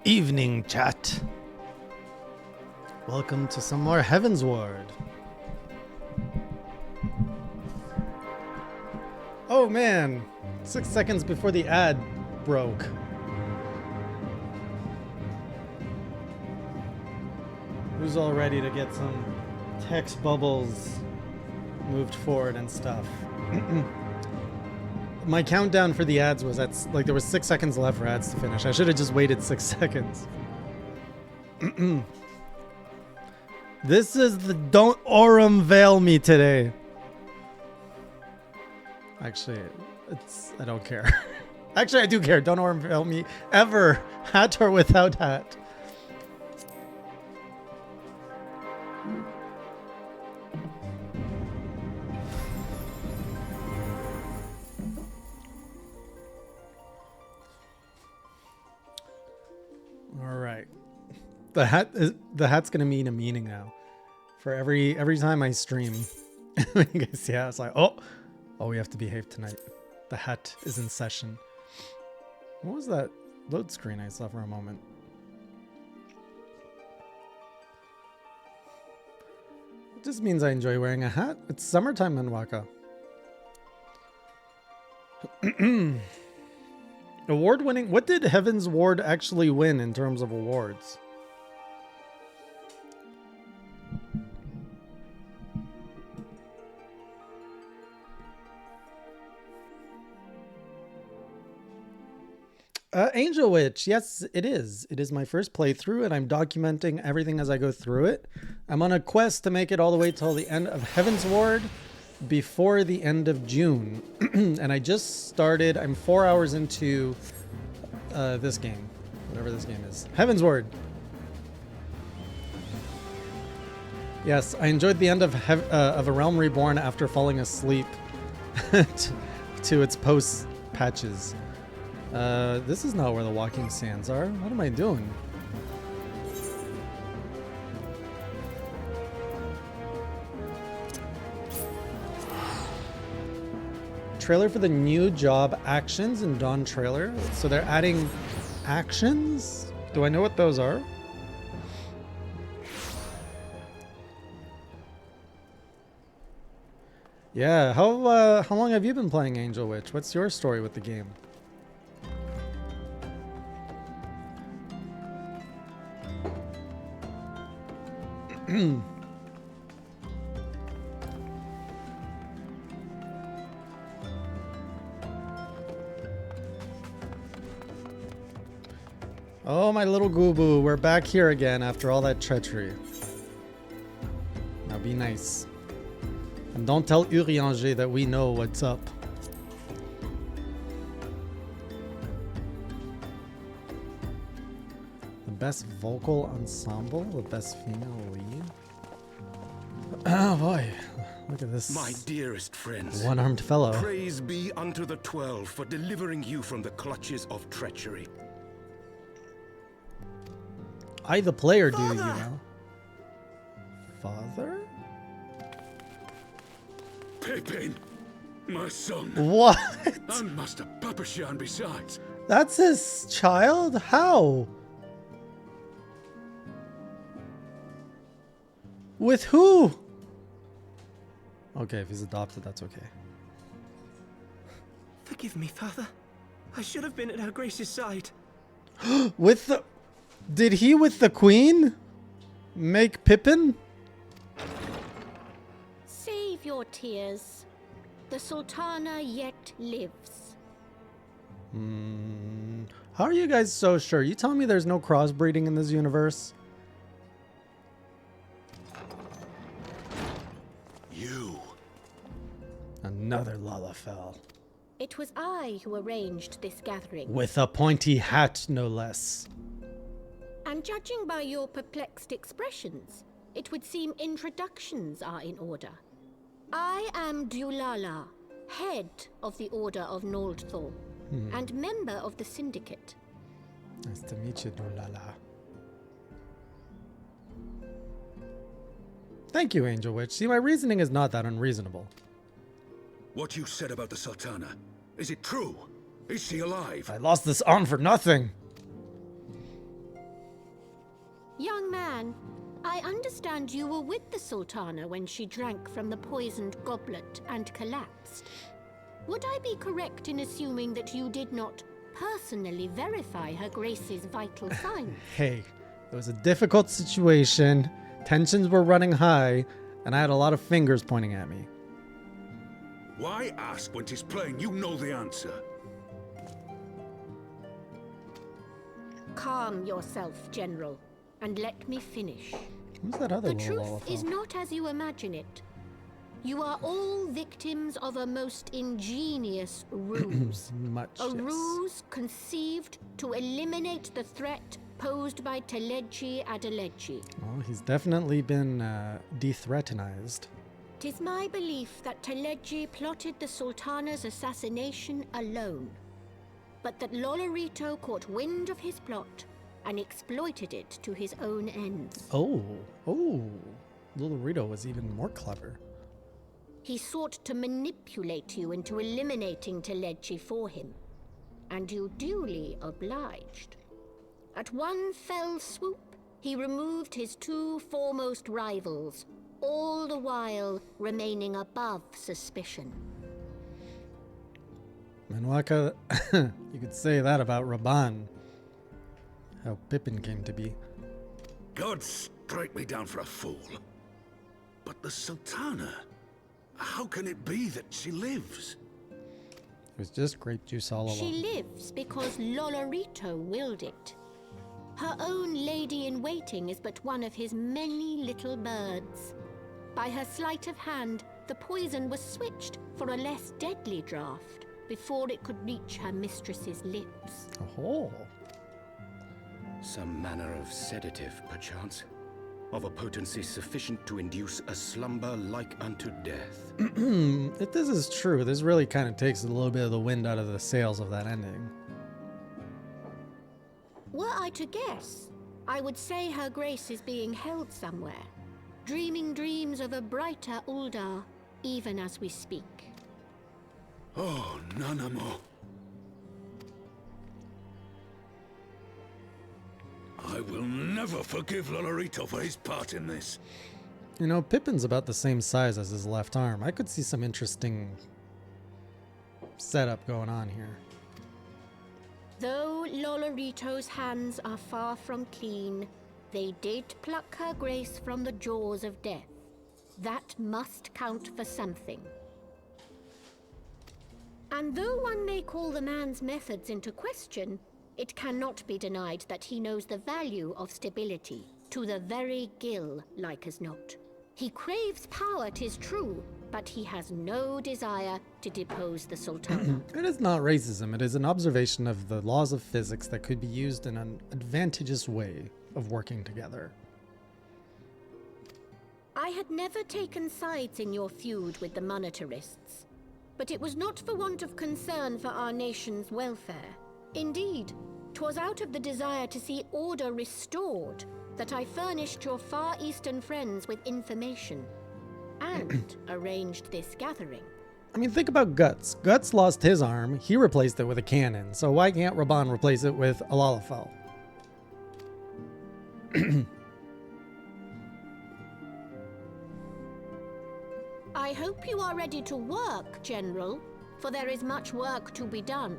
Evening, chat. Welcome to some more Heavensward. Oh man, 6 seconds before the ad broke. Who's all ready to get some text bubbles moved forward and stuff? My countdown for the ads was at, like, there was 6 seconds left for ads to finish. I should have just waited 6 seconds. This is the Don't Aurum Veil Me today. Actually, I don't care. Actually, I do care. Don't Aurum Veil Me ever, hat or without hat. The hat's gonna mean a meaning now. For every time I stream. You guys see how it's like, oh, we have to behave tonight. The hat is in session. What was that load screen I saw for a moment? It just means I enjoy wearing a hat. It's summertime in Waka. Award winning. What did Heavensward actually win in terms of awards? Angel Witch, yes, it is. It is my first playthrough, and I'm documenting everything as I go through it. I'm on a quest to make it all the way till the end of Heavensward before the end of June. And I just started, I'm 4 hours into this game, whatever this game is. Heavensward. Yes, I enjoyed the end of A Realm Reborn after falling asleep to its post patches. This is not where the walking sands are. What am I doing? Trailer for the new job actions in Dawn trailer. So they're adding actions? Do I know what those are? Yeah, how long have you been playing Angel Witch? What's your story with the game? Oh, my little Goobu, we're back here again after all that treachery. Now be nice. And don't tell Urianger that we know what's up. The best vocal ensemble? The best female lead? Oh boy. Look at this. My dearest friends. One-armed fellow. Praise be unto the 12 for delivering you from the clutches of treachery. I, the player, do, Father! you know? Father? Pippin, my son. What? And Master Papashan besides. That's his child? How? With who? Okay, if he's adopted, that's okay. Forgive me, Father. I should have been at Her Grace's side. With the... Did he with the Queen make Pippin? Save your tears. The Sultana yet lives. How are you guys so sure? You telling me there's no crossbreeding in this universe? You. Another Lalafell. It was I who arranged this gathering. With a pointy hat, no less. And judging by your perplexed expressions, it would seem introductions are in order. I am Dulala, head of the Order of Noldthor, and member of the Syndicate. Nice to meet you, Dulala. Thank you, Angel Witch. See, my reasoning is not that unreasonable. What you said about the Sultana, is it true? Is she alive? I lost this arm for nothing. Young man, I understand you were with the Sultana when she drank from the poisoned goblet and collapsed. Would I be correct in assuming that you did not personally verify Her Grace's vital signs? Hey, it was a difficult situation. Tensions were running high, and I had a lot of fingers pointing at me. Why ask when 'tis plain you know the answer? Calm yourself, General, and let me finish. Who's that other The little truth is not as you imagine it. You are all victims of a most ingenious ruse. Much, A yes. ruse conceived to eliminate the threat posed by Teleji Adeleji. Well, he's definitely been de-threatenized. Tis my belief that Teleji plotted the Sultana's assassination alone, but that Lolorito caught wind of his plot and exploited it to his own ends. Oh, Little Rito was even more clever. He sought to manipulate you into eliminating Teleji for him, and you duly obliged. At one fell swoop, he removed his two foremost rivals, all the while remaining above suspicion. Manwaka, you could say that about Raban. How Pippin came to be. God strike me down for a fool. But the Sultana, how can it be that she lives? It was just grape juice all along. She lives because Lolorito willed it. Her own lady-in-waiting is but one of his many little birds. By her sleight of hand, the poison was switched for a less deadly draught before it could reach her mistress's lips. Oh. Some manner of sedative, perchance? Of a potency sufficient to induce a slumber like unto death. If this is true, this really kind of takes a little bit of the wind out of the sails of that ending. Were I to guess, I would say Her Grace is being held somewhere, dreaming dreams of a brighter Uldar, even as we speak. Oh, Nanamo. I will never forgive Lolorito for his part in this. You know, Pippin's about the same size as his left arm. I could see some interesting setup going on here. Though Lolorito's hands are far from clean, they did pluck Her Grace from the jaws of death. That must count for something. And though one may call the man's methods into question, it cannot be denied that he knows the value of stability, to the very gill, like as not. He craves power, 'tis true, but he has no desire to depose the Sultana. It is not racism, it is an observation of the laws of physics that could be used in an advantageous way of working together. I had never taken sides in your feud with the monetarists, but it was not for want of concern for our nation's welfare. Indeed, 'twas out of the desire to see order restored that I furnished your Far Eastern friends with information and arranged this gathering. I mean, think about Guts. Guts lost his arm, he replaced it with a cannon, so why can't Raban replace it with a Lalafell? I hope you are ready to work, General, for there is much work to be done.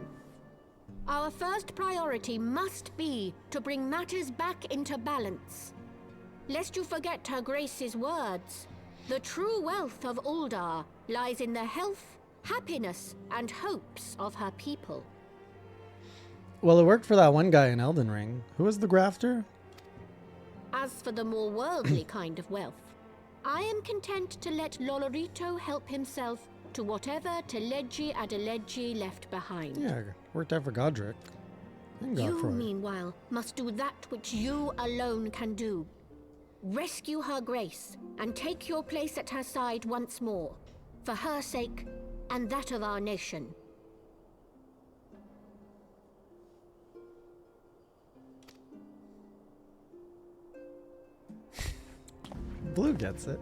Our first priority must be to bring matters back into balance. Lest you forget Her Grace's words, the true wealth of Uldar lies in the health, happiness, and hopes of her people. Well, it worked for that one guy in Elden Ring. Who was the grafter? As for the more worldly kind of wealth, I am content to let Lolorito help himself to whatever Teleji Adeleji left behind. Yeah, worked out for Godric. And You, Godfroy. meanwhile, must do that which you alone can do. Rescue Her Grace and take your place at her side once more, for her sake and that of our nation. Blue gets it.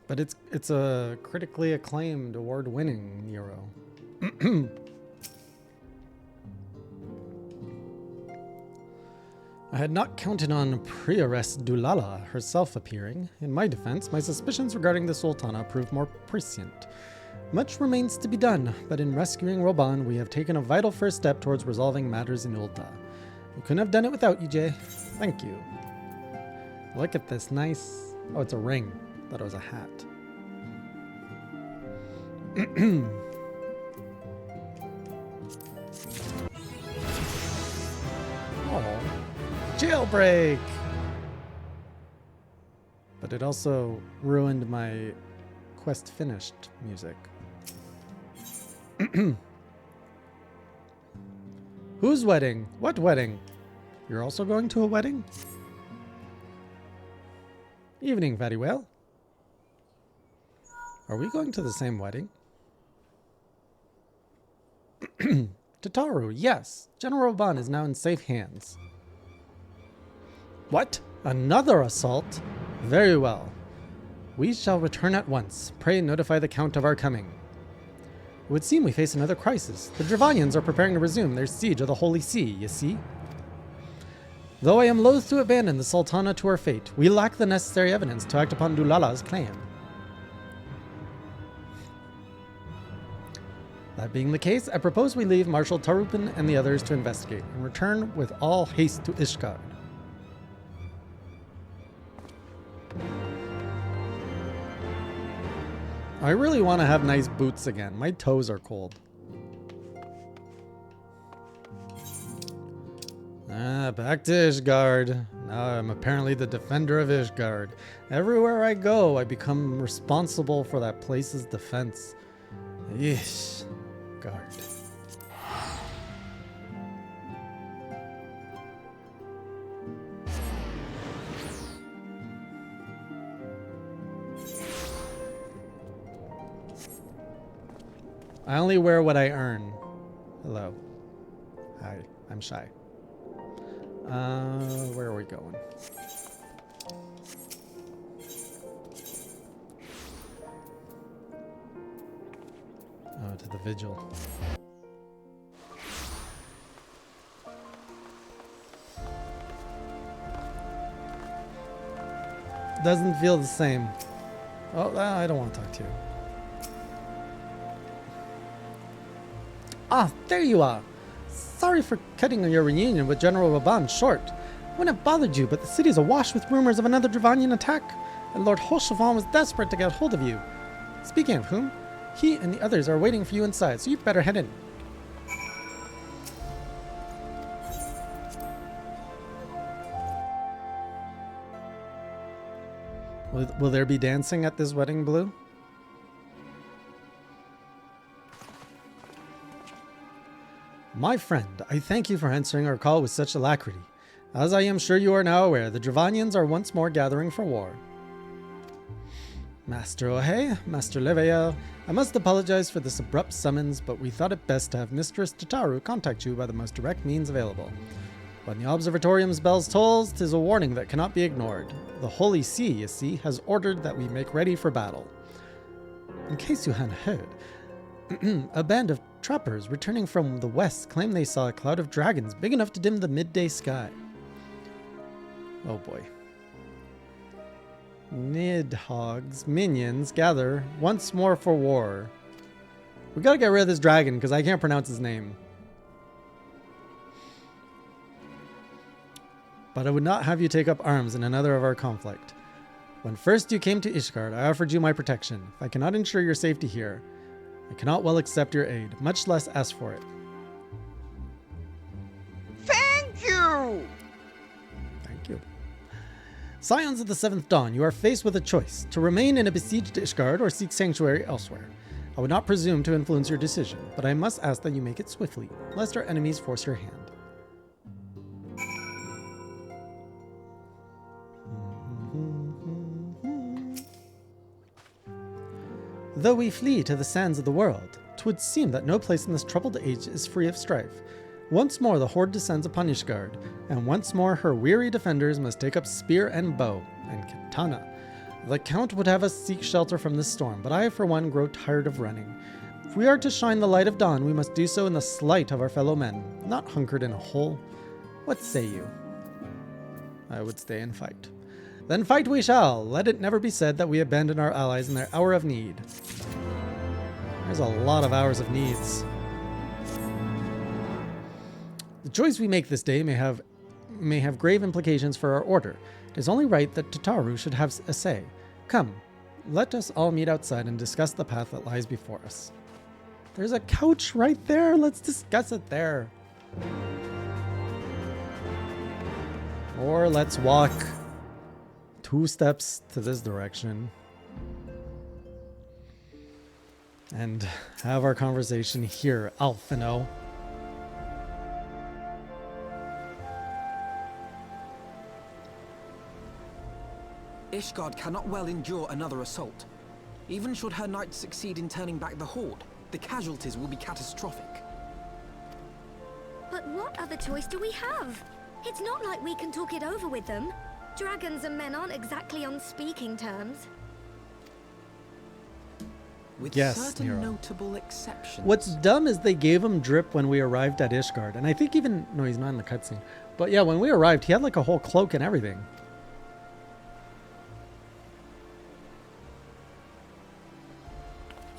But But it's a critically acclaimed, award-winning Nero. I had not counted on Prioress Dulala herself appearing. In my defense, my suspicions regarding the Sultana proved more prescient. Much remains to be done, but in rescuing Roban, we have taken a vital first step towards resolving matters in Ulta. We couldn't have done it without you, Jay. Thank you. Look at this nice... Oh, it's a ring. Thought it was a hat. Oh, jailbreak! But it also ruined my quest finished music. Whose wedding? What wedding? You're also going to a wedding? Evening, very well. Are we going to the same wedding? Tataru, yes. General Ban is now in safe hands. What? Another assault? Very well. We shall return at once. Pray notify the Count of our coming. It would seem we face another crisis. The Dravanians are preparing to resume their siege of the Holy See, you see? Though I am loath to abandon the Sultana to her fate, we lack the necessary evidence to act upon Dulala's claim. That being the case, I propose we leave Marshal Tarupin and the others to investigate, and return with all haste to Ishgard. I really want to have nice boots again. My toes are cold. Back to Ishgard. Now I'm apparently the defender of Ishgard. Everywhere I go, I become responsible for that place's defense. Ishgard. I only wear what I earn. Hello. Hi, I'm shy. Where are we going? Oh, to the vigil. Doesn't feel the same. Oh, I don't want to talk to you. Ah, there you are. Sorry for cutting your reunion with General Raban short. Wouldn't have bothered you, but the city is awash with rumors of another Dravanian attack, and Lord Holshavan was desperate to get hold of you. Speaking of whom, he and the others are waiting for you inside, so you'd better head in. Will there be dancing at this wedding, Blue? My friend, I thank you for answering our call with such alacrity. As I am sure you are now aware, the Dravanians are once more gathering for war. Master Ohei, Master Leveil, I must apologize for this abrupt summons, but we thought it best to have Mistress Tataru contact you by the most direct means available. When the Observatorium's bells tolls, 'tis a warning that cannot be ignored. The Holy See, you see, has ordered that we make ready for battle. In case you hadn't heard, a band of trappers returning from the west claim they saw a cloud of dragons big enough to dim the midday sky. Oh boy. Nidhogg's minions gather once more for war. We gotta get rid of this dragon because I can't pronounce his name. But I would not have you take up arms in another of our conflict. When first you came to Ishgard, I offered you my protection. If I cannot ensure your safety here, I cannot well accept your aid, much less ask for it. Thank you! Thank you. Scions of the Seventh Dawn, you are faced with a choice, to remain in a besieged Ishgard or seek sanctuary elsewhere. I would not presume to influence your decision, but I must ask that you make it swiftly, lest our enemies force your hand. Though we flee to the sands of the world, 'twould seem that no place in this troubled age is free of strife. Once more the horde descends upon Ishgard, and once more her weary defenders must take up spear and bow, and katana. The Count would have us seek shelter from this storm, but I, for one, grow tired of running. If we are to shine the light of dawn, we must do so in the sight of our fellow men, not hunkered in a hole. What say you? I would stay and fight. Then fight we shall. Let it never be said that we abandon our allies in their hour of need. There's a lot of hours of needs. The choice we make this day may have grave implications for our order. It is only right that Tataru should have a say. Come, let us all meet outside and discuss the path that lies before us. There's a couch right there. Let's discuss it there. Or let's walk 2 steps to this direction and have our conversation here, Alphino. Ishgard cannot well endure another assault. Even should her knights succeed in turning back the Horde, the casualties will be catastrophic. But what other choice do we have? It's not like we can talk it over with them. Dragons and men aren't exactly on speaking terms. With Yes, certain Nero. notable exceptions. What's dumb is they gave him drip when we arrived at Ishgard. And I think even... No, he's not in the cutscene. But yeah, when we arrived, he had like a whole cloak and everything.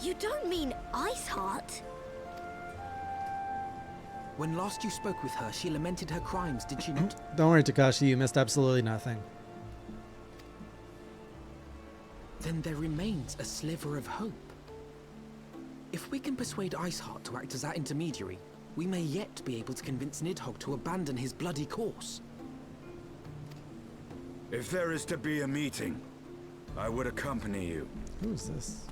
You don't mean Iceheart? When last you spoke with her, she lamented her crimes, did she not? Don't worry, Takashi. You missed absolutely nothing. Then there remains a sliver of hope. If we can persuade Iceheart to act as our intermediary, we may yet be able to convince Nidhogg to abandon his bloody course. If there is to be a meeting, I would accompany you. Who's this?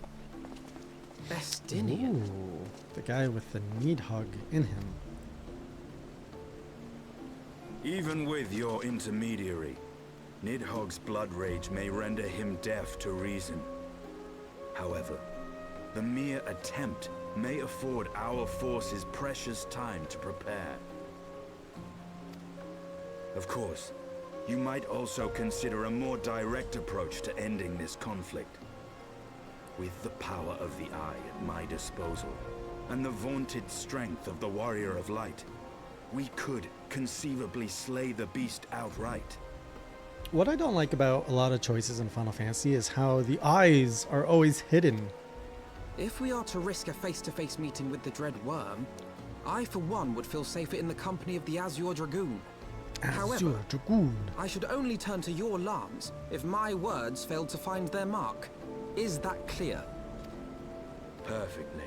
Bestinian. Ooh, the guy with the Nidhogg in him. Even with your intermediary, Nidhogg's blood rage may render him deaf to reason. However, the mere attempt may afford our forces precious time to prepare. Of course, you might also consider a more direct approach to ending this conflict. With the power of the Eye at my disposal, and the vaunted strength of the Warrior of Light, we could conceivably slay the beast outright. What I don't like about a lot of choices in Final Fantasy is how the eyes are always hidden. If we are to risk a face-to-face meeting with the Dread Worm, I for one would feel safer in the company of the Azure Dragoon. However, Dragoon. I should only turn to your Lance if my words failed to find their mark. Is that clear? Perfectly.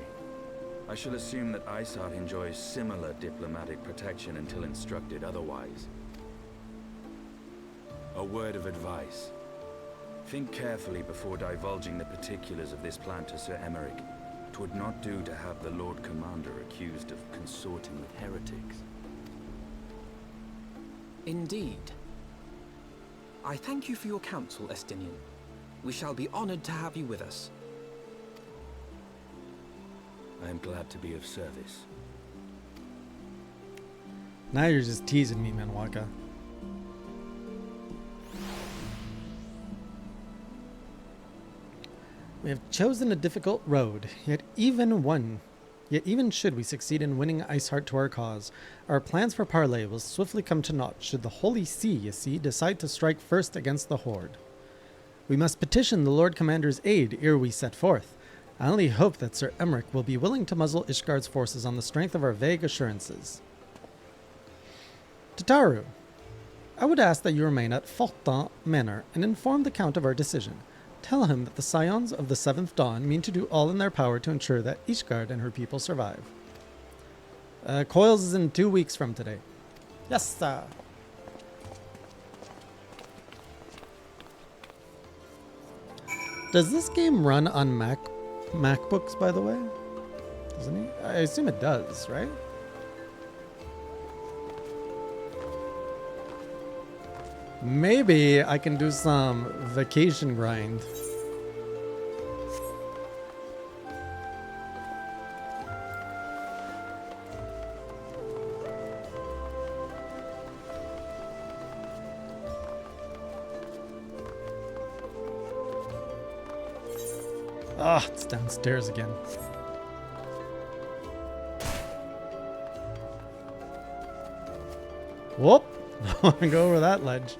I shall assume that Iceheart enjoys similar diplomatic protection until instructed otherwise. A word of advice. Think carefully before divulging the particulars of this plan to Sir Emmerich. It would not do to have the Lord Commander accused of consorting with heretics. Indeed. I thank you for your counsel, Estinian. We shall be honored to have you with us. I am glad to be of service. Now you're just teasing me, Manwaka. We have chosen a difficult road, yet even should we succeed in winning Iceheart to our cause, our plans for parley will swiftly come to naught should the Holy See, you see, decide to strike first against the Horde. We must petition the Lord Commander's aid ere we set forth. I only hope that Sir Emmerich will be willing to muzzle Ishgard's forces on the strength of our vague assurances. Tataru, I would ask that you remain at Fortin Manor and inform the Count of our decision. Tell him that the Scions of the Seventh Dawn mean to do all in their power to ensure that Ishgard and her people survive. Coils is in 2 weeks from today. Yes, sir. Does this game run on MacBooks, by the way? Doesn't he? I assume it does, right? Maybe I can do some vacation grind. Ah, it's downstairs again. Whoop! Don't want to go over that ledge.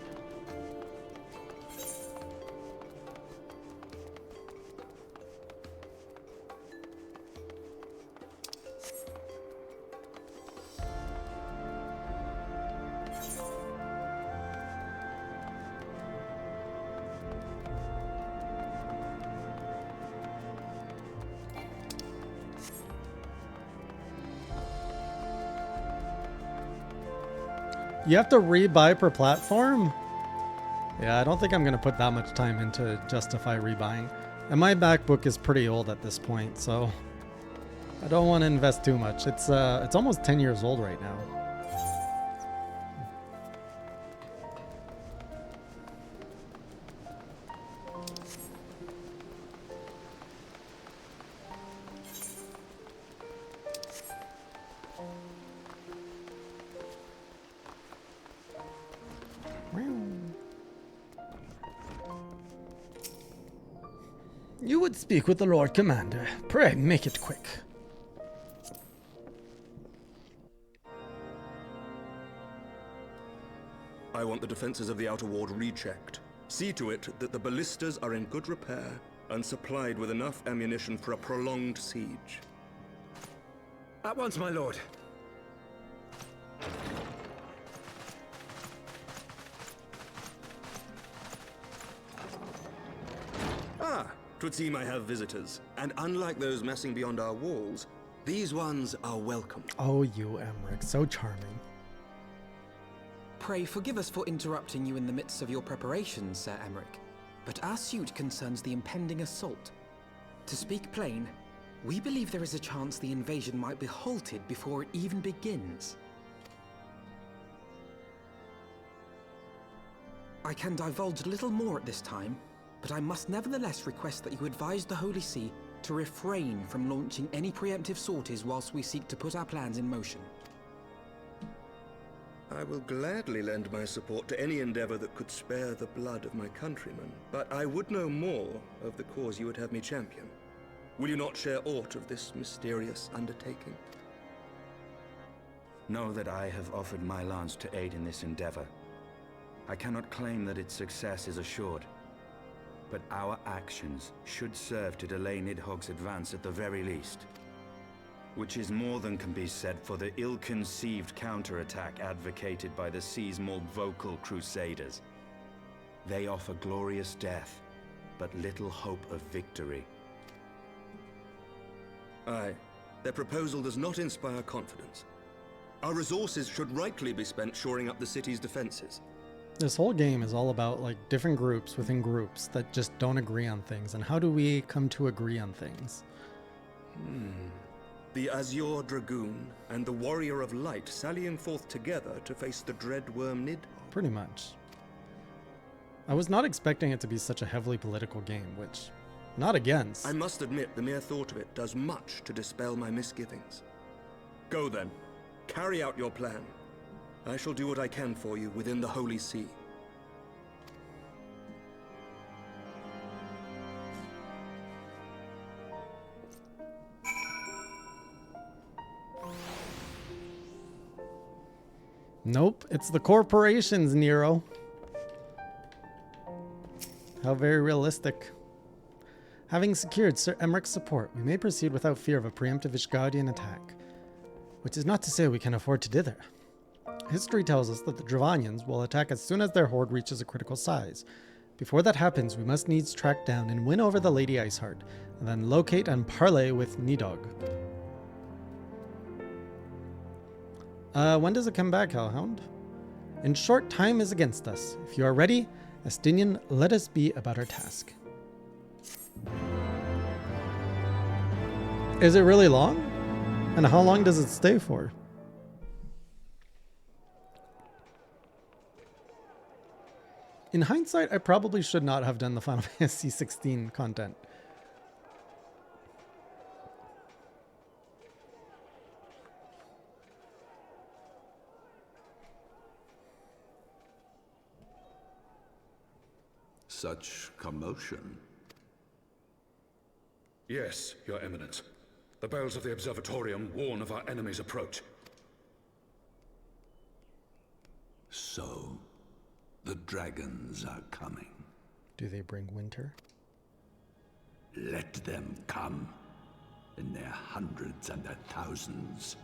You have to rebuy per platform? Yeah, I don't think I'm going to put that much time into justify rebuying. And my MacBook is pretty old at this point, so I don't want to invest too much. It's almost 10 years old right now. You would speak with the Lord Commander. Pray, make it quick. I want the defenses of the Outer Ward rechecked. See to it that the ballistas are in good repair and supplied with enough ammunition for a prolonged siege. At once, my lord. Ah, 'twould seem I have visitors. And unlike those messing beyond our walls, these ones are welcome. Oh, you, Emmerich, so charming. Pray forgive us for interrupting you in the midst of your preparations, Sir Emmerich, but our suit concerns the impending assault. To speak plain, we believe there is a chance the invasion might be halted before it even begins. I can divulge little more at this time, but I must nevertheless request that you advise the Holy See to refrain from launching any preemptive sorties whilst we seek to put our plans in motion. I will gladly lend my support to any endeavor that could spare the blood of my countrymen, but I would know more of the cause you would have me champion. Will you not share aught of this mysterious undertaking? Know that I have offered my lance to aid in this endeavor. I cannot claim that its success is assured, but our actions should serve to delay Nidhogg's advance at the very least. Which is more than can be said for the ill-conceived counterattack advocated by the sea's more vocal crusaders. They offer glorious death, but little hope of victory. Aye, their proposal does not inspire confidence. Our resources should rightly be spent shoring up the city's defenses. This whole game is all about like different groups within groups that just don't agree on things, and how do we come to agree on things? The Azure Dragoon and the Warrior of Light sallying forth together to face the dread worm Nid. Pretty much. I was not expecting it to be such a heavily political game, which, not against. I must admit the mere thought of it does much to dispel my misgivings. Go then. Carry out your plan. I shall do what I can for you within the Holy See. Nope, it's the corporations, Nero. How very realistic. Having secured Sir Emmerich's support, we may proceed without fear of a preemptive Ishgardian attack. Which is not to say we can afford to dither. History tells us that the Dravanians will attack as soon as their horde reaches a critical size. Before that happens, we must needs track down and win over the Lady Iceheart, and then locate and parley with Nidhogg. When does it come back, Hellhound? In short, time is against us. If you are ready, Estinian, let us be about our task. Is it really long? And how long does it stay for? In hindsight, I probably should not have done the Final Fantasy 16 content. Such commotion. Yes, Your Eminence. The bells of the observatorium warn of our enemy's approach. So, the dragons are coming. Do they bring winter? Let them come, in their hundreds and their thousands.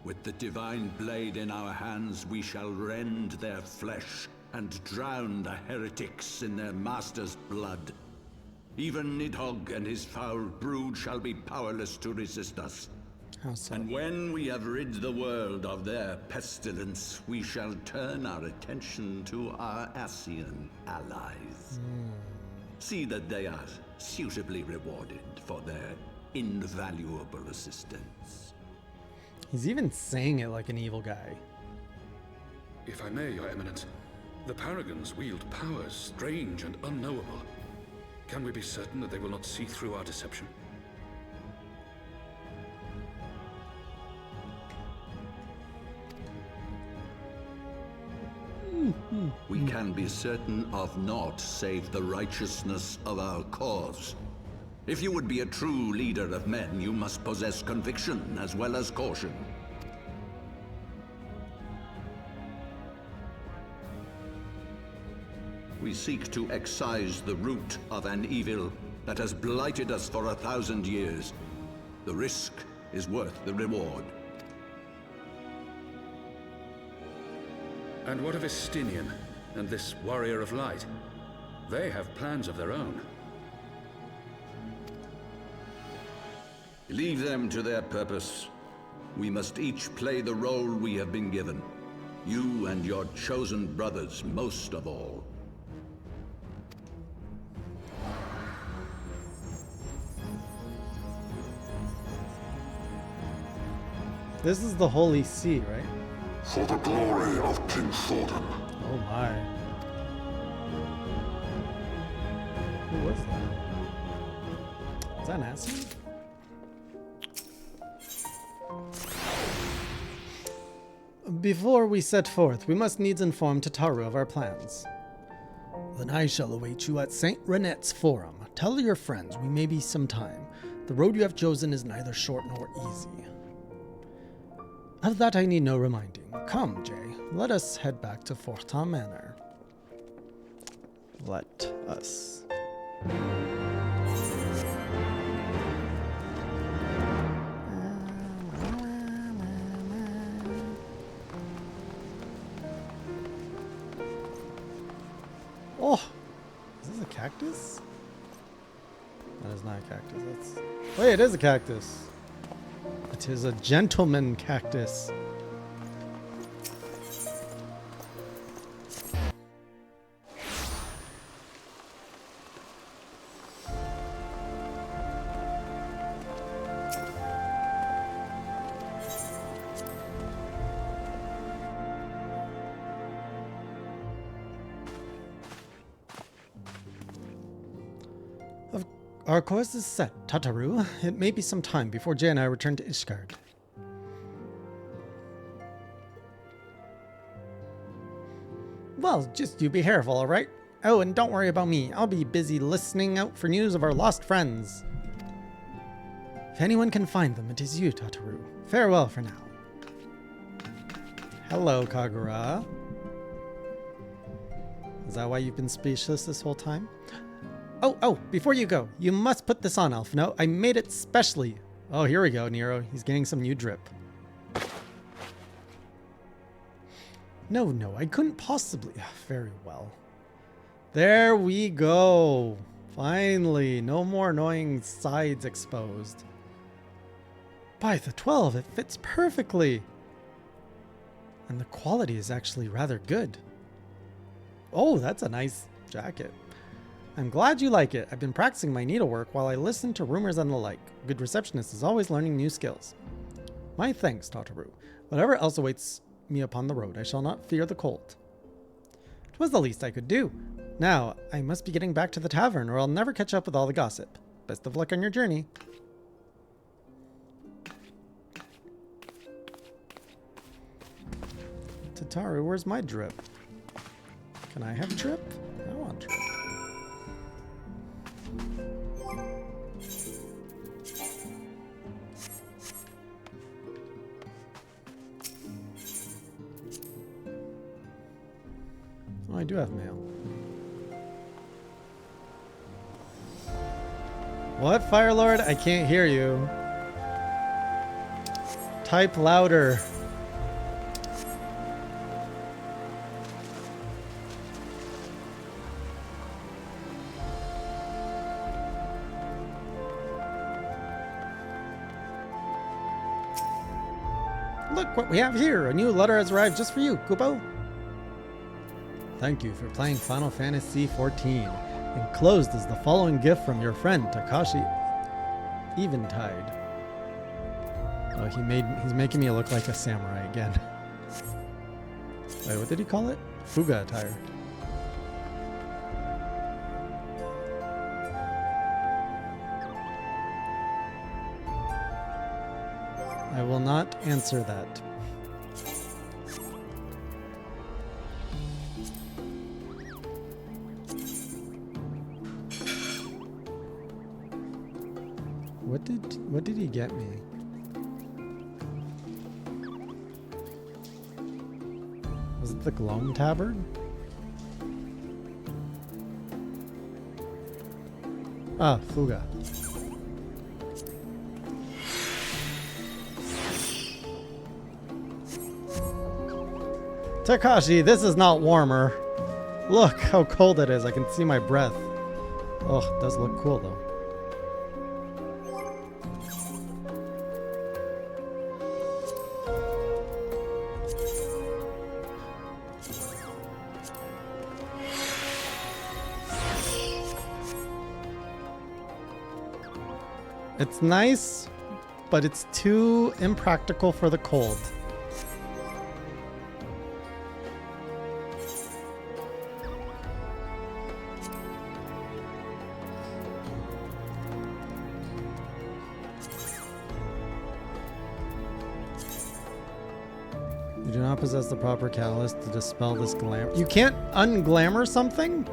With the divine blade in our hands, we shall rend their flesh and drown the heretics in their master's blood. Even Nidhogg and his foul brood shall be powerless to resist us. How so? And when we have rid the world of their pestilence, we shall turn our attention to our Ascian allies. See that they are suitably rewarded for their invaluable assistance. He's even saying it like an evil guy. If I may, Your Eminence, the Paragons wield powers strange and unknowable. Can we be certain that they will not see through our deception? We can be certain of naught save the righteousness of our cause. If you would be a true leader of men, you must possess conviction as well as caution. We seek to excise the root of an evil that has blighted us for 1,000 years. The risk is worth the reward. And what of Estinian and this Warrior of Light? They have plans of their own. Leave them to their purpose. We must each play the role we have been given. You and your chosen brothers most of all. This is the Holy See, right? For the glory of King Thornton. Oh my. Who was that? Is that Nancy? Before we set forth, we must needs inform Tataru of our plans. Then I shall await you at St. Renette's Forum. Tell your friends we may be some time. The road you have chosen is neither short nor easy. Of that I need no reminding. Come, Jay, let us head back to Fortin Manor. Let us. Oh! Is this a cactus? That is not a cactus. That's... Wait, it is a cactus. It is a gentleman cactus. Our course is set, Tataru. It may be some time before Jay and I return to Ishgard. Well, just you be careful, alright? Oh, and don't worry about me. I'll be busy listening out for news of our lost friends. If anyone can find them, it is you, Tataru. Farewell for now. Hello, Kagura. Is that why you've been speechless this whole time? Oh, before you go, you must put this on, Elfno. I made it specially. Oh, here we go, Nero. He's getting some new drip. No, I couldn't possibly. Very well. There we go. Finally, no more annoying sides exposed. By the 12, it fits perfectly. And the quality is actually rather good. Oh, that's a nice jacket. I'm glad you like it. I've been practicing my needlework while I listen to rumors and the like. A good receptionist is always learning new skills. My thanks, Tataru. Whatever else awaits me upon the road, I shall not fear the cold. It was the least I could do. Now, I must be getting back to the tavern or I'll never catch up with all the gossip. Best of luck on your journey. Tataru, where's my drip? Can I have drip? I want drip. Oh, I do have mail. What, Firelord? I can't hear you. Type louder. Look what we have here. A new letter has arrived just for you, Kupo. Thank you for playing Final Fantasy XIV. Enclosed is the following gift from your friend Takashi Eventide. Oh, he's making me look like a samurai again. Wait, what did he call it? Fuga attire. I will not answer that. What did he get me? Was it the Gloam Tabard? Ah, Fuga. Takashi, this is not warmer. Look how cold it is. I can see my breath. Oh, it does look cool though. It's nice, but it's too impractical for the cold. You do not possess the proper catalyst to dispel this glamour. You can't unglamour something?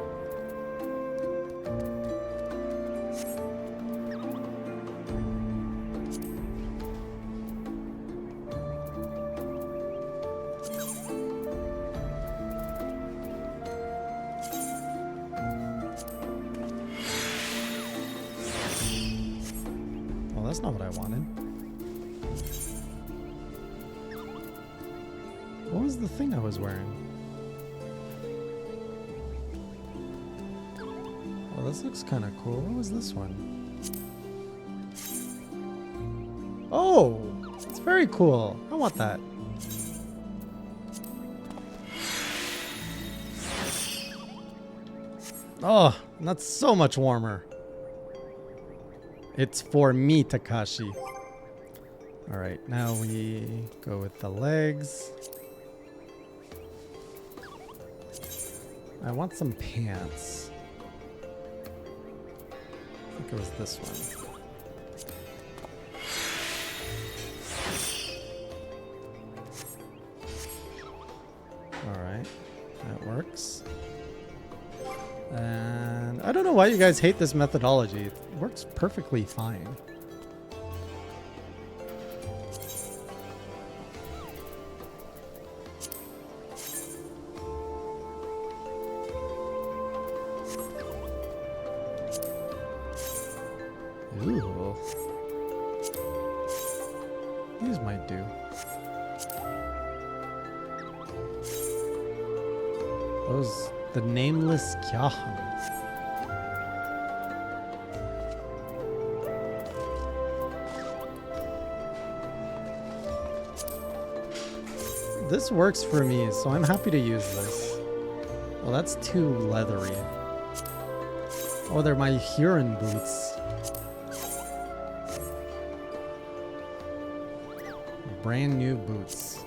Well, that's not what I wanted. What was the thing I was wearing? Oh, this looks kind of cool. What was this one? Oh, it's very cool. I want that. Oh, that's so much warmer. It's for me, Takashi. All right, now we go with the legs. I want some pants. I think it was this one. All right, that works. And I don't know why you guys hate this methodology. It works perfectly fine. Ooh. These might do. Those, the nameless Kyahan. This works for me, so I'm happy to use this. Well, that's too leathery. Oh, they're my Huron boots. Brand new boots.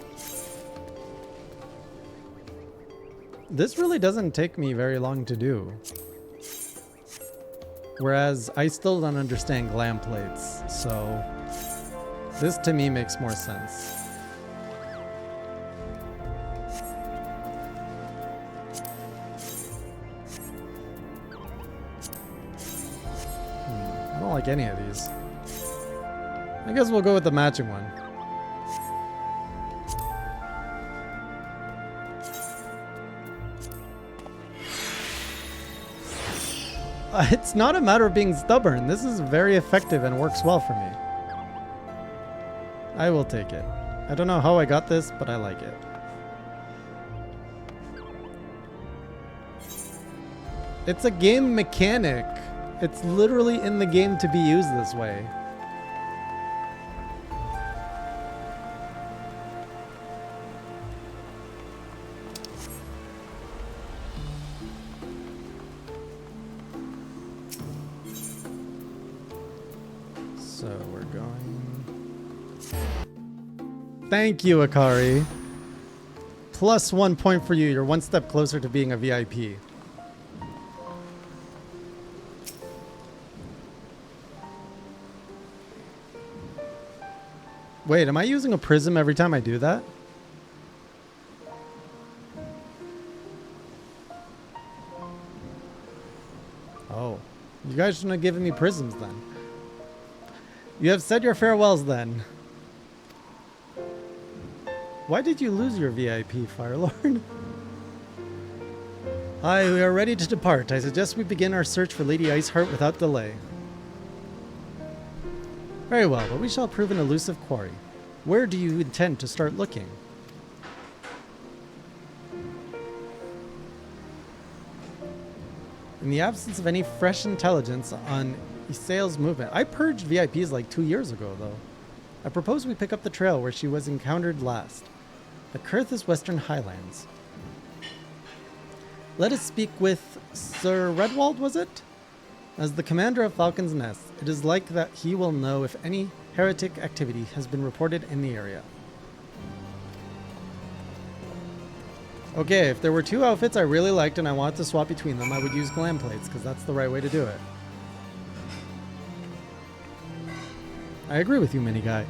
This really doesn't take me very long to do. Whereas I still don't understand glam plates, so this to me makes more sense. I don't like any of these. I guess we'll go with the matching one. It's not a matter of being stubborn. This is very effective and works well for me. I will take it. I don't know how I got this, but I like it. It's a game mechanic. It's literally in the game to be used this way. So we're going... Thank you, Akari. Plus 1 point for you. You're one step closer to being a VIP. Wait, am I using a prism every time I do that? Oh. You guys shouldn't have given me prisms then. You have said your farewells then. Why did you lose your VIP, Firelord? Hi, we are ready to depart. I suggest we begin our search for Lady Iceheart without delay. Very well, but we shall prove an elusive quarry. Where do you intend to start looking? In the absence of any fresh intelligence on Isael's movement. I purged VIPs like 2 years ago, though. I propose we pick up the trail where she was encountered last. The Kurth's Western Highlands. Let us speak with Sir Redwald, was it? As the commander of Falcon's Nest, it is like that he will know if any heretic activity has been reported in the area. Okay, if there were 2 outfits I really liked and I wanted to swap between them, I would use glam plates, because that's the right way to do it. I agree with you, mini guy.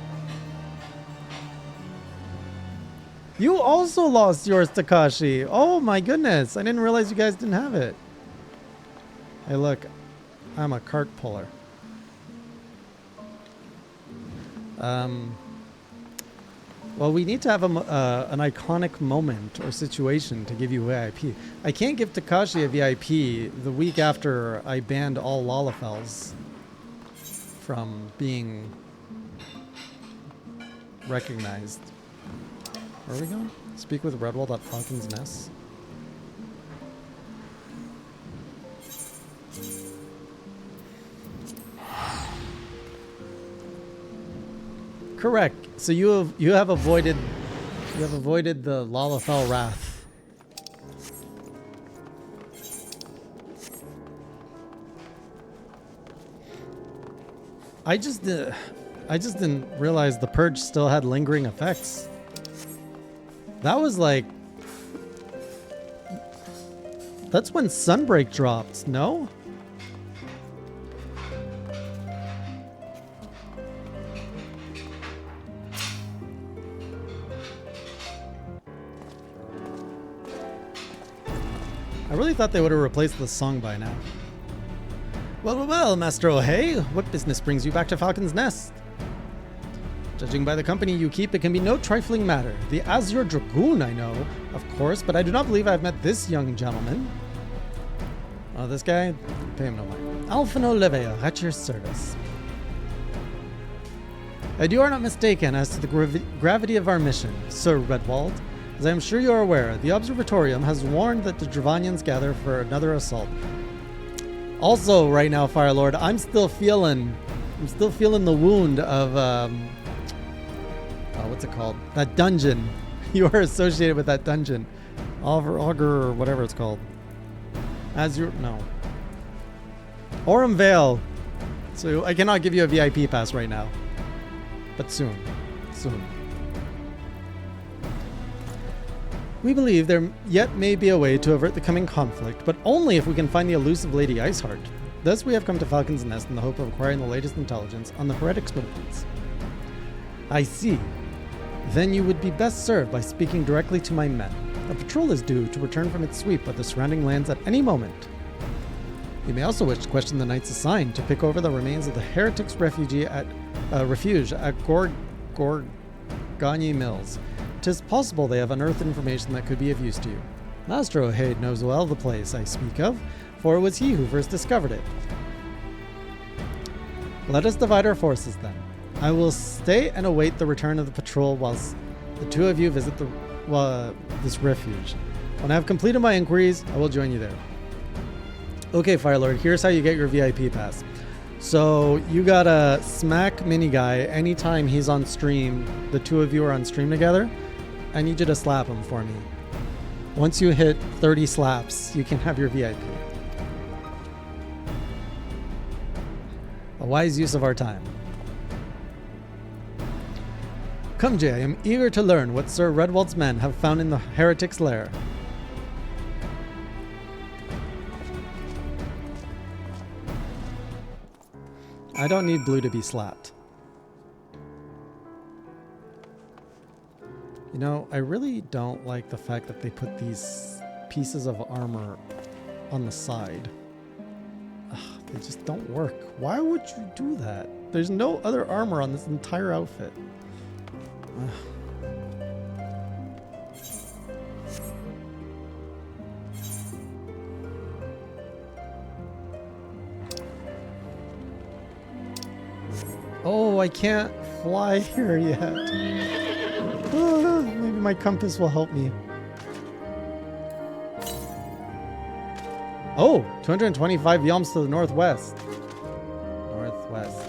You also lost yours, Takashi. Oh my goodness. I didn't realize you guys didn't have it. Hey, look. I'm a cart puller. Well, we need to have an iconic moment or situation to give you VIP. I can't give Takashi a VIP the week after I banned all Lalafels from being recognized. Where are we going? Speak with Redwald at Falcon's Nest. Correct. So you have avoided the Lalafell wrath. I just didn't realize the purge still had lingering effects. That was like... That's when Sunbreak dropped, no? I really thought they would have replaced the song by now. Well, Master O'Hay, what business brings you back to Falcon's Nest? Judging by the company you keep, it can be no trifling matter. The Azure Dragoon I know, of course, but I do not believe I've met this young gentleman. Oh, this guy? Pay him no mind. Alphino Livea, at your service. And you are not mistaken as to the gravity of our mission, Sir Redwald. As I am sure you are aware, the Observatorium has warned that the Dravanians gather for another assault. Also, right now, Firelord, I'm still feeling the wound of what's it called? That dungeon. You are associated with that dungeon, Augur or whatever it's called. Aurum Vale. So I cannot give you a VIP pass right now, but soon. We believe there yet may be a way to avert the coming conflict, but only if we can find the elusive Lady Iceheart. Thus we have come to Falcon's Nest in the hope of acquiring the latest intelligence on the heretics' movements. I see. Then you would be best served by speaking directly to my men. A patrol is due to return from its sweep of the surrounding lands at any moment. You may also wish to question the knights assigned to pick over the remains of the heretics' refuge at Gorgani Mills. 'Tis possible they have unearthed information that could be of use to you. Nostrohade knows well the place I speak of, for it was he who first discovered it. Let us divide our forces then. I will stay and await the return of the patrol whilst the two of you visit this refuge. When I have completed my inquiries, I will join you there. Okay, Firelord, here's how you get your VIP pass. So you gotta smack Mini Guy anytime he's on stream. The two of you are on stream together. I need you to slap him for me. Once you hit 30 slaps, you can have your VIP. A wise use of our time. Come, Jay, I am eager to learn what Sir Redwald's men have found in the heretic's lair. I don't need Blue to be slapped. You know, I really don't like the fact that they put these pieces of armor on the side. Ugh, they just don't work. Why would you do that? There's no other armor on this entire outfit. Ugh. Oh, I can't fly here yet. Maybe my compass will help me. Oh, 225 yalms to the northwest. Northwest.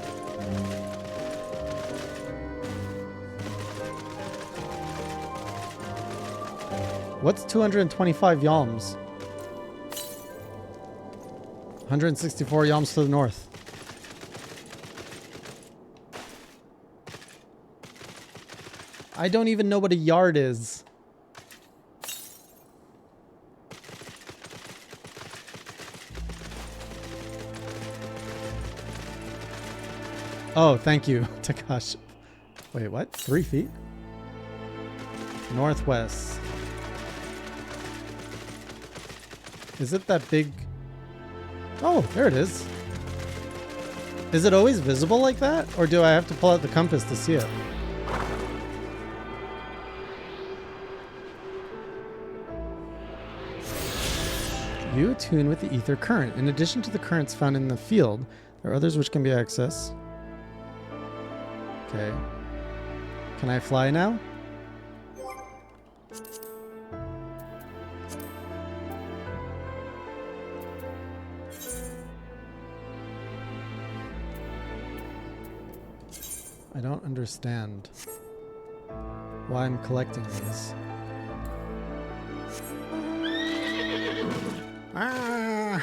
What's 225 yalms? 164 yalms to the north. I don't even know what a yard is. Oh, thank you, Takashi. Wait, what? 3 feet? Northwest. Is it that big? Oh, there it is. Is it always visible like that? Or do I have to pull out the compass to see it? You attune with the ether current. In addition to the currents found in the field, there are others which can be accessed. Okay. Can I fly now? I don't understand why I'm collecting these. Ah!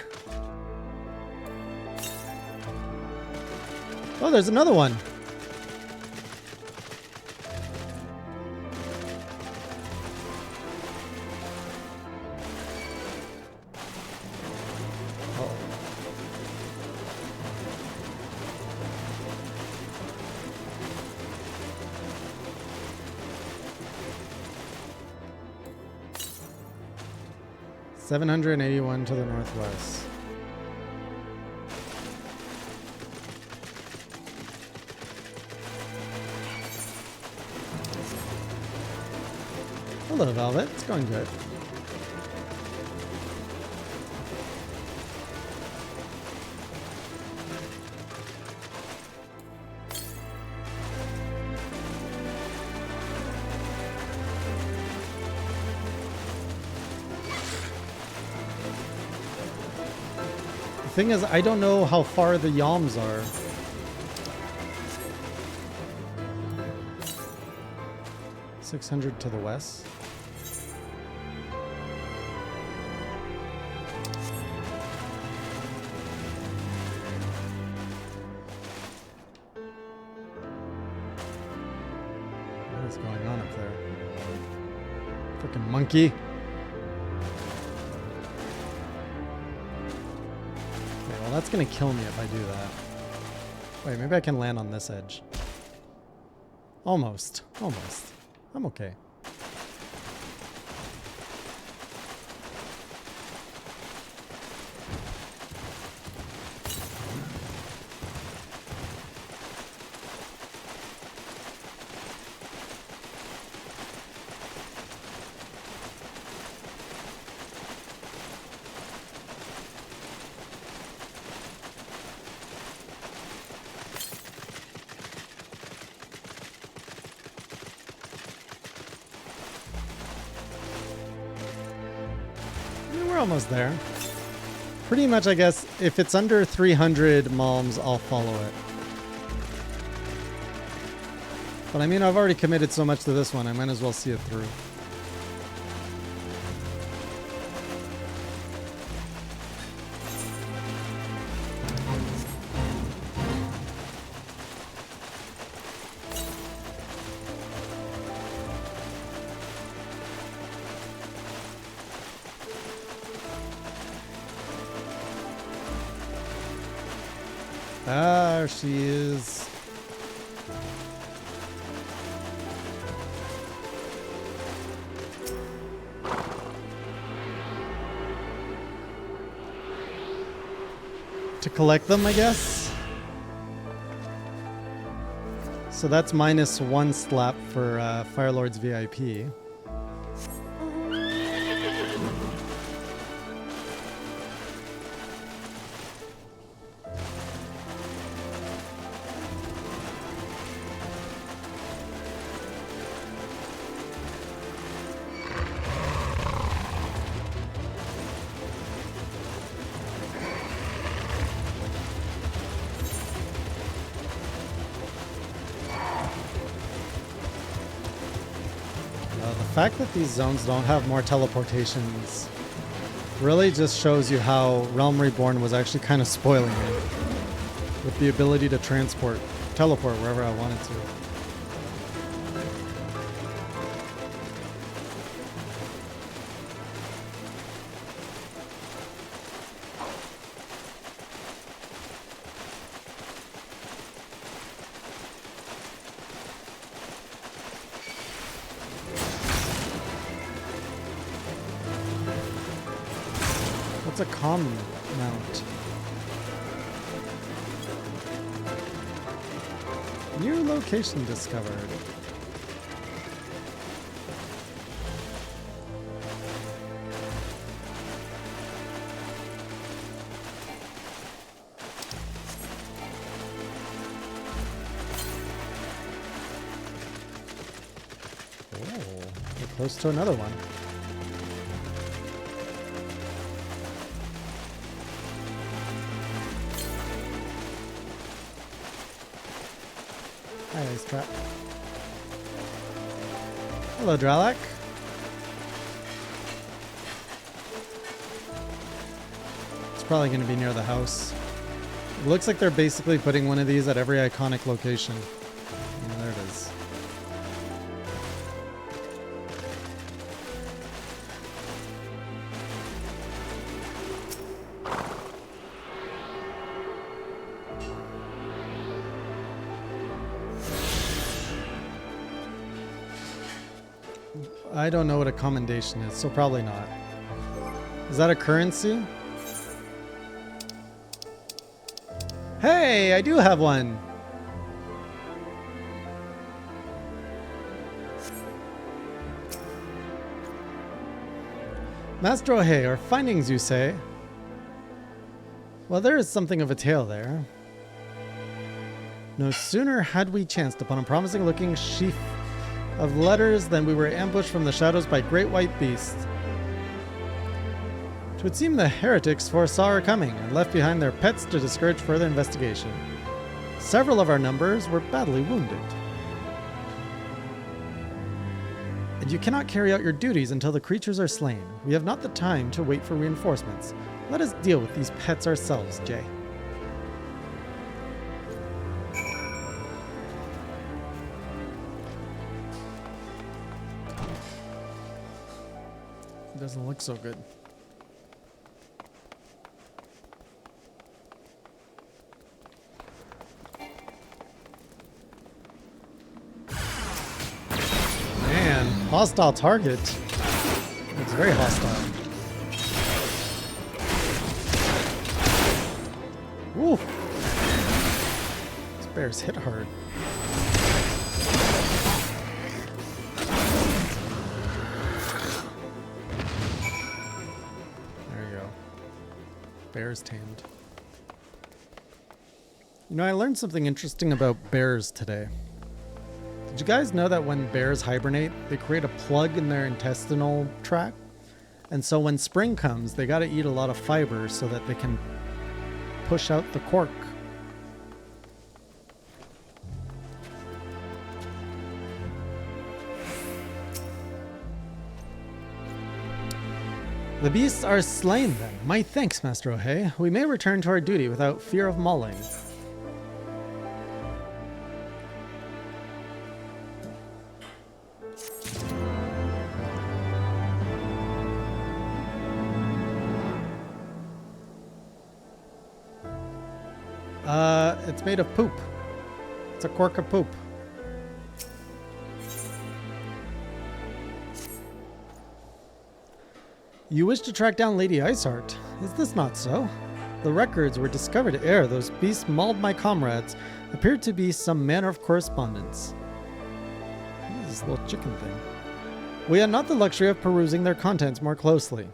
Oh, there's another one. Oh. $781 to the northwest. Hello, Velvet. It's going good. The thing is, I don't know how far the yalms are. $600 to the west. What is going on up there? Freaking monkey. Well, that's gonna kill me if I do that. Wait, maybe I can land on this edge. Almost. Almost. I'm okay. almost there. Pretty much, I guess, if it's under 300 malms, I'll follow it. But I mean, I've already committed so much to this one, I might as well see it through. There she is. To collect them, I guess. So that's -1 slap for Firelord's VIP. The fact that these zones don't have more teleportations really just shows you how Realm Reborn was actually kind of spoiling me with the ability to teleport wherever I wanted to. What's a common mount? New location discovered. Oh, we're close to another one. Hi, Ice Trap. Hello, Dralak. It's probably going to be near the house. It looks like they're basically putting one of these at every iconic location. Yeah, there it is. I don't know what a commendation is, so probably not. Is that a currency? Hey, I do have one! Master O'Hay, our findings, you say? Well, there is something of a tale there. No sooner had we chanced upon a promising-looking sheaf of letters than we were ambushed from the shadows by great white beasts. 'Twould seem the heretics foresaw our coming and left behind their pets to discourage further investigation. Several of our numbers were badly wounded. And you cannot carry out your duties until the creatures are slain. We have not the time to wait for reinforcements. Let us deal with these pets ourselves, Jay. Doesn't look so good. Man, hostile target. It's very hostile. Woo! This bear's hit hard. Bears tamed. You know, I learned something interesting about bears today. Did you guys know that when bears hibernate, they create a plug in their intestinal tract? And so when spring comes, they got to eat a lot of fiber so that they can push out the cork. The beasts are slain then. My thanks, Master O'Hay. We may return to our duty without fear of mauling. It's made of poop. It's a cork of poop. You wish to track down Lady Iceheart. Is this not so? The records were discovered ere those beasts mauled my comrades. Appeared to be some manner of correspondence. What is this little chicken thing? We had not the luxury of perusing their contents more closely.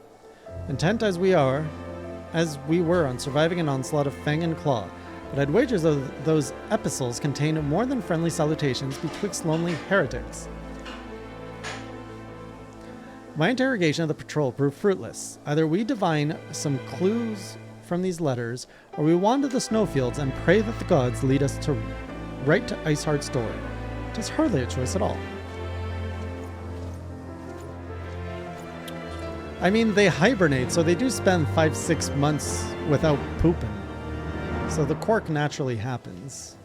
Intent as we were on surviving an onslaught of fang and claw, but I'd wager those epistles contain more than friendly salutations betwixt lonely heretics. My interrogation of the patrol proved fruitless. Either we divine some clues from these letters, or we wander the snowfields and pray that the gods lead us right to Iceheart's door. It is hardly a choice at all. I mean, they hibernate, so they do spend 5-6 months without pooping. So the cork naturally happens.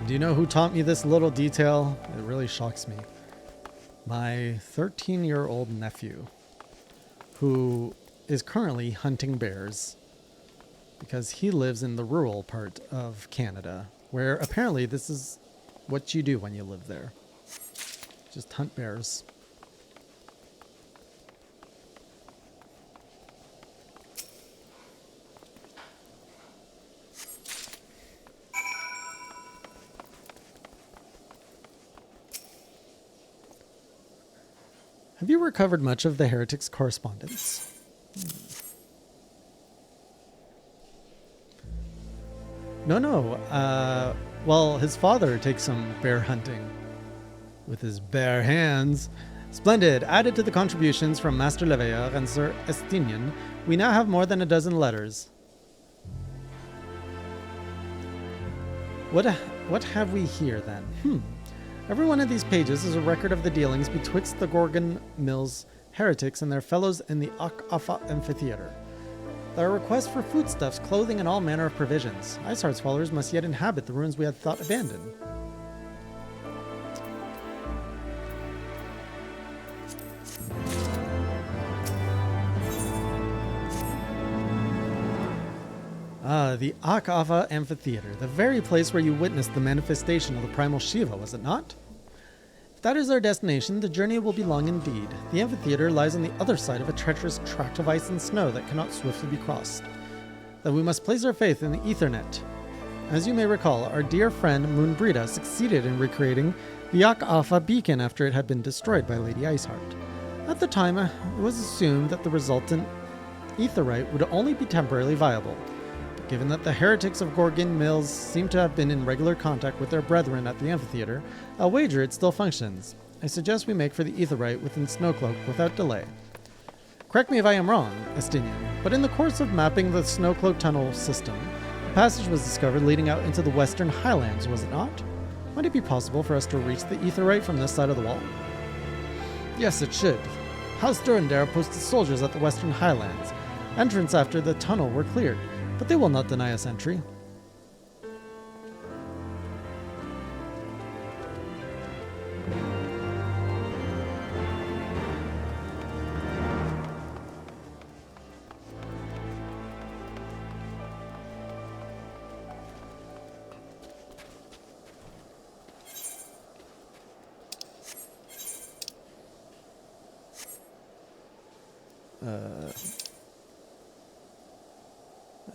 Do you know who taught me this little detail? It really shocks me. My 13-year-old nephew, who is currently hunting bears because he lives in the rural part of Canada, where apparently this is what you do when you live there. Just hunt bears. Have you recovered much of the heretic's correspondence? No. Well, his father takes some bear hunting with his bare hands. Splendid. Added to the contributions from Master Leveilleur and Sir Estinian, we now have more than a dozen letters. What have we here then? Every one of these pages is a record of the dealings betwixt the Gorgon Mills heretics and their fellows in the Ak-Afa Amphitheater. There are requests for foodstuffs, clothing, and all manner of provisions. Iceheart's followers must yet inhabit the ruins we had thought abandoned. The Ak-Afa Amphitheater, the very place where you witnessed the manifestation of the primal Shiva, was it not? If that is our destination, the journey will be long indeed. The amphitheater lies on the other side of a treacherous tract of ice and snow that cannot swiftly be crossed. That we must place our faith in the Ethernet. As you may recall, our dear friend Moonbrita succeeded in recreating the Ak-Afa beacon after it had been destroyed by Lady Iceheart. At the time, it was assumed that the resultant Aetherite would only be temporarily viable. Given that the heretics of Gorgon Mills seem to have been in regular contact with their brethren at the amphitheater, I'll wager it still functions. I suggest we make for the Aetherite within Snowcloak without delay. Correct me if I am wrong, Estinian, but in the course of mapping the Snowcloak tunnel system, a passage was discovered leading out into the Western Highlands, was it not? Might it be possible for us to reach the Aetherite from this side of the wall? Yes, it should. House Durandare posted soldiers at the Western Highlands. Entrance after the tunnel were cleared, but they will not deny us entry.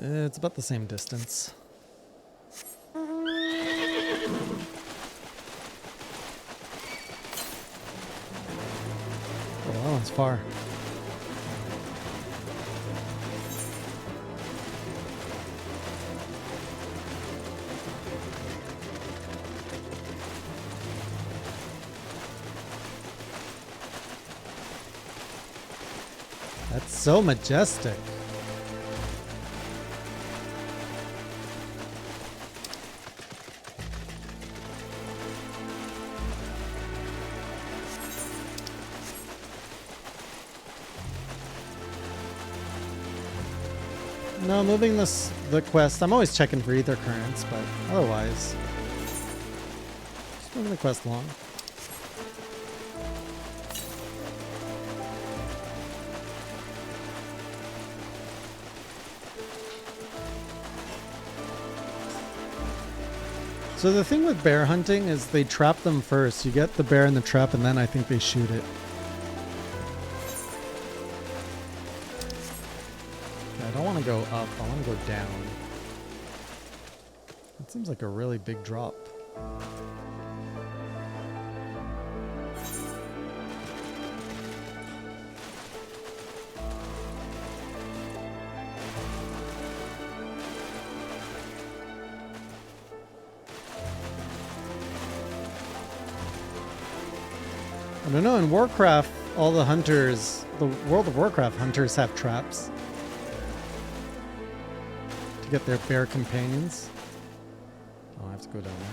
It's about the same distance. Oh, that one's far. That's so majestic. No, moving the quest. I'm always checking for ether currents, but otherwise, just moving the quest along. So the thing with bear hunting is they trap them first. You get the bear in the trap and then I think they shoot it. Okay, I don't want to go up. I want to go down. It seems like a really big drop. I don't know, in Warcraft, all the hunters, the World of Warcraft hunters have traps to get their bear companions. Oh, I have to go down there.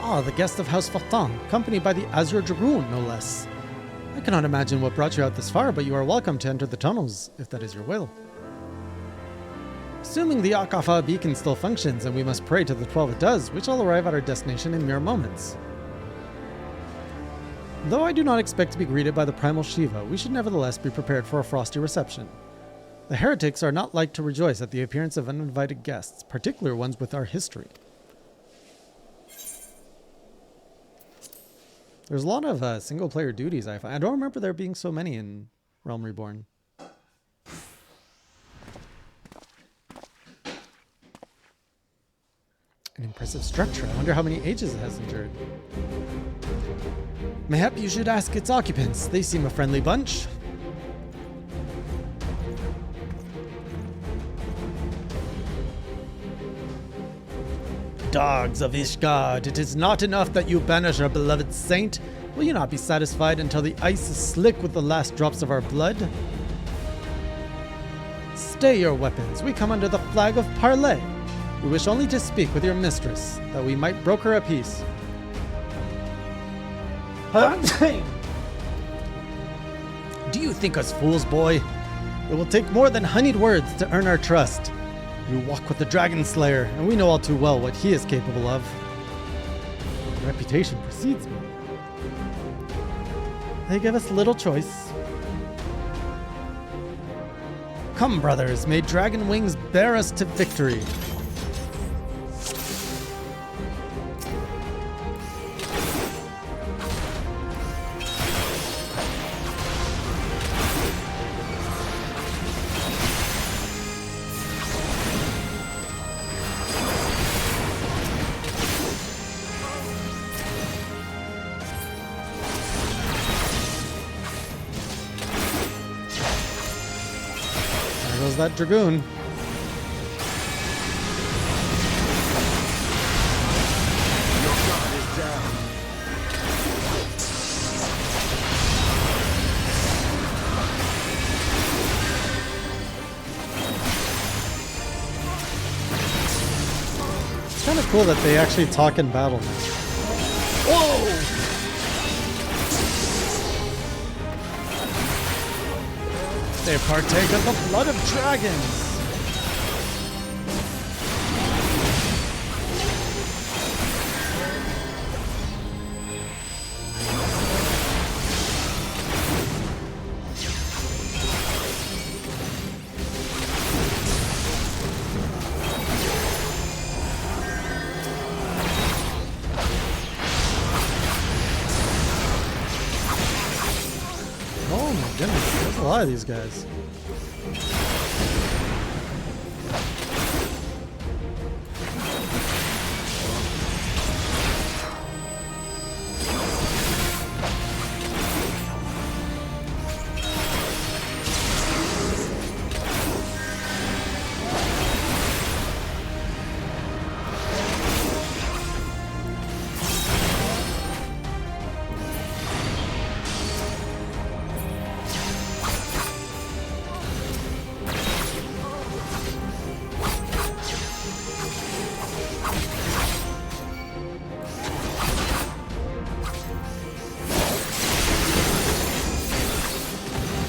Ah, the guest of House Fortin, accompanied by the Azure Dragoon, no less. I cannot imagine what brought you out this far, but you are welcome to enter the tunnels, if that is your will. Assuming the Akafa beacon still functions, and we must pray to the 12 it does, we shall arrive at our destination in mere moments. Though I do not expect to be greeted by the primal Shiva, we should nevertheless be prepared for a frosty reception. The heretics are not like to rejoice at the appearance of uninvited guests, particularly ones with our history. There's a lot of single-player duties, I find. I don't remember there being so many in Realm Reborn. An impressive structure. I wonder how many ages it has endured. Mayhap you should ask its occupants. They seem a friendly bunch. Dogs of Ishgard, it is not enough that you banish our beloved saint. Will you not be satisfied until the ice is slick with the last drops of our blood? Stay your weapons. We come under the flag of parley. We wish only to speak with your mistress, that we might broker a peace. Do you think us fools, boy? It will take more than honeyed words to earn our trust. You walk with the Dragon Slayer, and we know all too well what he is capable of. Reputation precedes me. They give us little choice. Come, brothers, may dragon wings bear us to victory. That Dragoon. Your guard is down. It's kind of cool that they actually talk in battle now. Whoa! They partake of the blood of dragons. Oh my goodness, there's a lot of these guys.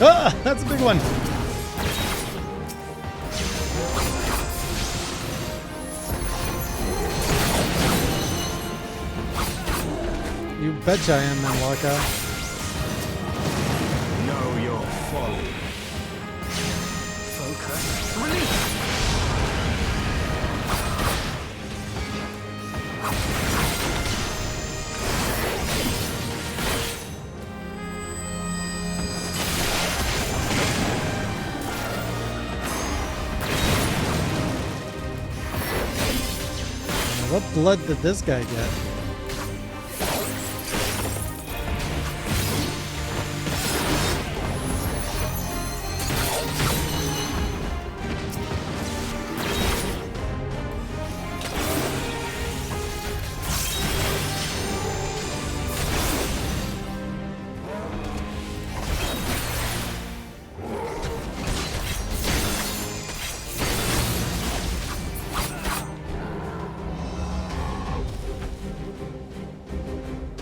Ah, that's a big one. You betcha I am, Manwaka. Know your folly. Focus. Release! What blood did this guy get?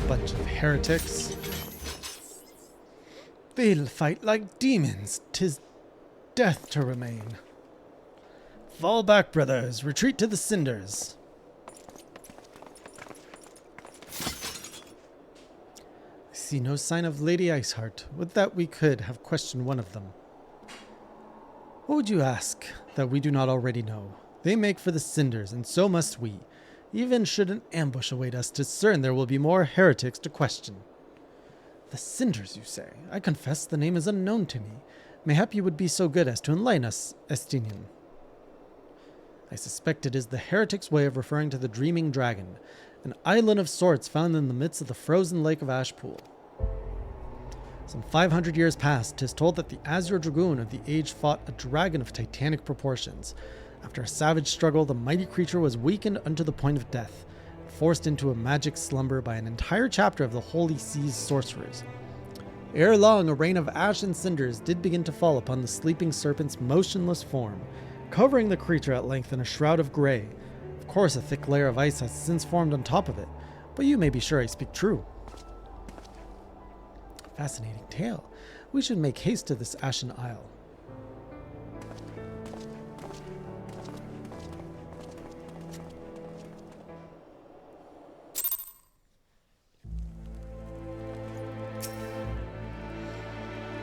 Bunch of heretics. They'll fight like demons. 'Tis death to remain. Fall back, brothers. Retreat to the cinders. I see no sign of Lady Iceheart. Would that we could have questioned one of them. What would you ask that we do not already know? They make for the cinders, and so must we. Even should an ambush await us, 'tis certain there will be more heretics to question. The cinders, you say? I confess the name is unknown to me. Mayhap you would be so good as to enlighten us, Estinian. I suspect it is the heretic's way of referring to the Dreaming Dragon, an island of sorts found in the midst of the frozen lake of Ashpool. Some 500 years past, 'tis told that the Azure Dragoon of the age fought a dragon of titanic proportions. After a savage struggle, the mighty creature was weakened unto the point of death, forced into a magic slumber by an entire chapter of the Holy Sea's sorcerers. Ere long, a rain of ash and cinders did begin to fall upon the sleeping serpent's motionless form, covering the creature at length in a shroud of grey. Of course, a thick layer of ice has since formed on top of it, but you may be sure I speak true. Fascinating tale. We should make haste to this ashen isle.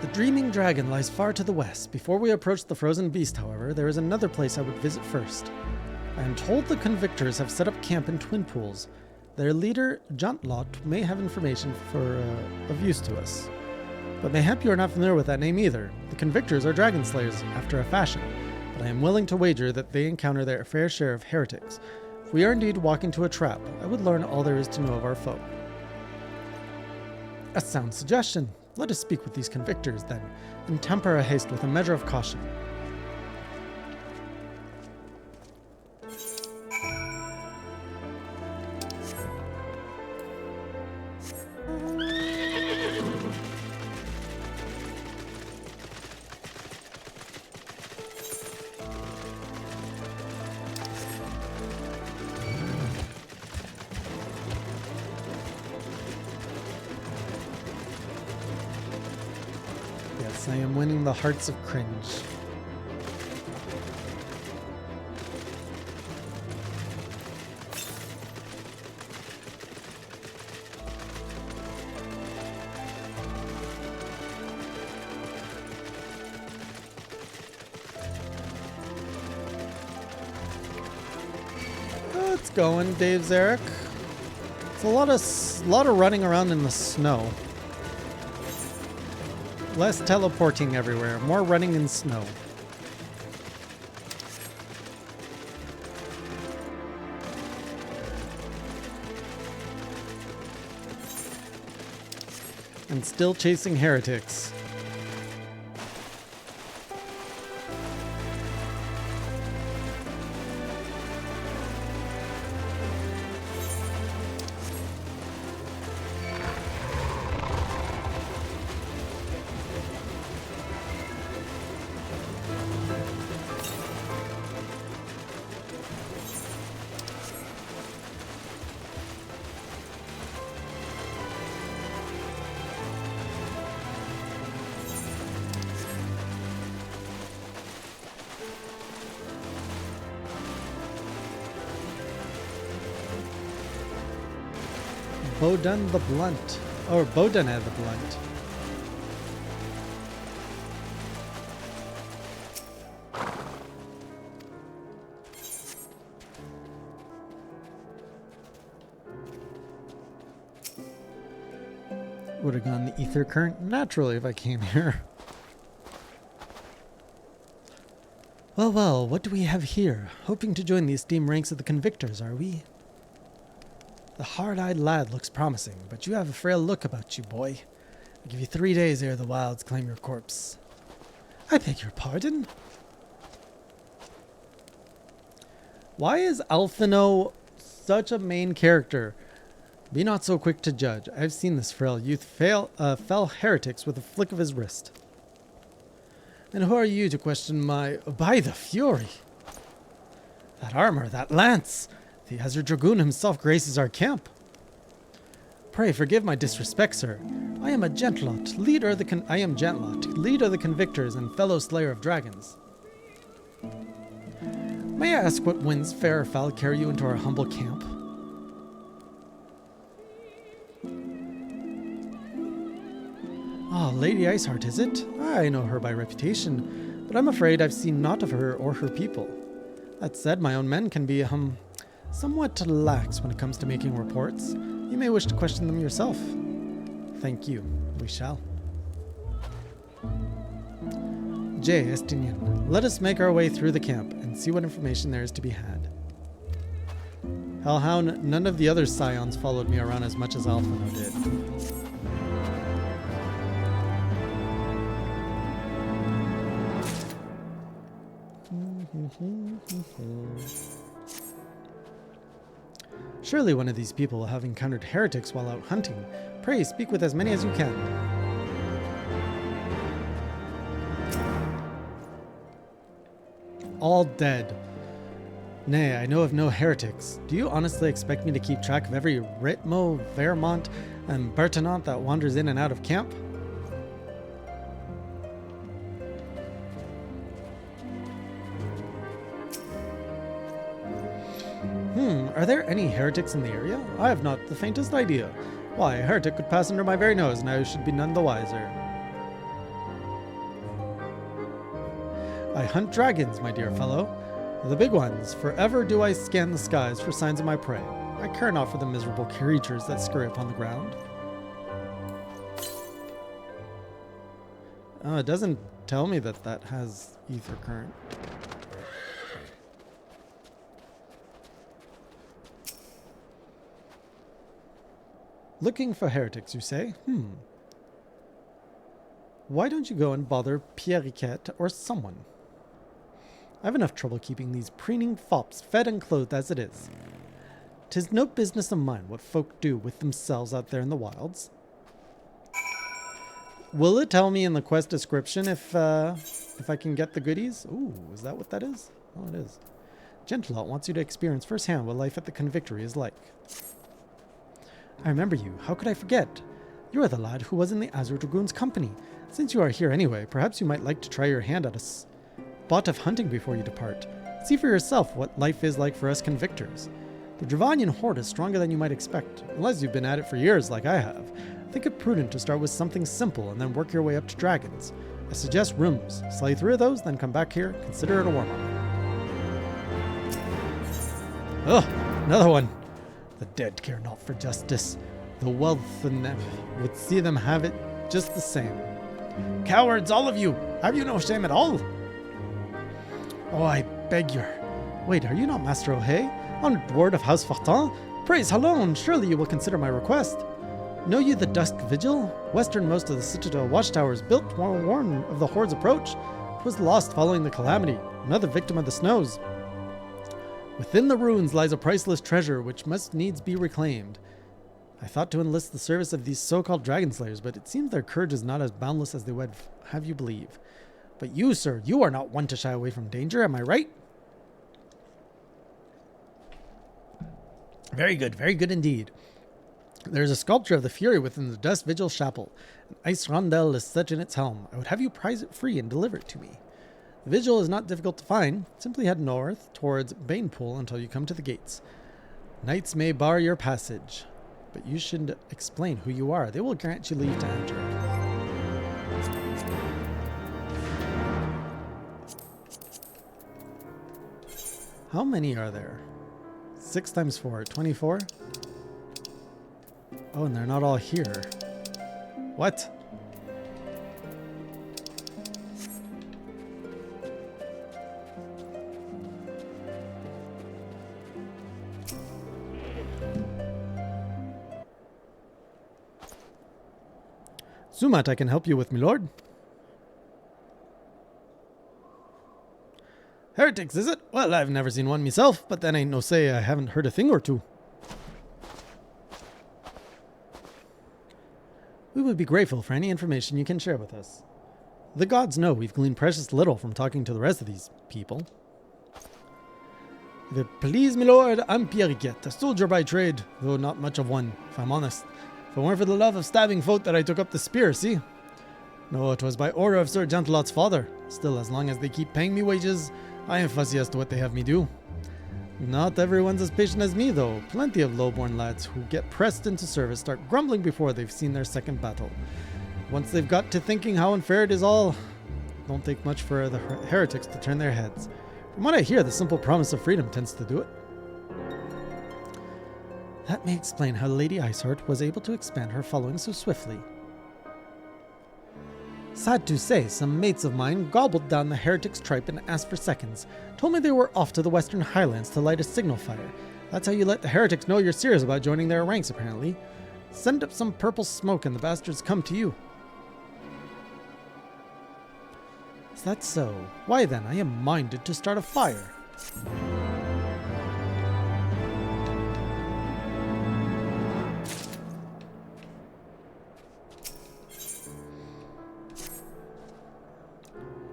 The Dreaming Dragon lies far to the west. Before we approach the frozen beast, however, there is another place I would visit first. I am told the convictors have set up camp in Twin Pools. Their leader, Jantlot, may have information of use to us. But mayhap you are not familiar with that name either. The convictors are dragon slayers after a fashion, but I am willing to wager that they encounter their fair share of heretics. If we are indeed walking to a trap, I would learn all there is to know of our foe. A sound suggestion. Let us speak with these convictors, then, and temper our haste with a measure of caution. Yes, I am winning the hearts of cringe. It's going, Dave Zarek. It's a lot of running around in the snow. Less teleporting everywhere, more running in snow. And still chasing heretics. Boden the Blunt. Or Boden the Blunt. Would have gone the ether current naturally if I came here. Well, well, what do we have here? Hoping to join the esteemed ranks of the convictors, are we? The hard-eyed lad looks promising, but you have a frail look about you, boy. I'll give you 3 days ere the wilds claim your corpse. I beg your pardon? Why is Alphino such a main character? Be not so quick to judge. I've seen this frail youth fell heretics with a flick of his wrist. And who are you to question my... By the Fury! That armor, that lance! The Azure Dragoon himself graces our camp. Pray forgive my disrespect, sir. I am Gentlot, leader of the Convictors and fellow slayer of dragons. May I ask what winds, fair or foul, carry you into our humble camp? Ah, Lady Iceheart, is it? I know her by reputation, but I'm afraid I've seen naught of her or her people. That said, my own men can be, somewhat lax when it comes to making reports. You may wish to question them yourself. Thank you. We shall. J. Estinian, let us make our way through the camp and see what information there is to be had. Hellhound, none of the other scions followed me around as much as Alphino did. Surely one of these people will have encountered heretics while out hunting. Pray speak with as many as you can. All dead. Nay, I know of no heretics. Do you honestly expect me to keep track of every Ritmo, Vermont, and Bertinant that wanders in and out of camp? Are there any heretics in the area? I have not the faintest idea. Why, a heretic could pass under my very nose and I should be none the wiser. I hunt dragons, my dear fellow. The big ones. Forever do I scan the skies for signs of my prey. I care not for the miserable creatures that scurry upon the ground. Oh, it doesn't tell me that that has ether current. Looking for heretics, you say? Why don't you go and bother Pierriquette or someone? I have enough trouble keeping these preening fops fed and clothed as it is. 'Tis no business of mine what folk do with themselves out there in the wilds. Will it tell me in the quest description if I can get the goodies? Ooh, is that what that is? Oh, it is. Gentlot wants you to experience firsthand what life at the Convictory is like. I remember you. How could I forget? You are the lad who was in the Azure Dragoon's company. Since you are here anyway, perhaps you might like to try your hand at a spot of hunting before you depart. See for yourself what life is like for us convictors. The Dravanian horde is stronger than you might expect, unless you've been at it for years like I have. Think it prudent to start with something simple and then work your way up to dragons. I suggest rooms. Slay 3 of those, then come back here. Consider it a warm-up. Ugh, another one. The dead care not for justice. The wealth and would see them have it just the same. Cowards, all of you! Have you no shame at all? Oh, I beg your... Wait, are you not Master O'Hay? Honored ward of House Fortin? Praise Halon, surely you will consider my request. Know you the Dusk Vigil? Westernmost of the Citadel watchtowers built to warn of the horde's approach. 'Twas lost following the calamity. Another victim of the snows. Within the ruins lies a priceless treasure which must needs be reclaimed. I thought to enlist the service of these so-called dragon slayers, but it seems their courage is not as boundless as they would have you believe. But you, sir, you are not one to shy away from danger, am I right? Very good indeed. There is a sculpture of the Fury within the Dusk Vigil Chapel. An ice rondel is set in its helm. I would have you prize it free and deliver it to me. The vigil is not difficult to find. Simply head north towards Banepool until you come to the gates. Knights may bar your passage. but you should explain who you are. They will grant you leave to enter. How many are there? 6 times 4, 24? Oh, and they're not all here. What? Zumat, I can help you with, my lord. Heretics, is it? Well, I've never seen one myself, but then ain't no say I haven't heard a thing or two. We would be grateful for any information you can share with us. The gods know we've gleaned precious little from talking to the rest of these people. If it please, my lord, I'm Pierre Riquette, a soldier by trade, though not much of one, if I'm honest. If it weren't for the love of stabbing folk that I took up the spear, see? No, it was by order of Sir Gentelot's father. Still, as long as they keep paying me wages, I am fussy as to what they have me do. Not everyone's as patient as me, though. Plenty of lowborn lads who get pressed into service start grumbling before they've seen their second battle. Once they've got to thinking how unfair it is all, don't take much for the heretics to turn their heads. From what I hear, the simple promise of freedom tends to do it. That may explain how Lady Iceheart was able to expand her following so swiftly. Sad to say, some mates of mine gobbled down the heretics' tripe and asked for seconds. Told me they were off to the Western Highlands to light a signal fire. That's how you let the heretics know you're serious about joining their ranks, apparently. Send up some purple smoke and the bastards come to you. Is that so? Why then, I am minded to start a fire.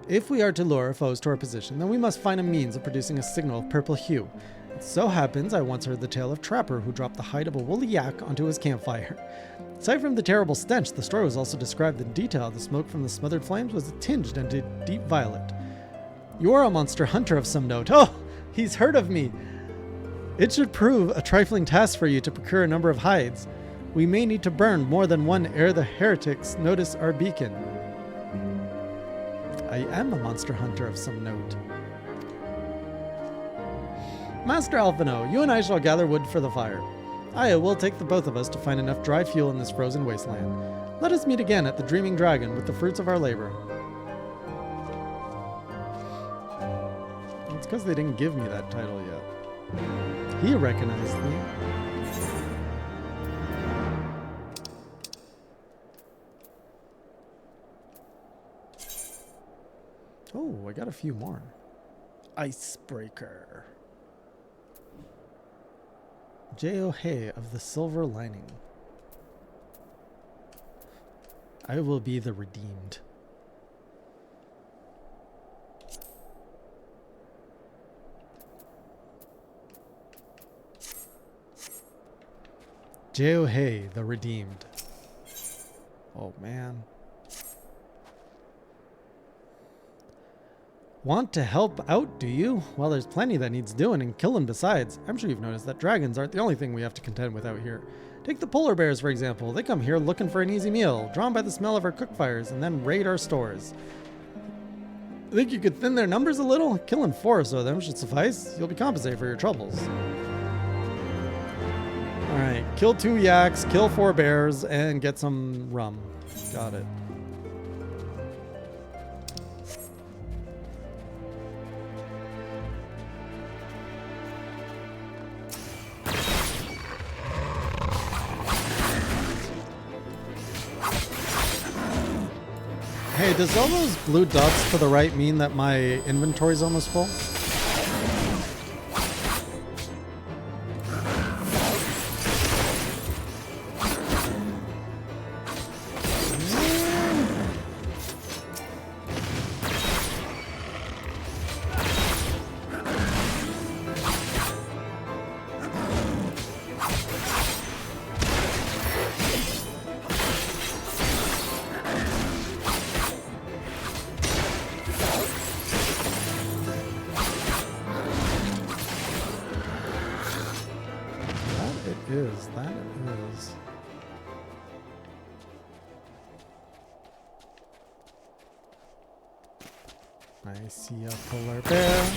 If we are to lure our foes to our position, then we must find a means of producing a signal of purple hue. It so happens I once heard the tale of Trapper who dropped the hide of a woolly yak onto his campfire. Aside from the terrible stench, the story was also described in detail. The smoke from the smothered flames was tinged into deep violet. You are a monster hunter of some note. Oh, he's heard of me. It should prove a trifling task for you to procure a number of hides. We may need to burn more than one ere the heretics notice our beacon. I am a monster hunter of some note. Master Alphino, you and I shall gather wood for the fire. It will take the both of us to find enough dry fuel in this frozen wasteland. Let us meet again at the Dreaming Dragon with the fruits of our labor. It's because they didn't give me that title yet. He recognized me. Oh, I got a few more. Icebreaker. J.O.Hay of the Silver Lining. I will be the redeemed. J.O.Hay, the redeemed. Oh, man. Want to help out, do you? Well, there's plenty that needs doing and killing besides. I'm sure you've noticed that dragons aren't the only thing we have to contend with out here. Take the polar bears, for example. They come here looking for an easy meal, drawn by the smell of our cook fires, and then raid our stores. Think you could thin their numbers a little? Killing 4 or so of them should suffice. You'll be compensated for your troubles. Alright, kill 2 yaks, kill 4 bears, and get some rum. Got it. Hey, does all those blue dots to the right mean that my inventory's almost full? That it is. I see a polar bear.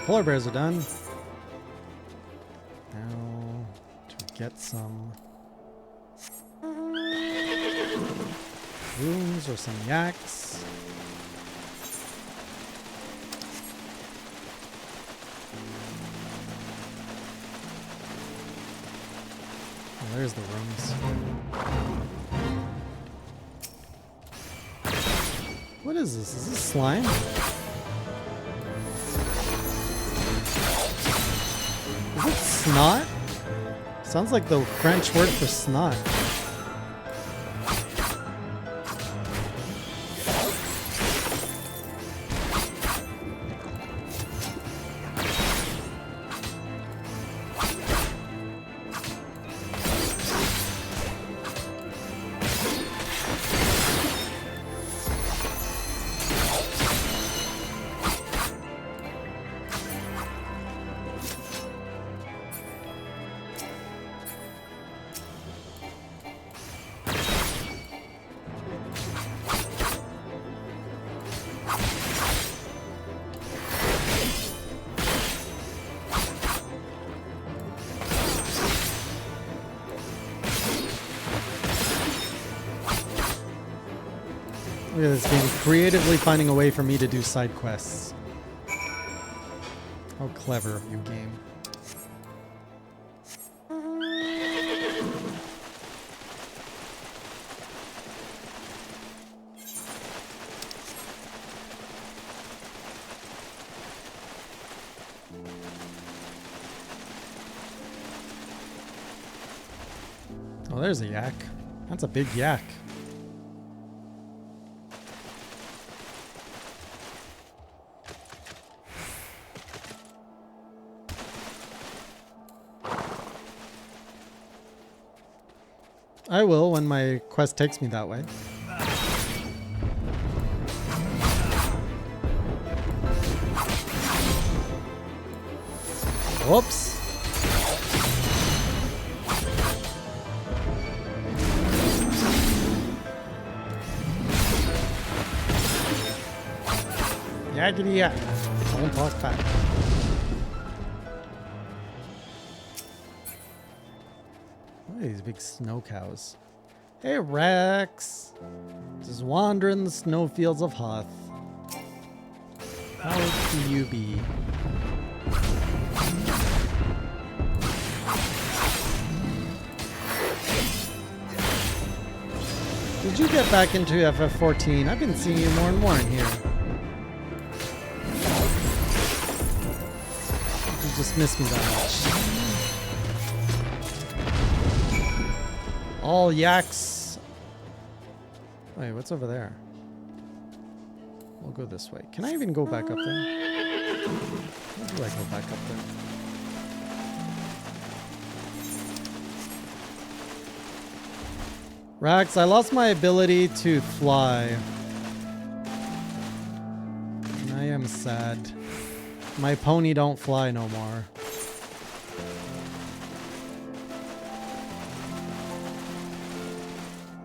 Polar bears are done. Now to get some runes or some yaks. Oh, there's the rooms. What is this? Is this slime? Is it snot? Sounds like the French word for snot. Look at this game, creatively finding a way for me to do side quests. How clever of you, game. Oh, there's a yak. That's a big yak. I will when my quest takes me that way. Whoops. Yakety yak. Don't talk back. Look at these big snow cows. Hey Rex! Just wandering the snowfields of Hoth. How do you be? Did you get back into FF14? I've been seeing you more and more in here. You just miss me that much. All yaks. Wait, what's over there? We'll go this way. Can I even go back up there? How do I go back up there? Rax, I lost my ability to fly. And I am sad. My pony don't fly no more.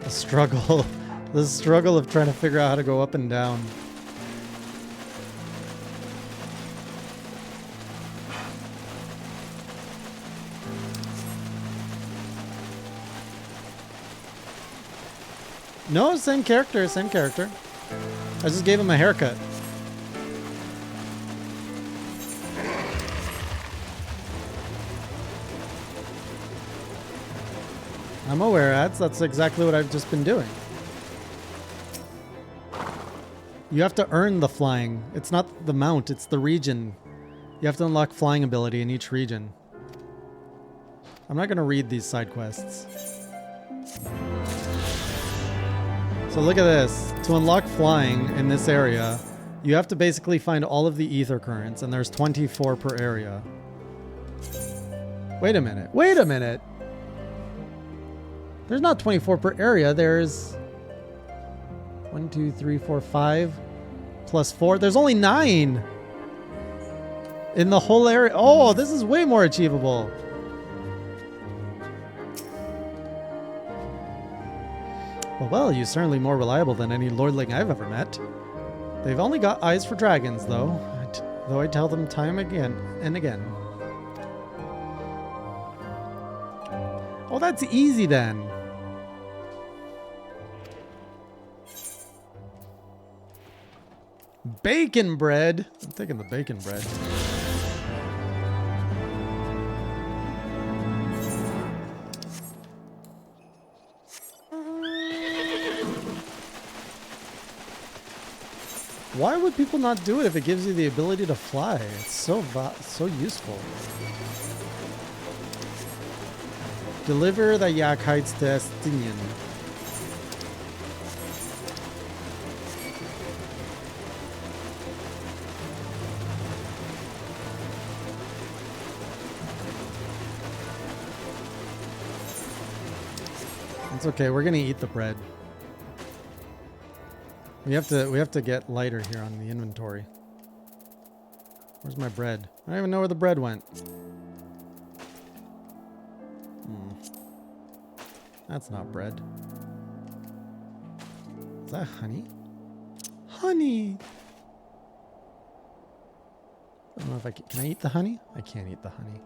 The struggle. The struggle of trying to figure out how to go up and down. No, same character, same character. I just gave him a haircut. I'm aware, ads. That's exactly what I've just been doing. You have to earn the flying. It's not the mount, it's the region. You have to unlock flying ability in each region. I'm not going to read these side quests. So look at this. To unlock flying in this area, you have to basically find all of the ether currents, and there's 24 per area. Wait a minute. Wait a minute. There's not 24 per area. There's 1, 2, 3, 4, 5 plus 4. There's only 9 in the whole area. Oh, this is way more achievable. Well, you're certainly more reliable than any lordling I've ever met. They've only got eyes for dragons, though I tell them time again and again. Oh, that's easy then. Bacon bread. I'm taking the bacon bread. Why would people not do it if it gives you the ability to fly? It's so useful. Deliver the yak hides to Estinian. It's okay, we're gonna eat the bread. We have to get lighter here on the inventory. Where's my bread? I don't even know where the bread went. That's not bread. Is that honey? Honey! I don't know if I can I eat the honey? I can't eat the honey.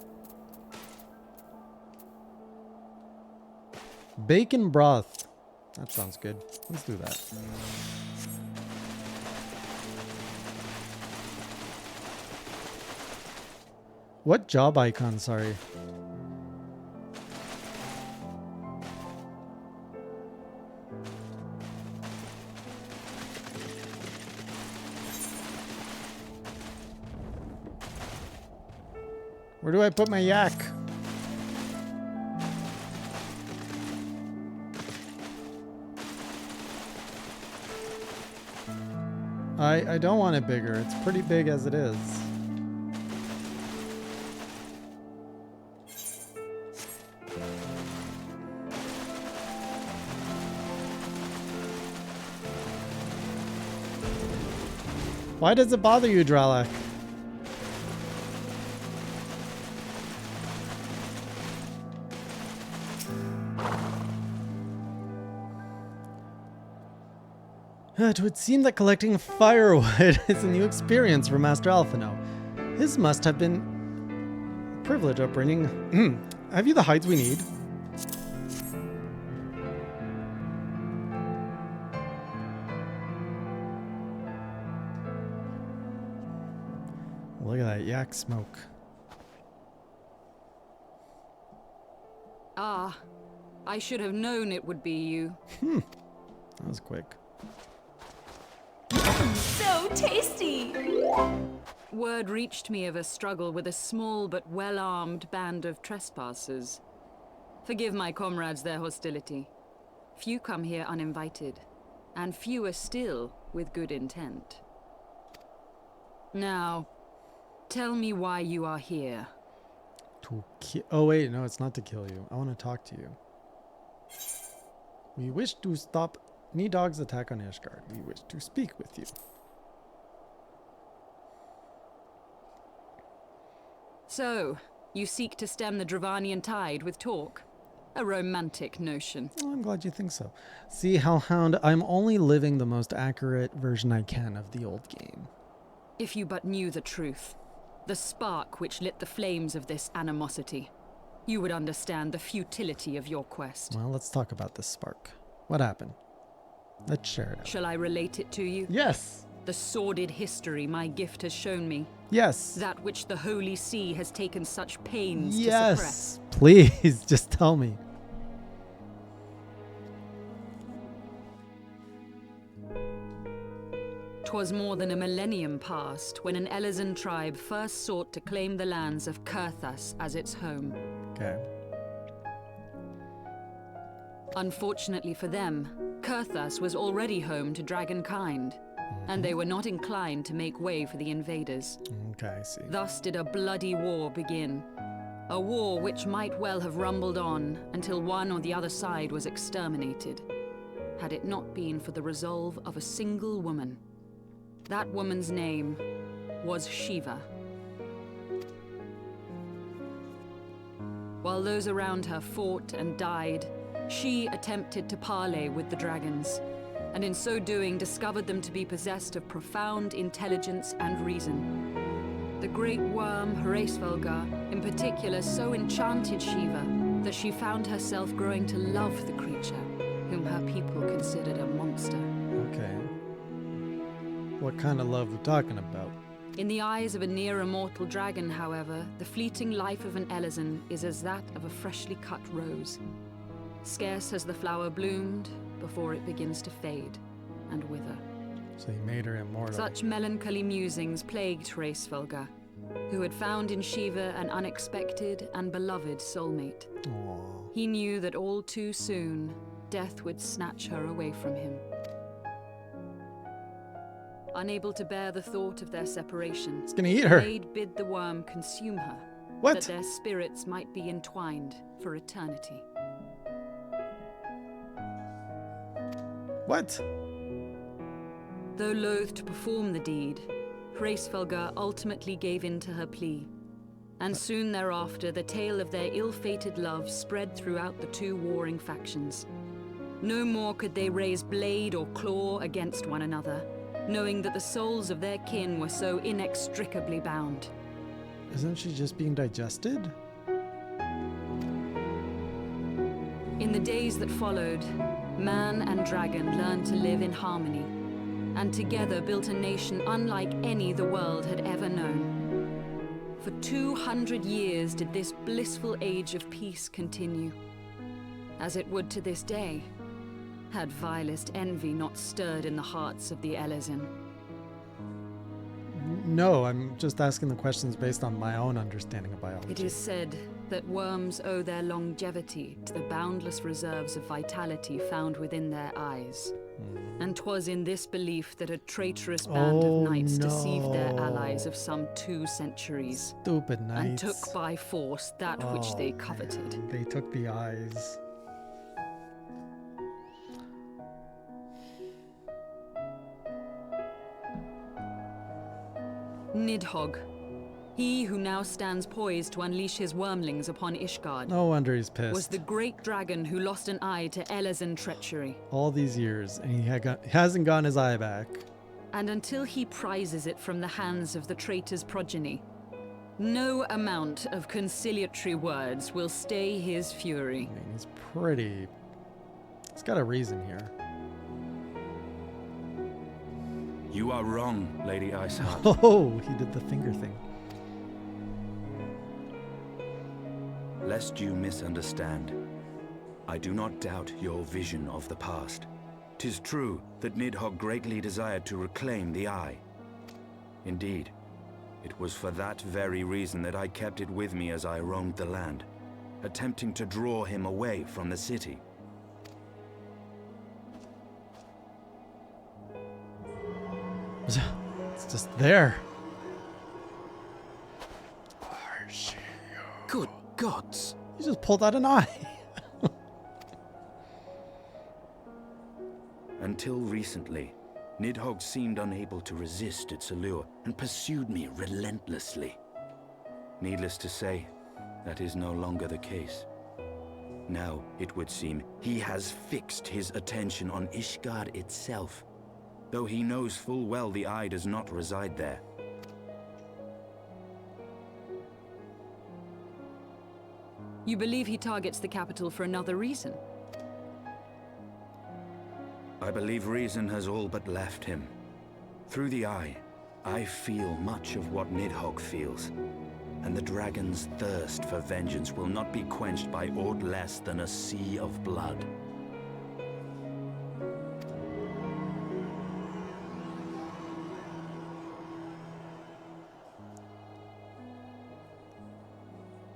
Bacon broth. That sounds good. Let's do that. What job icon? Sorry. Where do I put my yak? I don't want it bigger. It's pretty big as it is. Why does it bother you, Dralak? It would seem that collecting firewood is a new experience for Master Alphino. His must have been a privilege upbringing. Have you the hides we need? Look at that yak smoke. Ah, I should have known it would be you. That was quick. So tasty! Word reached me of a struggle with a small but well-armed band of trespassers. Forgive my comrades their hostility. Few come here uninvited, and fewer still with good intent. Now, tell me why you are here. To kill? Oh wait, no, it's not to kill you. I want to talk to you. We wish to stop Nidog's attack on Ishgard. We wish to speak with you. So, you seek to stem the Dravanian tide with talk? A romantic notion. Oh, I'm glad you think so. See, Hellhound, I'm only living the most accurate version I can of the old game. If you but knew the truth, the spark which lit the flames of this animosity, you would understand the futility of your quest. Well, let's talk about this spark. What happened? Let's share it out. Shall I relate it to you? Yes! The sordid history my gift has shown me. Yes! That which the Holy See has taken such pains to yes! suppress. Please, just tell me. 'Twas more than a millennium past when an Elezen tribe first sought to claim the lands of Kurthas as its home. Okay. Unfortunately for them, Kurthas was already home to dragonkind, and they were not inclined to make way for the invaders. Okay, I see. Thus did a bloody war begin. A war which might well have rumbled on until one or the other side was exterminated, had it not been for the resolve of a single woman. That woman's name was Shiva. While those around her fought and died, she attempted to parley with the dragons, and in so doing discovered them to be possessed of profound intelligence and reason. The great worm Heavensward in particular so enchanted Shiva that she found herself growing to love the creature, whom her people considered a monster. Okay. What kind of love we're talking about? In the eyes of a near-immortal dragon, however, the fleeting life of an Elezen is as that of a freshly cut rose. Scarce has the flower bloomed before it begins to fade and wither. So he made her immortal. Such melancholy musings plagued Heavensward, who had found in Shiva an unexpected and beloved soulmate. Aww. He knew that all too soon, death would snatch her away from him. Unable to bear the thought of their separation, It's gonna eat her. the maid bid the worm consume her, What? that their spirits might be entwined for eternity. What? Though loath to perform the deed, Heavensward ultimately gave in to her plea, and soon thereafter the tale of their ill-fated love spread throughout the two warring factions. No more could they raise blade or claw against one another, knowing that the souls of their kin were so inextricably bound. Isn't she just being digested? In the days that followed, man and dragon learned to live in harmony, and together built a nation unlike any the world had ever known. For 200 years did this blissful age of peace continue, as it would to this day, had vilest envy not stirred in the hearts of the Elezen. No, I'm just asking the questions based on my own understanding of biology. It is said that worms owe their longevity to the boundless reserves of vitality found within their eyes. And 'twas in this belief that a traitorous band of knights deceived their allies of some 2 centuries. Stupid knights. And took by force that which they coveted. Man, they took the eyes. Nidhogg, he who now stands poised to unleash his wormlings upon Ishgard, No wonder he's pissed. was the great dragon who lost an eye to Elezen treachery. All these years, and he hasn't gotten his eye back. And until he prizes it from the hands of the traitor's progeny, no amount of conciliatory words will stay his fury. I mean, he's pretty... He's got a reason here. You are wrong, Lady Iceheart. Oh, he did the finger thing. Lest you misunderstand, I do not doubt your vision of the past. 'Tis true that Nidhogg greatly desired to reclaim the eye. Indeed, it was for that very reason that I kept it with me as I roamed the land, attempting to draw him away from the city. It's just there. Good gods! He just pulled out an eye. Until recently, Nidhogg seemed unable to resist its allure and pursued me relentlessly. Needless to say, that is no longer the case. Now, it would seem, he has fixed his attention on Ishgard itself, though he knows full well the eye does not reside there. You believe he targets the capital for another reason? I believe reason has all but left him. Through the eye, I feel much of what Nidhogg feels, and the dragon's thirst for vengeance will not be quenched by aught less than a sea of blood.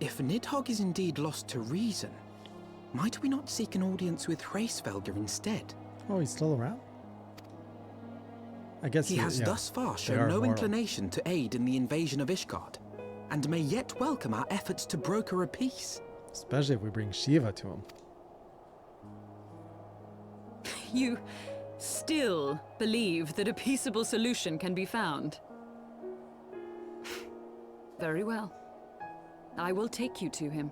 If Nidhogg is indeed lost to reason, might we not seek an audience with Hraesvelgr instead? Oh, he's still around? I guess he has thus far shown no inclination to aid in the invasion of Ishgard, and may yet welcome our efforts to broker a peace. Especially if we bring Shiva to him. You still believe that a peaceable solution can be found? Very well. I will take you to him.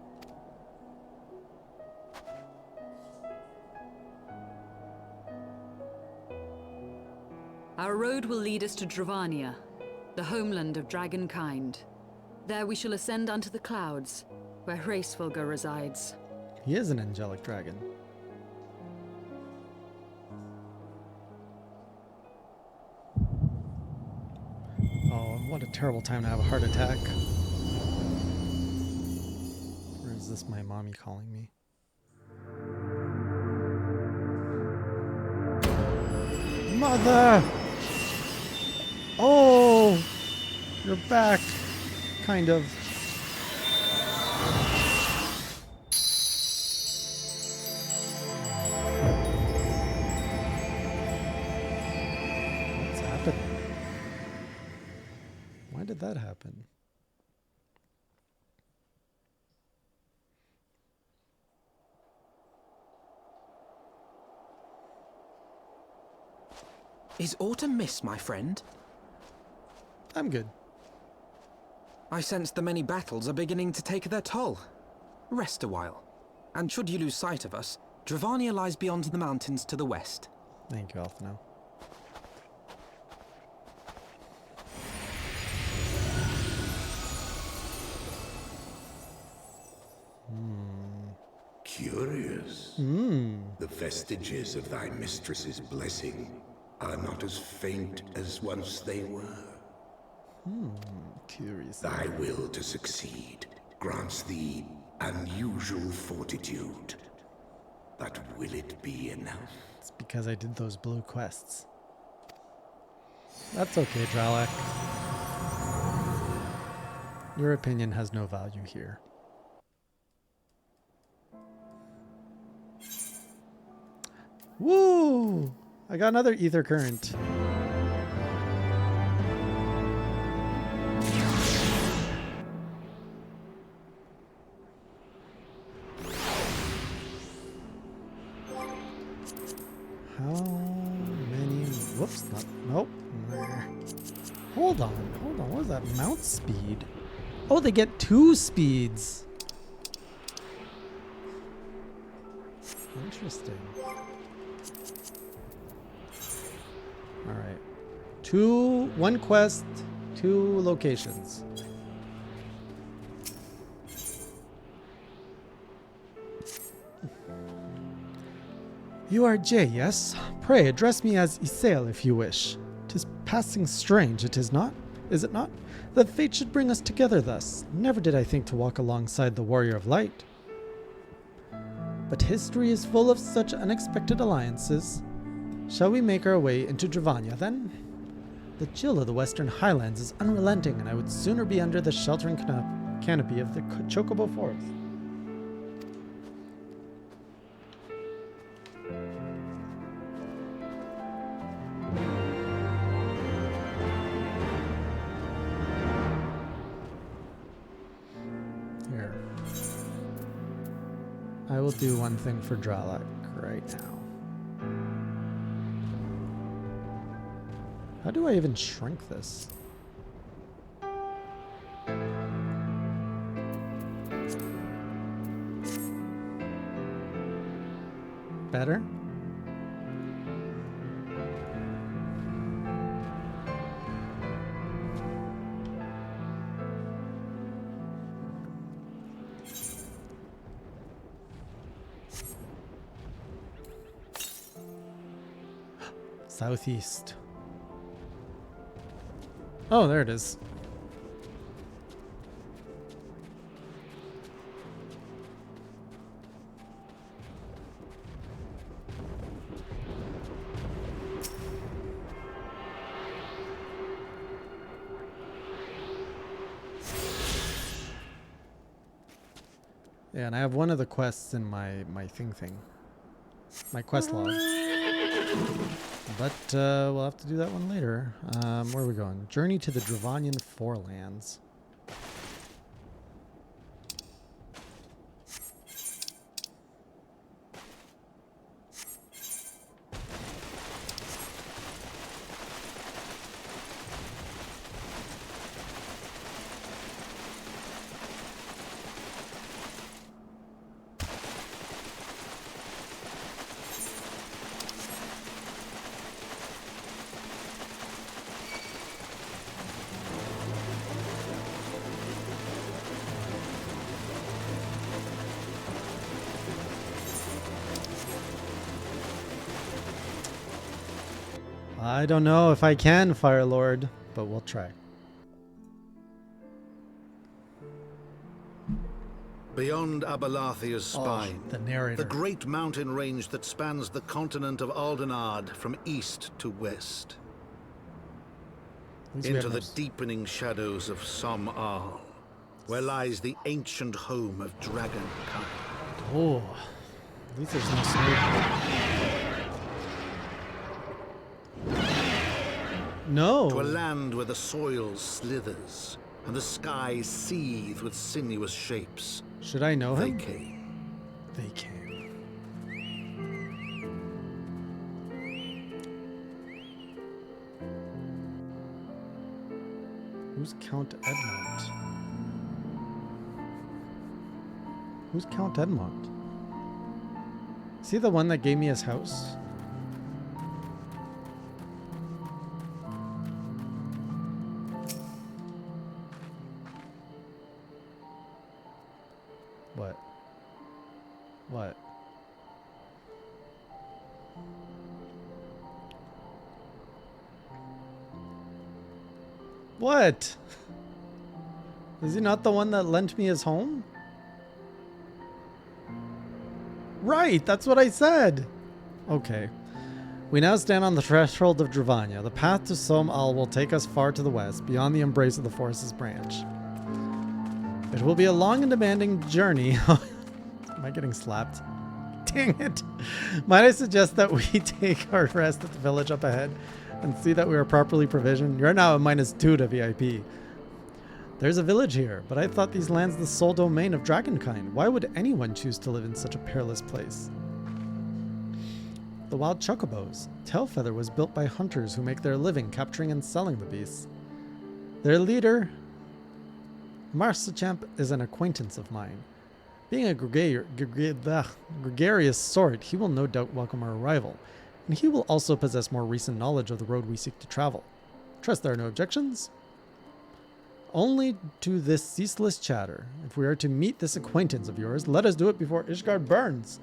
Our road will lead us to Dravania, the homeland of dragonkind. There we shall ascend unto the clouds, where Hraesvelgr resides. He is an angelic dragon. Oh, what a terrible time to have a heart attack. Or is this my mommy calling me? Mother! Oh! You're back. Kind of. What's happened? Why did that happen? Is autumn mist, my friend? I'm good. I sense the many battles are beginning to take their toll. Rest a while, and should you lose sight of us, Dravania lies beyond the mountains to the west. Thank you, Alphino. Curious. The vestiges of thy mistress's blessing are not as faint as once they were. Curious. Thy will to succeed grants thee unusual fortitude. But will it be enough? It's because I did those blue quests. That's okay, Dralek. Your opinion has no value here. Woo! I got another ether current. How many? Whoops! Nope. Hold on. What was that? Mount speed? Oh, they get 2 speeds. Interesting. All right. 1 quest, 2 locations. You are Jay, yes? Pray address me as Isael if you wish. 'Tis passing strange, it is not? Is it not? That fate should bring us together thus. Never did I think to walk alongside the Warrior of Light. But history is full of such unexpected alliances. Shall we make our way into Dravania, then? The chill of the Western Highlands is unrelenting, and I would sooner be under the sheltering canopy of the Chocobo Forest. Here. I will do one thing for Dralek right now. How do I even shrink this? Better? Southeast. Oh, there it is. Yeah, and I have one of the quests in my thing. My quest log. But we'll have to do that one later. Where are we going? Journey to the Dravanian Forelands. I don't know if I can, Fire Lord, but we'll try. Beyond Abalathia's spine, the narrator. the great mountain range that spans the continent of Aldenard from east to west. Into the deepening shadows of Som-Al, where lies the ancient home of Dragonkind. Oh, at least there's no snow. No. To a land where the soil slithers and the skies seethe with sinuous shapes. Should I know him? They came. They came. Who's Count Edmond? Who's Count Edmond? Is he the one that gave me his house? What? What? What? Is he not the one that lent me his home? Right, that's what I said. Okay. We now stand on the threshold of Dravania. The path to Som-Al will take us far to the west, beyond the embrace of the forest's branch. It will be a long and demanding journey. Am I getting slapped? Dang it. Might I suggest that we take our rest at the village up ahead and see that we are properly provisioned? You're now at -2 to VIP. There's a village here, but I thought these lands the sole domain of Dragonkind. Why would anyone choose to live in such a perilous place? The wild chocobos. Tailfeather was built by hunters who make their living capturing and selling the beasts. Their leader, Marsachamp, is an acquaintance of mine. Being a gregarious sort, he will no doubt welcome our arrival, and he will also possess more recent knowledge of the road we seek to travel. Trust there are no objections? Only to this ceaseless chatter. If we are to meet this acquaintance of yours, let us do it before Ishgard burns.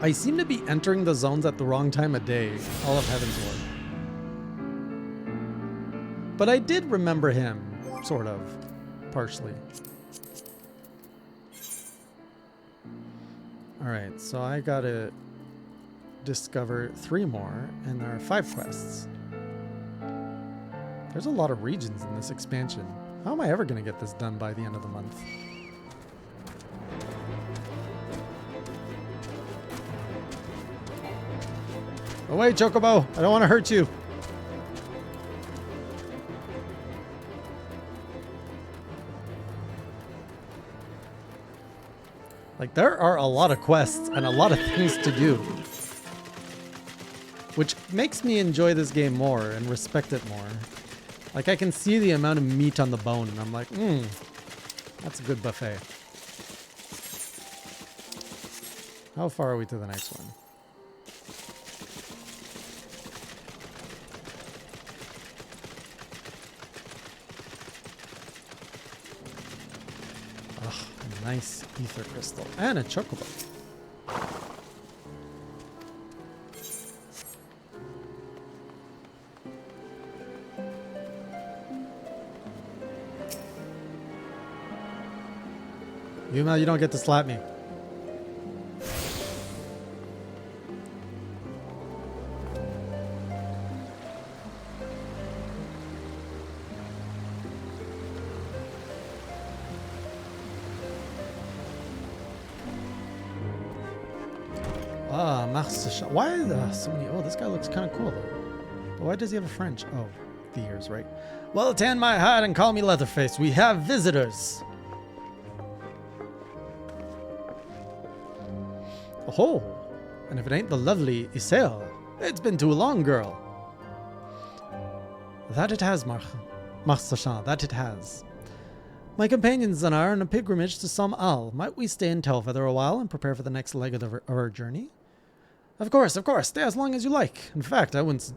I seem to be entering the zones at the wrong time of day, all of Heavensward. But I did remember him, sort of, partially. Alright, so I gotta discover 3 more, and there are 5 quests. There's a lot of regions in this expansion. How am I ever gonna get this done by the end of the month? Away, Chocobo! I don't want to hurt you! Like, there are a lot of quests and a lot of things to do. Which makes me enjoy this game more and respect it more. Like, I can see the amount of meat on the bone and I'm like, that's a good buffet. How far are we to the next one? Nice ether crystal and a chocobo. Yuma, you don't get to slap me. Why are there so many? Oh, this guy looks kind of cool though. But why does he have a French? Oh, the ears, right? Well, tan my hat and call me Leatherface. We have visitors. Oh, and if it ain't the lovely Isel, it's been too long, girl. That it has, Marsachan, that it has. My companions and I are on a pilgrimage to Som Al. Might we stay in Telfeather a while and prepare for the next leg of our journey? Of course. Stay as long as you like. In fact, I wouldn't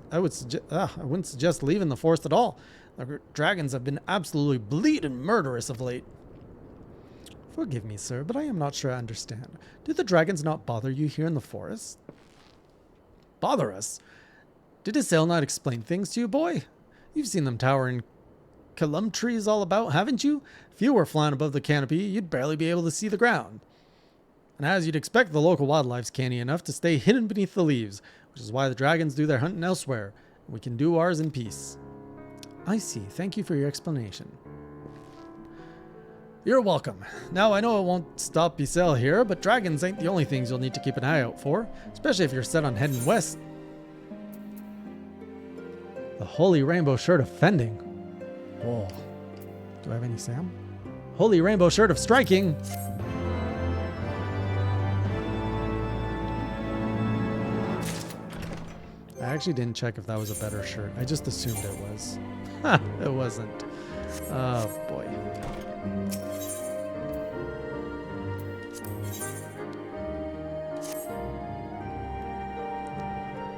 suggest leaving the forest at all. The dragons have been absolutely bleeding murderous of late. Forgive me, sir, but I am not sure I understand. Do the dragons not bother you here in the forest? Bother us? Did Isel not explain things to you, boy? You've seen them towering column trees all about, haven't you? If you were flying above the canopy, you'd barely be able to see the ground. And as you'd expect, the local wildlife's canny enough to stay hidden beneath the leaves, which is why the dragons do their hunting elsewhere, and we can do ours in peace. I see. Thank you for your explanation. You're welcome. Now, I know it won't stop Isel here, but dragons ain't the only things you'll need to keep an eye out for, especially if you're set on heading west. The Holy Rainbow Shirt of Fending. Oh. Do I have any Sam? Holy Rainbow Shirt of Striking. I actually didn't check if that was a better shirt. I just assumed it was. Ha! It wasn't. Oh, boy.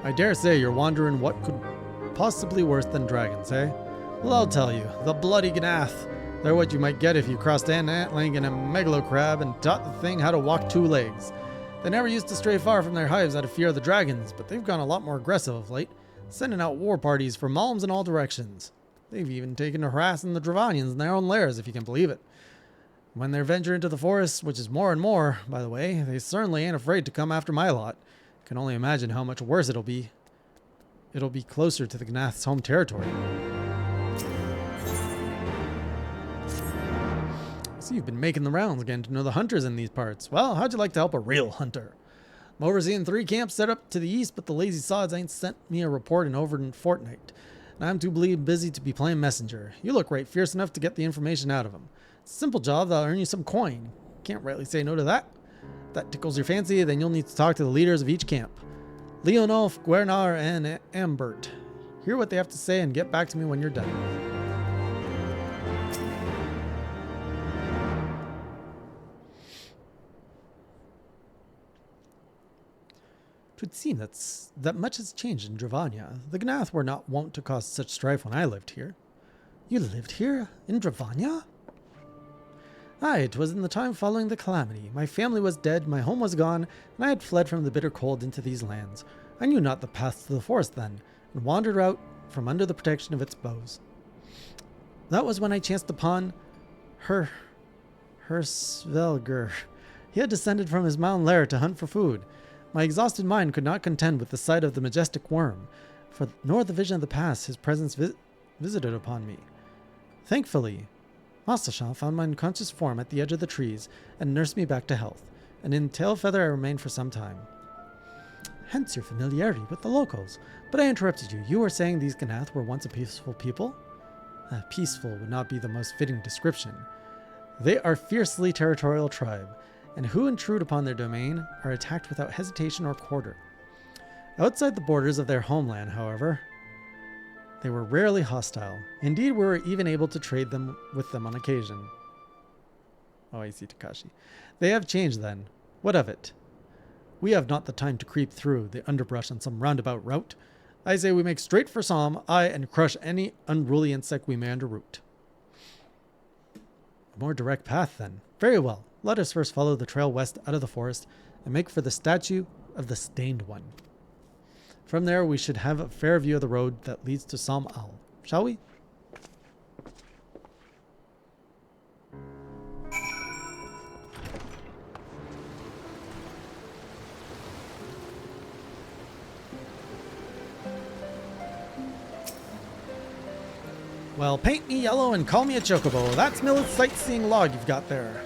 I dare say you're wondering what could possibly worse than dragons, eh? Well, I'll tell you. The bloody Gnath. They're what you might get if you crossed an antling and a megalocrab and taught the thing how to walk 2 legs. They never used to stray far from their hives out of fear of the dragons, but they've gone a lot more aggressive of late, sending out war parties for Malms in all directions. They've even taken to harassing the Dravanians in their own lairs, if you can believe it. When they venture into the forest, which is more and more, by the way, they certainly ain't afraid to come after my lot. Can only imagine how much worse it'll be. It'll be closer to the Gnath's home territory. So you've been making the rounds, getting to know the hunters in these parts. Well, how'd you like to help a real hunter? I'm overseeing 3 camps set up to the east, but the lazy sods ain't sent me a report in over a fortnight. And I'm too busy to be playing messenger. You look right fierce enough to get the information out of them. It's a simple job that'll earn you some coin. Can't rightly say no to that. If that tickles your fancy, then you'll need to talk to the leaders of each camp. Leonolf, Guernar, and Ambert. Hear what they have to say and get back to me when you're done. It would seem that much has changed in Dravania. The Gnath were not wont to cause such strife when I lived here. You lived here? In Dravania? Aye, it was in the time following the calamity. My family was dead, my home was gone, and I had fled from the bitter cold into these lands. I knew not the paths to the forest then, and wandered out from under the protection of its boughs. That was when I chanced upon Svelger. He had descended from his mountain lair to hunt for food. My exhausted mind could not contend with the sight of the majestic worm, nor the vision of the past his presence visited upon me. Thankfully, Marsachan found my unconscious form at the edge of the trees and nursed me back to health, and in Tailfeather I remained for some time. Hence your familiarity with the locals. But I interrupted you. You were saying these Gnath were once a peaceful people? Peaceful would not be the most fitting description. They are a fiercely territorial tribe, and who intrude upon their domain are attacked without hesitation or quarter. Outside the borders of their homeland, however, they were rarely hostile. Indeed, we were even able to trade with them on occasion. Oh, I see, Takashi. They have changed then. What of it? We have not the time to creep through the underbrush on some roundabout route. I say we make straight for Som, and crush any unruly insect we may underroot. A more direct path, then. Very well. Let us first follow the trail west out of the forest and make for the statue of the Stained One. From there, we should have a fair view of the road that leads to Som Al. Shall we? Well, paint me yellow and call me a chocobo. That's Millet's sightseeing log you've got there.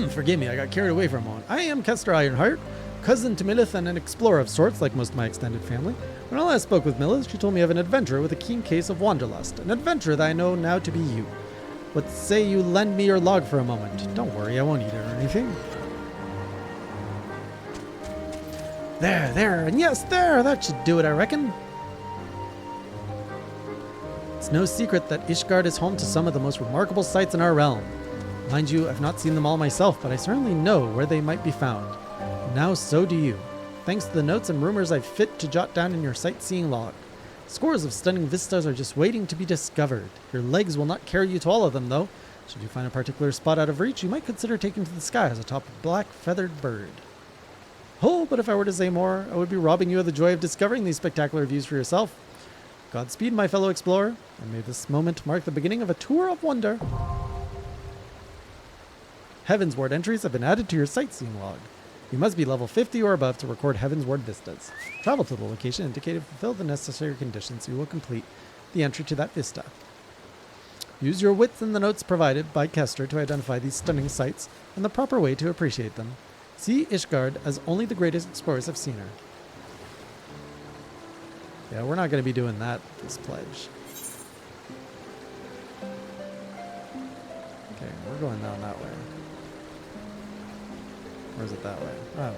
Forgive me, I got carried away for a moment. I am Kester Ironheart, cousin to Milith and an explorer of sorts, like most of my extended family. When I last spoke with Milith, she told me of an adventurer with a keen case of wanderlust. An adventurer that I know now to be you. What say you lend me your log for a moment? Don't worry, I won't eat it or anything. There, and yes, there! That should do it, I reckon. It's no secret that Ishgard is home to some of the most remarkable sights in our realm. Mind you, I've not seen them all myself, but I certainly know where they might be found. Now so do you, thanks to the notes and rumors I've fit to jot down in your sightseeing log. Scores of stunning vistas are just waiting to be discovered. Your legs will not carry you to all of them, though. Should you find a particular spot out of reach, you might consider taking to the skies atop a black feathered bird. Oh, but if I were to say more, I would be robbing you of the joy of discovering these spectacular views for yourself. Godspeed, my fellow explorer, and may this moment mark the beginning of a tour of wonder. Heavensward entries have been added to your sightseeing log. You must be level 50 or above to record Heavensward vistas. Travel to the location indicated and fulfill the necessary conditions. You will complete the entry to that vista. Use your wits and the notes provided by Kester to identify these stunning sights and the proper way to appreciate them. See Ishgard as only the greatest explorers have seen her. Yeah, we're not going to be doing that this pledge. Okay, we're going down that way. Or is it that way? Oh.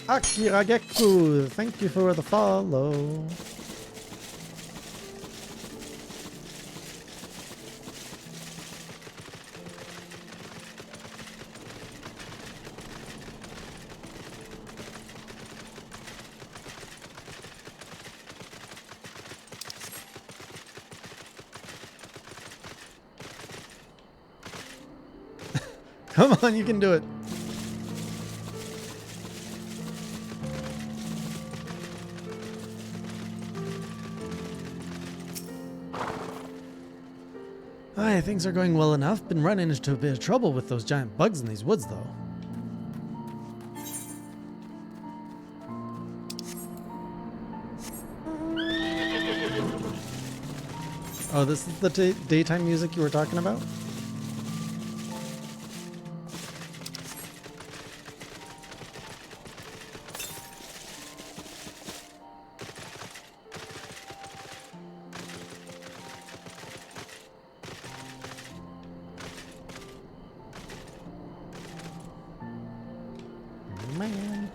Akira Gekku, thank you for the follow. Come on, you can do it. Aye, things are going well enough. Been running into a bit of trouble with those giant bugs in these woods, though. Oh, this is the daytime music you were talking about? Man.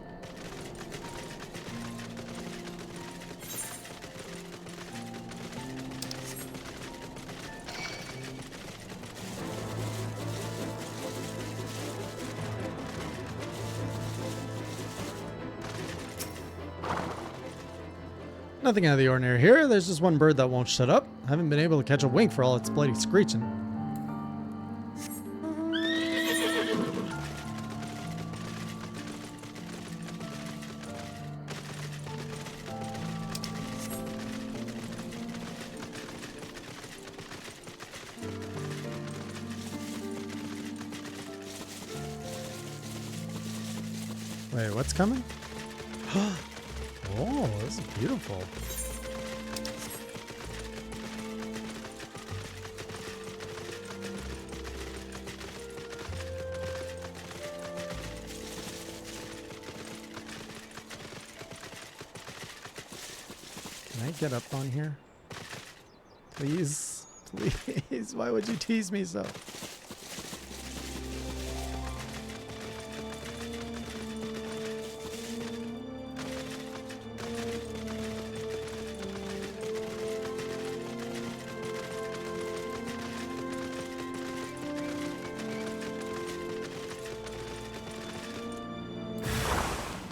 Nothing out of the ordinary here. There's just one bird that won't shut up. I haven't been able to catch a wink for all its bloody screeching. Wait, what's coming? Oh, this is beautiful. Can I get up on here? Please, please, why would you tease me so?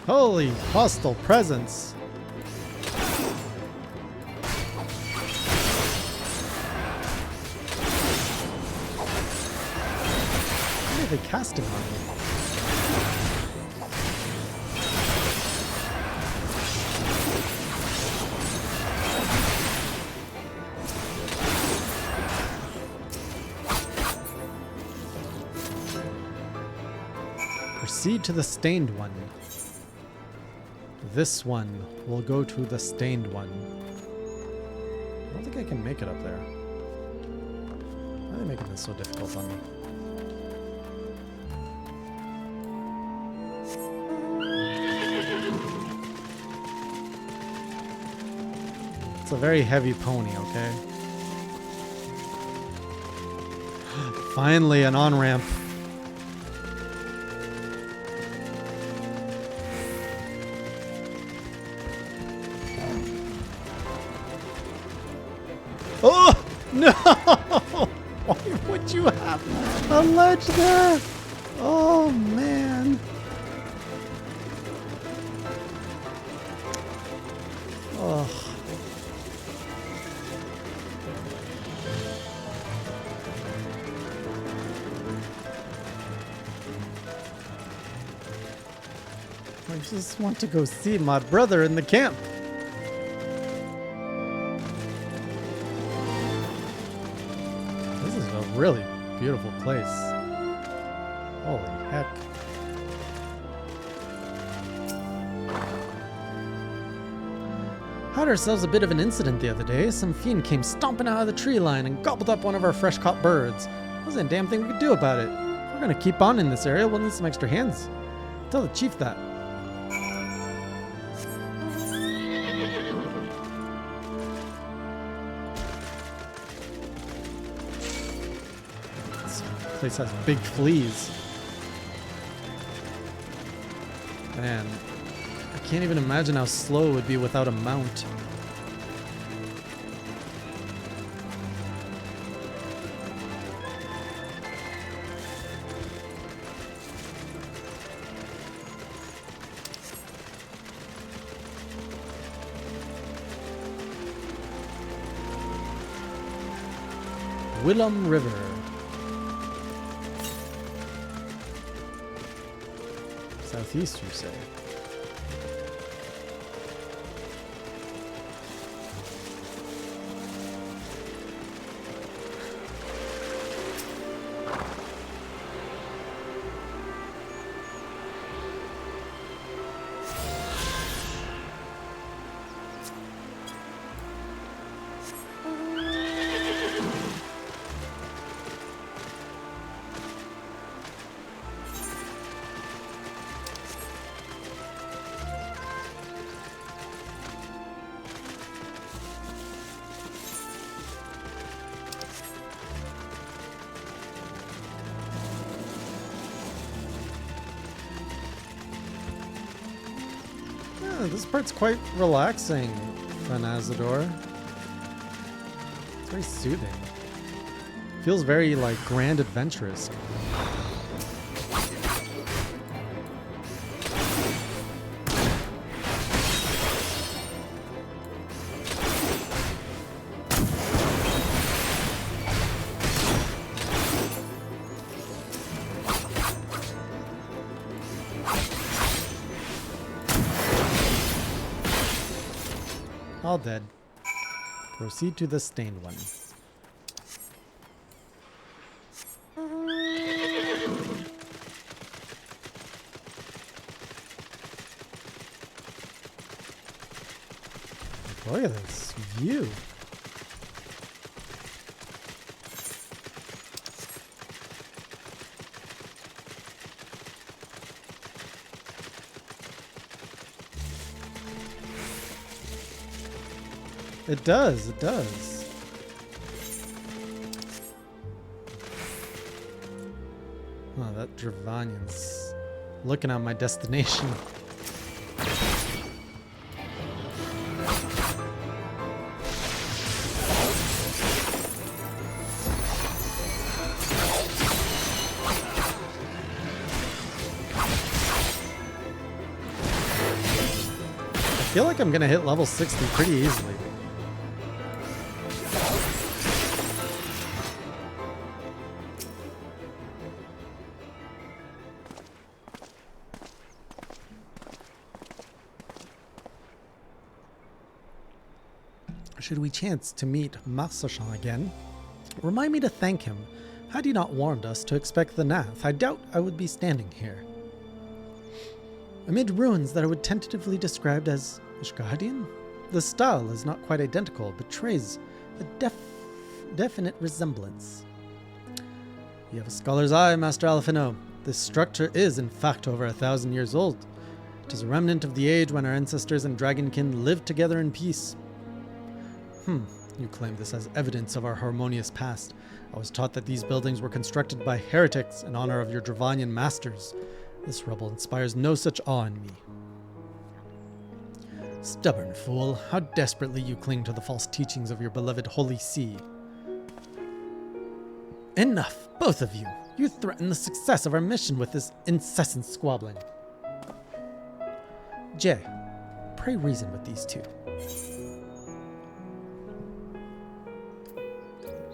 Holy hostile presence. Why are they casting on me? Proceed to the Stained One. This one will go to the Stained One. I don't think I can make it up there. Why are they making this so difficult on me? It's a very heavy pony, okay? Finally, an on-ramp. Oh! No! Why would you have a ledge there? Oh, man. Oh. I just want to go see my brother in the camp. This is a really beautiful place. Holy heck. Had ourselves a bit of an incident the other day. Some fiend came stomping out of the tree line and gobbled up one of our fresh caught birds. There wasn't a damn thing we could do about it. If we're gonna keep on in this area, we'll need some extra hands. Tell the chief that. This place has big fleas. Man, I can't even imagine how slow it would be without a mount. Willem River. Southeast, you say? This part's quite relaxing, Fanazador. It's very soothing. Feels very, like, grand adventurous. All dead. Proceed to the Stained One. Look at this view. It does, it does. Oh, that Dravanian's looking at my destination. I feel like I'm gonna hit level 60 pretty easily. Should we chance to meet Marsachan again, remind me to thank him. Had he not warned us to expect the Nath, I doubt I would be standing here. Amid ruins that I would tentatively describe as Ishgardian, the style is not quite identical, but betrays a definite resemblance. You have a scholar's eye, Master Alphino. This structure is, in fact, over 1,000 years old. It is a remnant of the age when our ancestors and dragonkin lived together in peace. You claim this as evidence of our harmonious past. I was taught that these buildings were constructed by heretics in honor of your Dravanian masters. This rubble inspires no such awe in me. Stubborn fool, how desperately you cling to the false teachings of your beloved Holy See. Enough, both of you. You threaten the success of our mission with this incessant squabbling. Jay, pray reason with these two.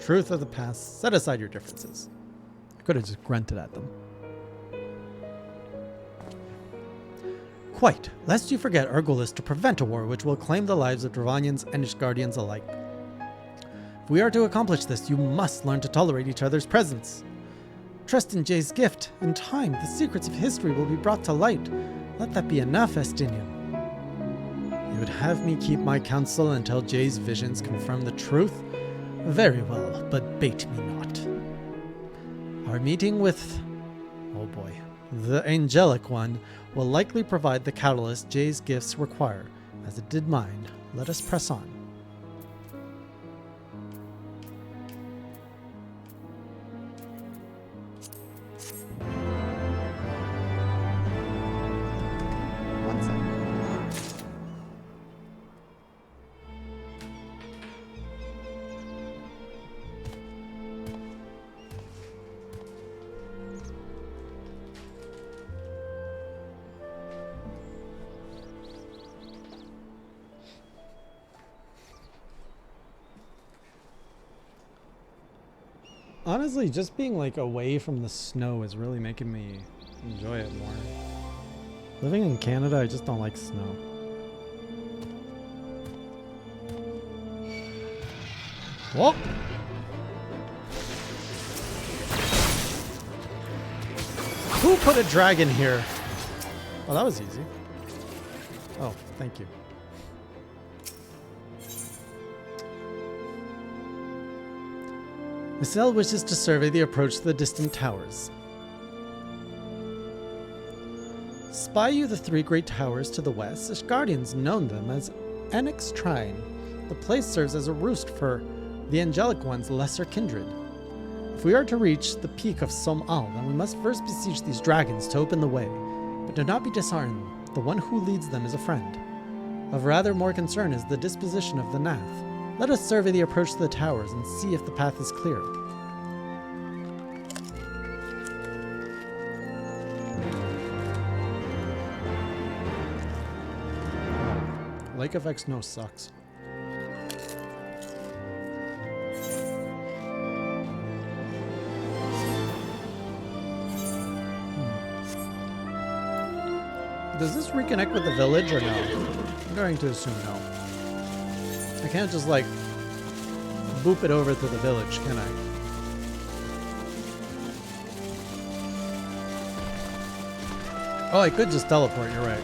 Truth of the past, set aside your differences. I could have just grunted at them. Quite, lest you forget our goal is to prevent a war which will claim the lives of Dravanians and Ishgardians alike. If we are to accomplish this, you must learn to tolerate each other's presence. Trust in Jay's gift. In time, the secrets of history will be brought to light. Let that be enough, Estinian. You would have me keep my counsel until Jay's visions confirm the truth? Very well, but bait me not. Our meeting with... oh boy. The Angelic One will likely provide the catalyst Jay's gifts require, as it did mine. Let us press on. One second. Honestly, just being like away from the snow is really making me enjoy it more. Living in Canada, I just don't like snow. Whoa! Who put a dragon here? Oh, that was easy. Oh, thank you. Michelle wishes to survey the approach to the distant towers. Spy you the 3 great towers to the west. Ishgardians known them as Onyx Trine. The place serves as a roost for the Angelic One's lesser kindred. If we are to reach the peak of Som-Al, then we must first besiege these dragons to open the way. But do not be disheartened. The one who leads them is a friend. Of rather more concern is the disposition of the Nath. Let us survey the approach to the towers and see if the path is clear. Lake Effect Snow sucks. Does this reconnect with the village or no? I'm going to assume no. I can't just like boop it over to the village, can I? Oh, I could just teleport, you're right.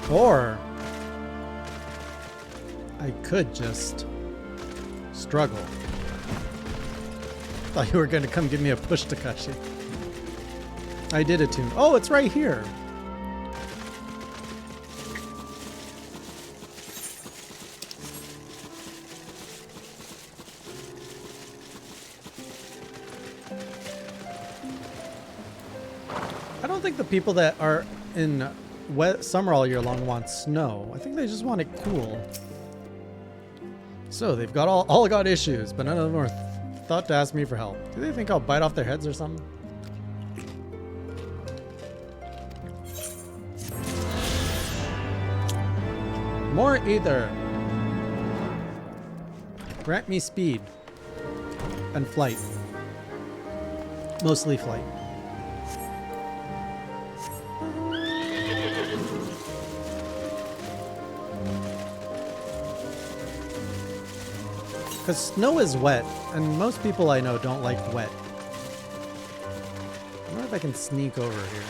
Or I could just struggle. Thought you were going to come give me a push, Takashi. I did attune. Oh, it's right here. I don't think the people that are in summer all year long want snow. I think they just want it cool. So they've got all got issues, but none of them are thought to ask me for help. Do they think I'll bite off their heads or something? More either. Grant me speed and flight. Mostly flight. Because snow is wet, and most people I know don't like wet. I wonder if I can sneak over here.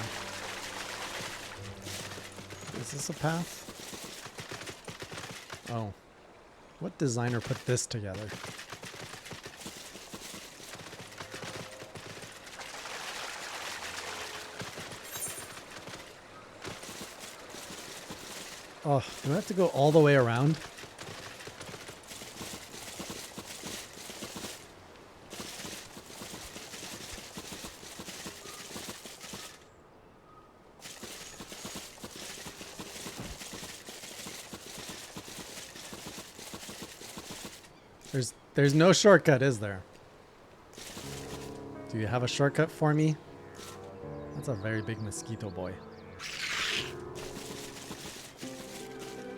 Is this a path? Oh. What designer put this together? Oh, do I have to go all the way around? There's no shortcut, is there? Do you have a shortcut for me? That's a very big mosquito boy.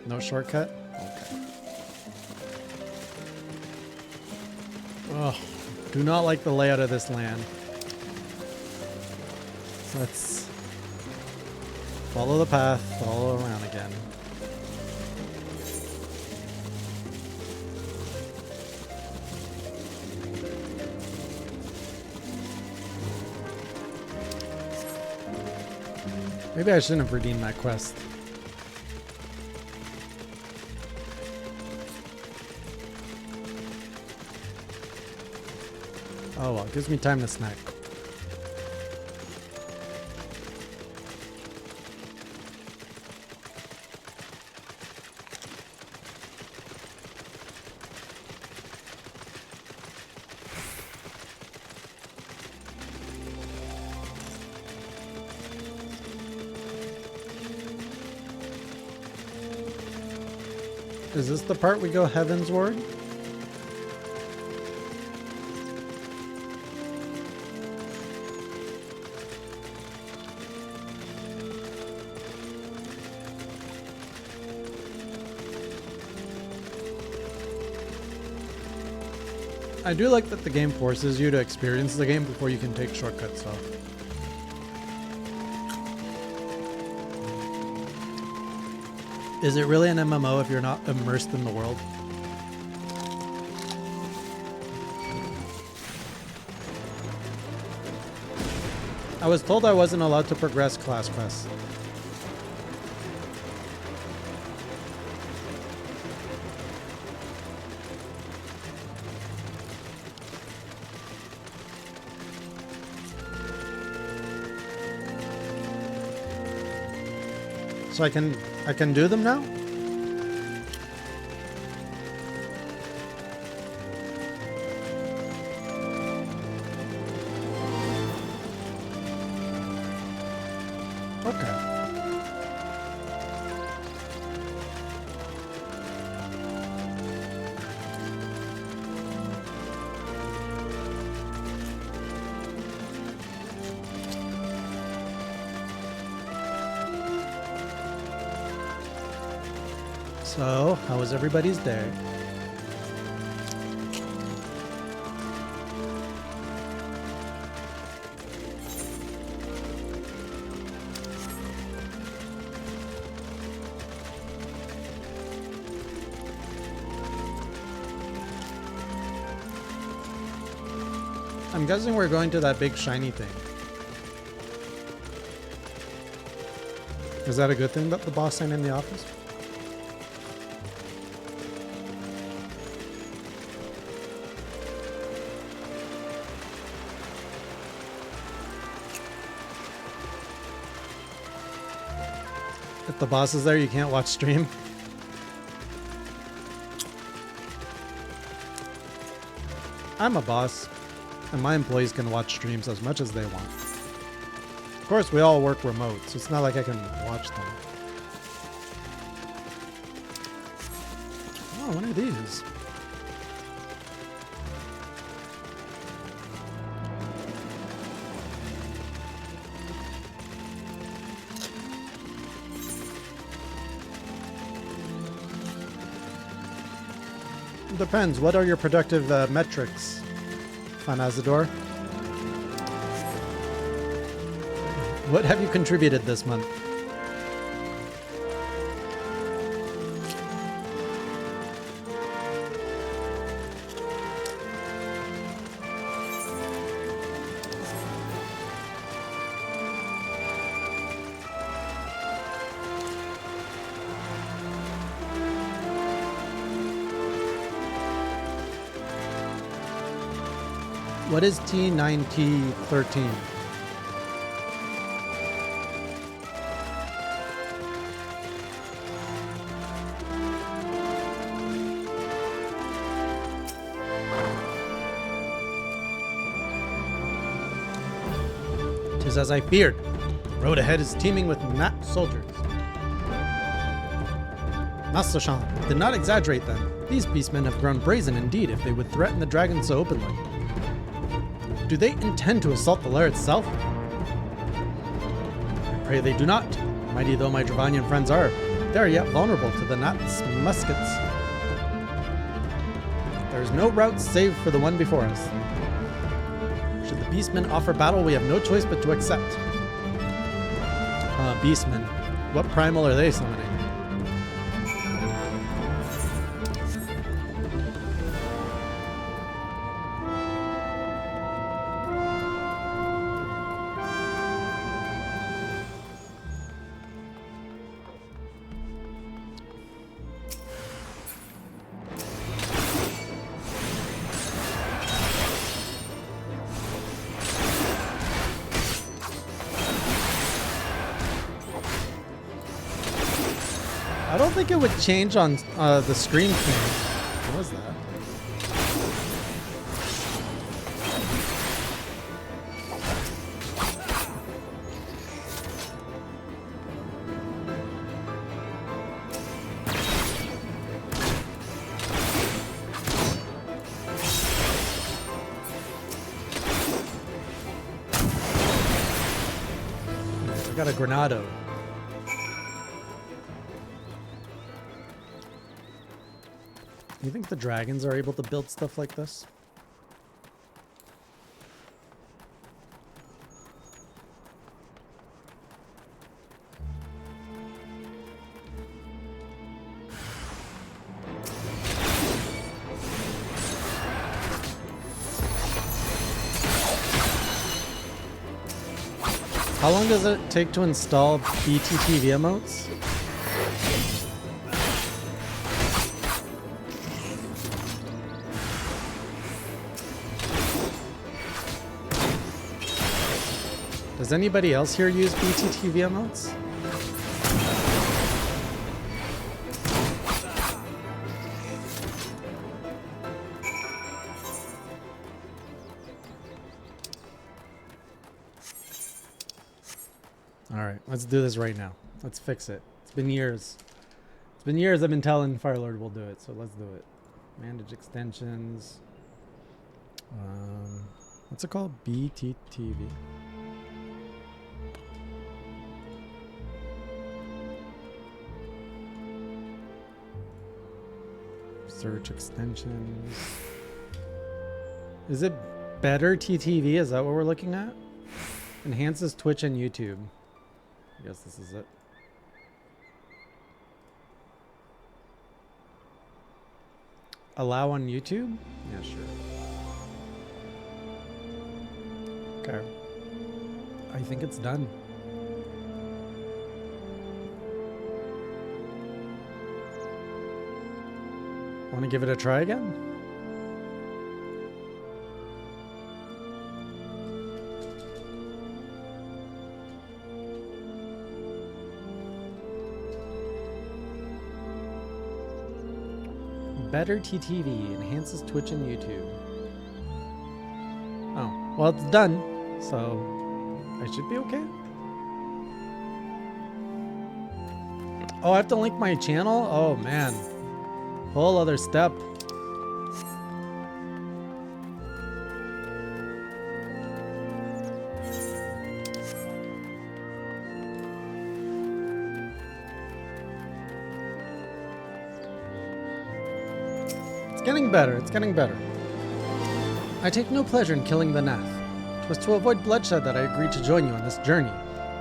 No shortcut? Okay. Oh, do not like the layout of this land. Let's follow the path, follow around again. Maybe I shouldn't have redeemed that quest. Oh well, it gives me time to snack. Is this the part we go Heavensward? I do like that the game forces you to experience the game before you can take shortcuts off. Is it really an MMO if you're not immersed in the world? I was told I wasn't allowed to progress class quests. So I can do them now? Okay. So, how was everybody's day? I'm guessing we're going to that big shiny thing. Is that a good thing that the boss ain't in the office? If the boss is there, you can't watch stream. I'm a boss, and my employees can watch streams as much as they want. Of course, we all work remote, so it's not like I can watch them. Oh, what are these? Depends. What are your productive metrics, Fanazador? What have you contributed this month? What is T9T13? Tis as I feared. The road ahead is teeming with Nat soldiers. Master Shan did not exaggerate then. These beastmen have grown brazen indeed if they would threaten the dragon so openly. Do they intend to assault the lair itself? I pray they do not. Mighty though my Dravanian friends are, they are yet vulnerable to the Nat's muskets. There is no route save for the one before us. Should the beastmen offer battle, we have no choice but to accept. Beastmen. What primal are they summoning? I don't think it would change on the screen thing. What was that? I got a Granado. You think the dragons are able to build stuff like this? How long does it take to install BTTV emotes? Does anybody else here use BTTV emotes? Alright, let's do this right now. Let's fix it. It's been years. It's been years I've been telling Firelord we'll do it, so let's do it. Manage extensions. What's it called? BTTV. Search extensions. Is it better TTV? Is that what we're looking at? Enhances Twitch and YouTube. I guess this is it. Allow on YouTube? Yeah, sure. Okay. I think it's done. Want to give it a try again? Better TTV enhances Twitch and YouTube. Oh, well, it's done, so I should be okay. Oh, I have to link my channel? Oh, man. Whole other step. It's getting better, it's getting better. I take no pleasure in killing the Nath. 'Twas to avoid bloodshed that I agreed to join you on this journey.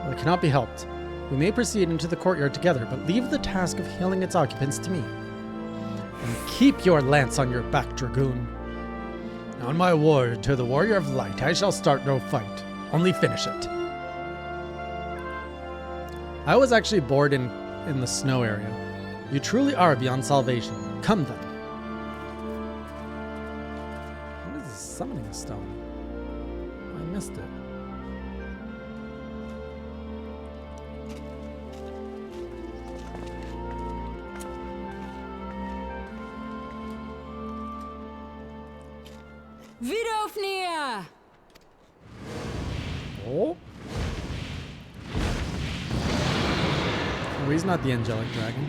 Well, it cannot be helped. We may proceed into the courtyard together, but leave the task of healing its occupants to me. And keep your lance on your back, Dragoon. On my word to the Warrior of Light, I shall start no fight. Only finish it. I was actually bored in the snow area. You truly are beyond salvation. Come then. What is this summoning a stone? missed it. Vidofnir! Oh. Oh, he's not the angelic dragon.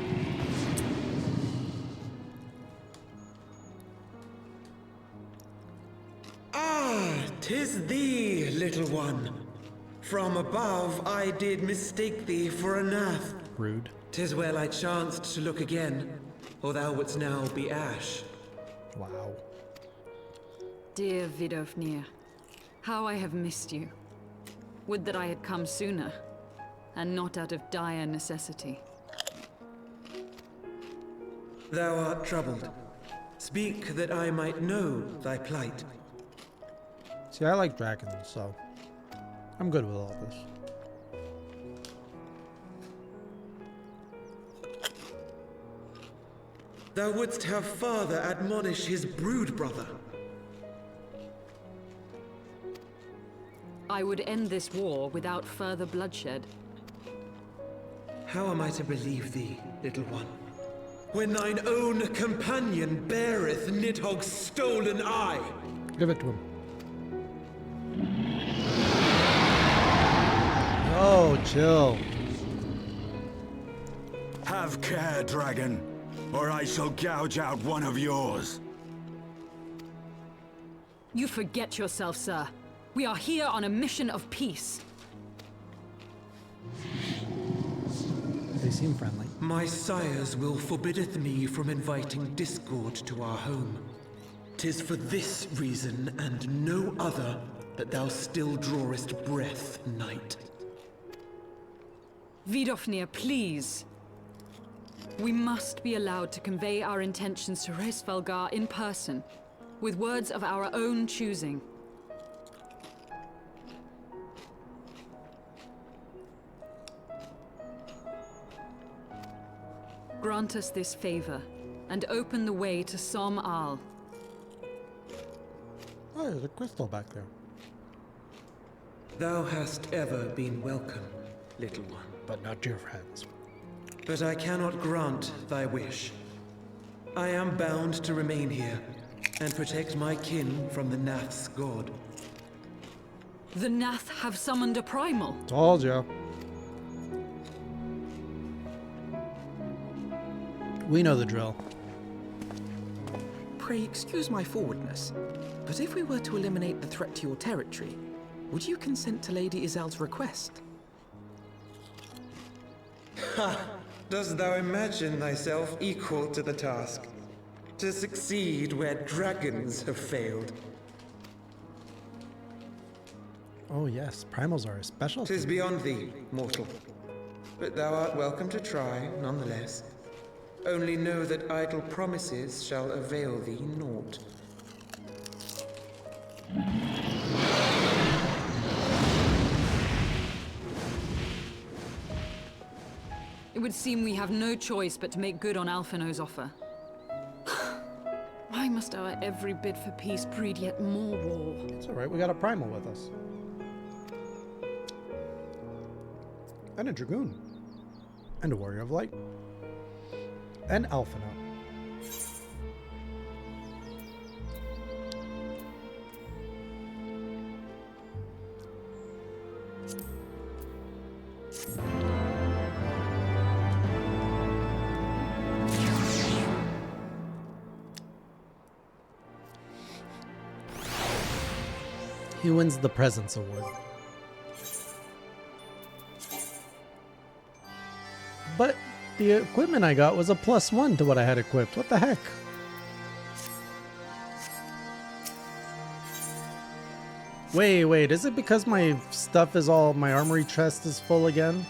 Ah, 'tis thee, little one. From above I did mistake thee for a nath. Rude. 'Tis well I chanced to look again, or thou wouldst now be ash. Wow. Dear Vidofnir, how I have missed you. Would that I had come sooner, and not out of dire necessity. Thou art troubled. Speak that I might know thy plight. See, I like dragons, so I'm good with all this. Thou wouldst have father admonish his brood brother. I would end this war without further bloodshed. How am I to believe thee, little one, when thine own companion beareth Nidhogg's stolen eye? Give it to him. Oh, chill. Have care, dragon, or I shall gouge out one of yours. You forget yourself, sir. We are here on a mission of peace. They seem friendly. My sires will forbiddeth me from inviting discord to our home. 'Tis for this reason and no other that thou still drawest breath, knight. Vidofnir, please. We must be allowed to convey our intentions to Hrisvelgar in person, with words of our own choosing. Grant us this favor, and open the way to Som Al. Oh, there's a crystal back there. Thou hast ever been welcome, little one. But not your friends. But I cannot grant thy wish. I am bound to remain here, and protect my kin from the Nath's god. The Nath have summoned a primal. Told ya. We know the drill. Pray excuse my forwardness, but if we were to eliminate the threat to your territory, would you consent to Lady Izel's request? Ha! Dost thou imagine thyself equal to the task? To succeed where dragons have failed? Oh yes, primals are a specialty. 'Tis beyond thee, mortal. But thou art welcome to try, nonetheless. Only know that idle promises shall avail thee naught. It would seem we have no choice but to make good on Alphino's offer. Why must our every bid for peace breed yet more war? It's alright, we got a primal with us. And a dragoon. And a warrior of light. And Alphino. He wins the Presence Award. But the equipment I got was a +1 to what I had equipped. What the heck? Wait, is it because my stuff is all, my armory chest is full again?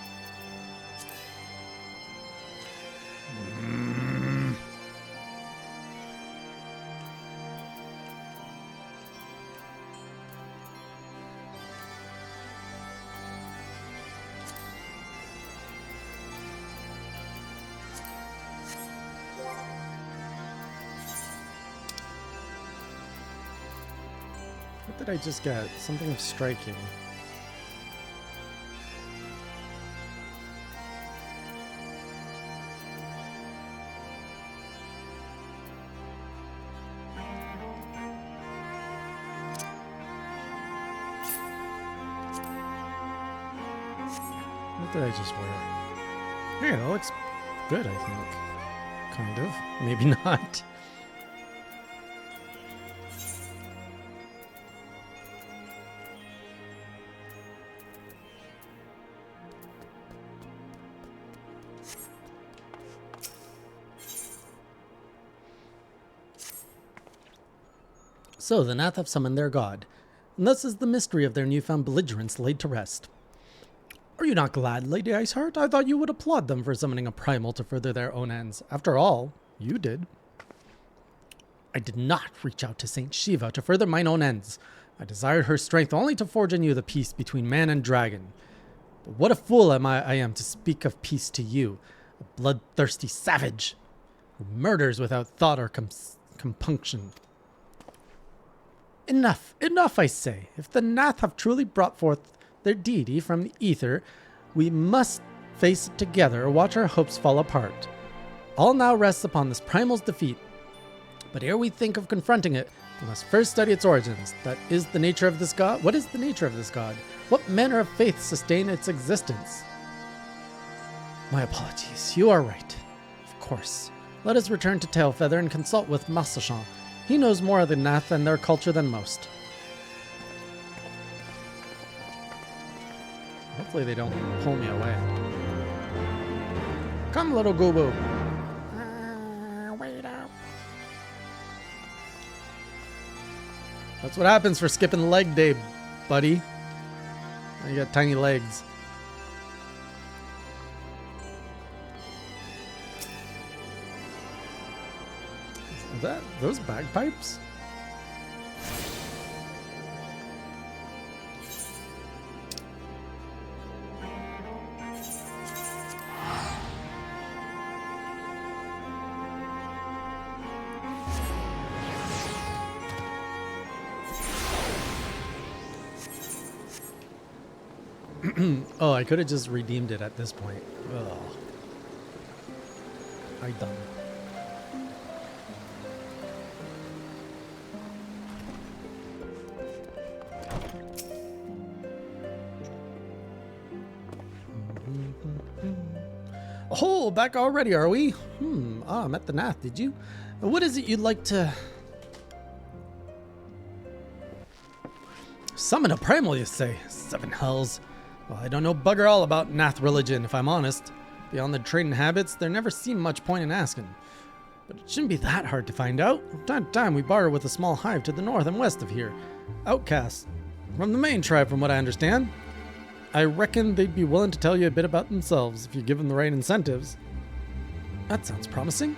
What did I just get? Something of striking. What did I just wear? Yeah, that looks good, I think. Kind of. Maybe not. So the Nath have summoned their god, and thus is the mystery of their newfound belligerence laid to rest. Are you not glad, Lady Iceheart? I thought you would applaud them for summoning a primal to further their own ends. After all, you did. I did not reach out to Saint Shiva to further mine own ends. I desired her strength only to forge anew the peace between man and dragon. But what a fool I am to speak of peace to you, a bloodthirsty savage who murders without thought or compunction. Enough, enough, I say. If the Nath have truly brought forth their deity from the ether, we must face it together or watch our hopes fall apart. All now rests upon this primal's defeat. But ere we think of confronting it, we must first study its origins. That is the nature of this god. What is the nature of this god? What manner of faith sustain its existence? My apologies. You are right. Of course. Let us return to Tailfeather and consult with Massachan. He knows more of the Nath and their culture than most. Hopefully they don't pull me away. Come, little Goobo. Wait up. That's what happens for skipping leg day, buddy. You got tiny legs. Is that those bagpipes? Oh, I could have just redeemed it at this point. Ugh. I done. Oh, back already, are we? Ah, met the Nath, did you? What is it you'd like to... Summon a primal, you say? Seven hells. Well, I don't know bugger all about Nath religion, if I'm honest. Beyond the trading habits, there never seemed much point in asking. But it shouldn't be that hard to find out. From time to time, we barter with a small hive to the north and west of here. Outcasts. From the main tribe, from what I understand. I reckon they'd be willing to tell you a bit about themselves if you give them the right incentives. That sounds promising.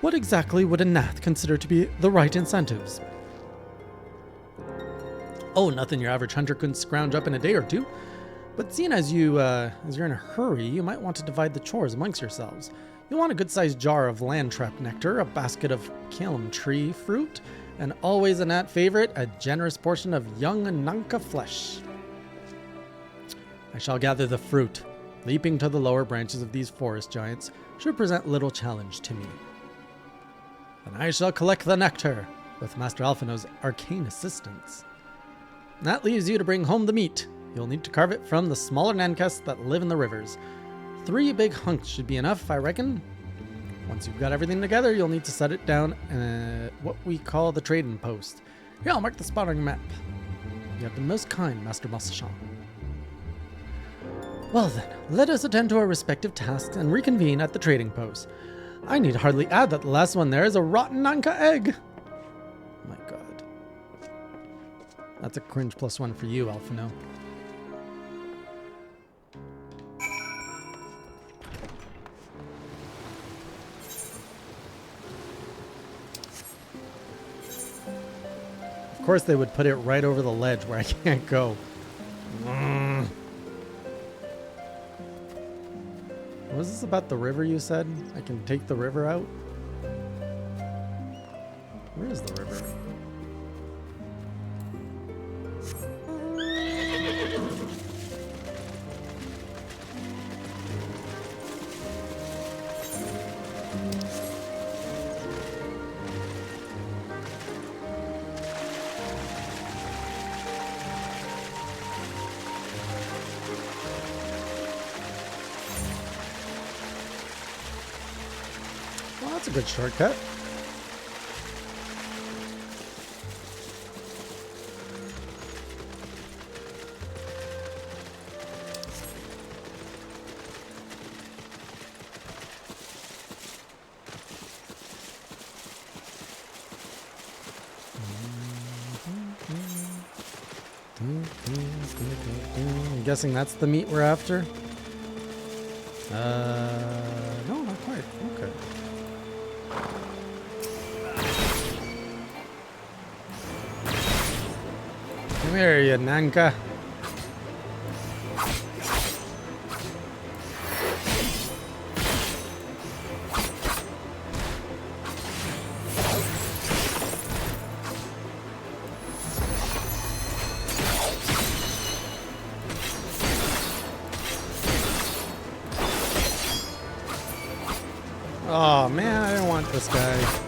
What exactly would a Nath consider to be the right incentives? Oh, nothing your average hunter couldn't scrounge up in a day or two. But seeing as you're in a hurry, you might want to divide the chores amongst yourselves. You'll want a good-sized jar of land trap nectar, a basket of calum tree fruit, and always a Nat favorite, a generous portion of young Nanka flesh. I shall gather the fruit. Leaping to the lower branches of these forest giants should present little challenge to me. And I shall collect the nectar, with Master Alphino's arcane assistance. That leaves you to bring home the meat. You'll need to carve it from the smaller Nankas that live in the rivers. 3 big hunks should be enough, I reckon. Once you've got everything together, you'll need to set it down at what we call the trading post. Here, I'll mark the spot on your map. You have been most kind, Master Massachan. Well then, let us attend to our respective tasks and reconvene at the trading post. I need hardly add that the last one there is a rotten Nanka egg. My god. That's a cringe +1 for you, Alphino. Of course they would put it right over the ledge where I can't go. Was this about the river you said? I can take the river out? Where is the river? That's a good shortcut. I'm guessing that's the meat we're after. No, not quite. Okay. Come here, you Nanka. Oh man, I didn't want this guy.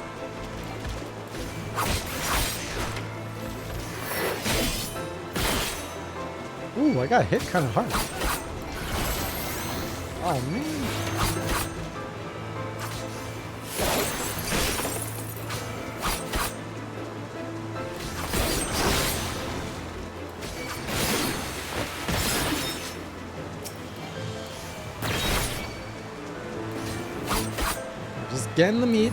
Ooh, I got hit kind of hard. Oh man. Just getting the meat.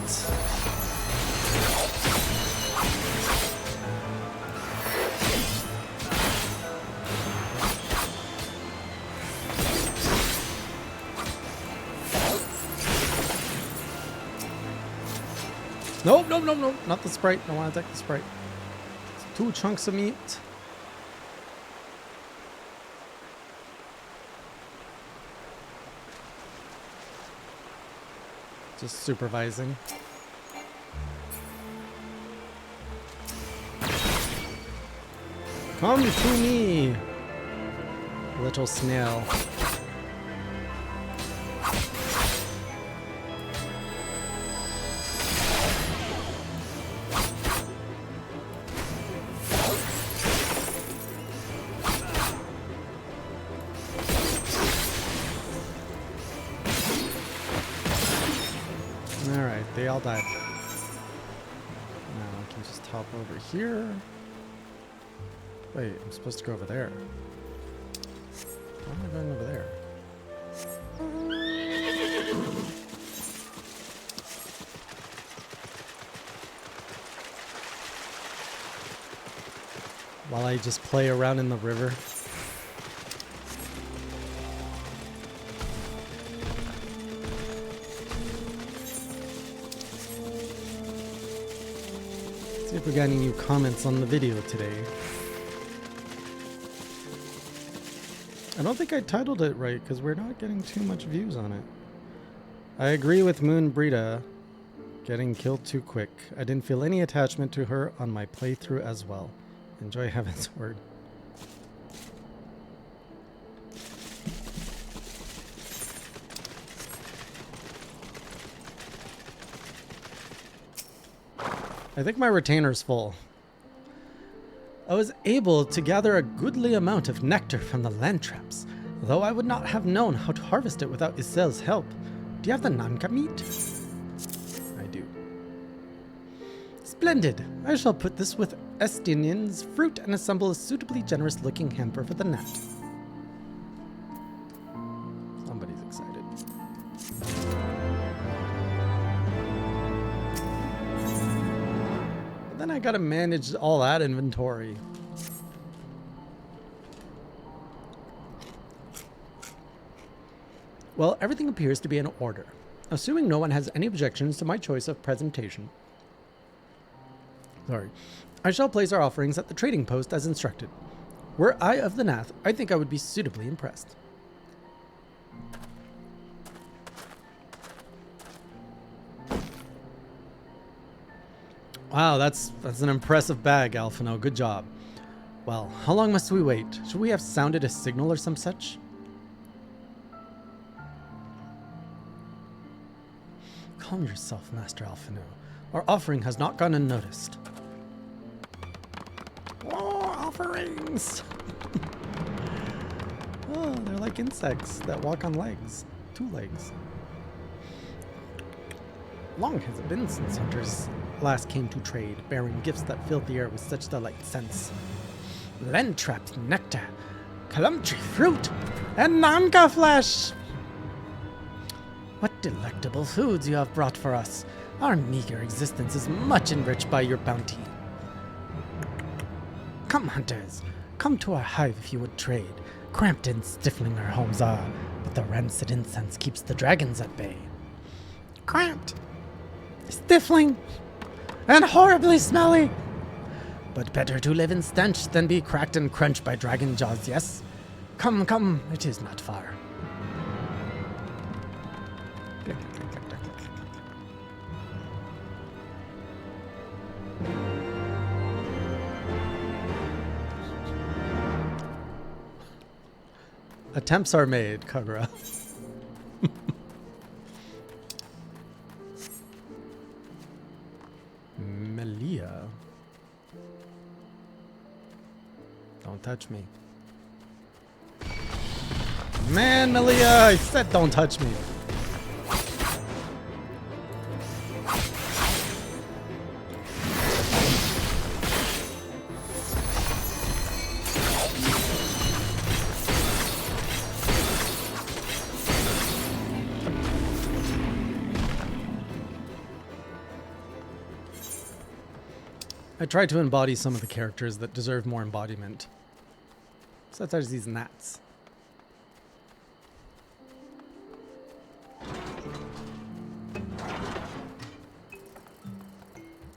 Nope, nope, nope, nope. Not the Sprite. I don't want to attack the Sprite. It's 2 chunks of meat. Just supervising. Come to me, little snail. Alright, they all died. Now I can just hop over here. Wait, I'm supposed to go over there. Why am I going over there? While I just play around in the river. See if we got any new comments on the video today. I don't think I titled it right because we're not getting too much views on it. I agree with Moon Brita getting killed too quick. I didn't feel any attachment to her on my playthrough as well. Enjoy Heavensward. I think my retainer's full. I was able to gather a goodly amount of nectar from the land traps, though I would not have known how to harvest it without Isel's help. Do you have the Nanka meat? I do. Splendid! I shall put this with Estinian's fruit and assemble a suitably generous-looking hamper for the gnat. Somebody's excited. But then I gotta manage all that inventory. Well, everything appears to be in order. Assuming no one has any objections to my choice of presentation. I shall place our offerings at the trading post as instructed. Were I of the Nath, I think I would be suitably impressed. Wow, that's an impressive bag, Alphino. Good job. Well, how long must we wait? Should we have sounded a signal or some such? Calm yourself, Master Alphino. Our offering has not gone unnoticed. Oh, offerings! Oh, they're like insects that walk on legs. 2 legs. Long has it been since hunters last came to trade, bearing gifts that filled the air with such delight scents. Land-trapped nectar, calumtry fruit, and nanka flesh! What delectable foods you have brought for us. Our meager existence is much enriched by your bounty. Come, hunters, come to our hive if you would trade. Cramped and stifling our homes are, but the rancid incense keeps the dragons at bay. Cramped, stifling, and horribly smelly. But better to live in stench than be cracked and crunched by dragon jaws, yes? Come, come, it is not far. Attempts are made, Kagura. Melia. Don't touch me. Man, Melia, I said don't touch me. I tried to embody some of the characters that deserve more embodiment. Such as these gnats.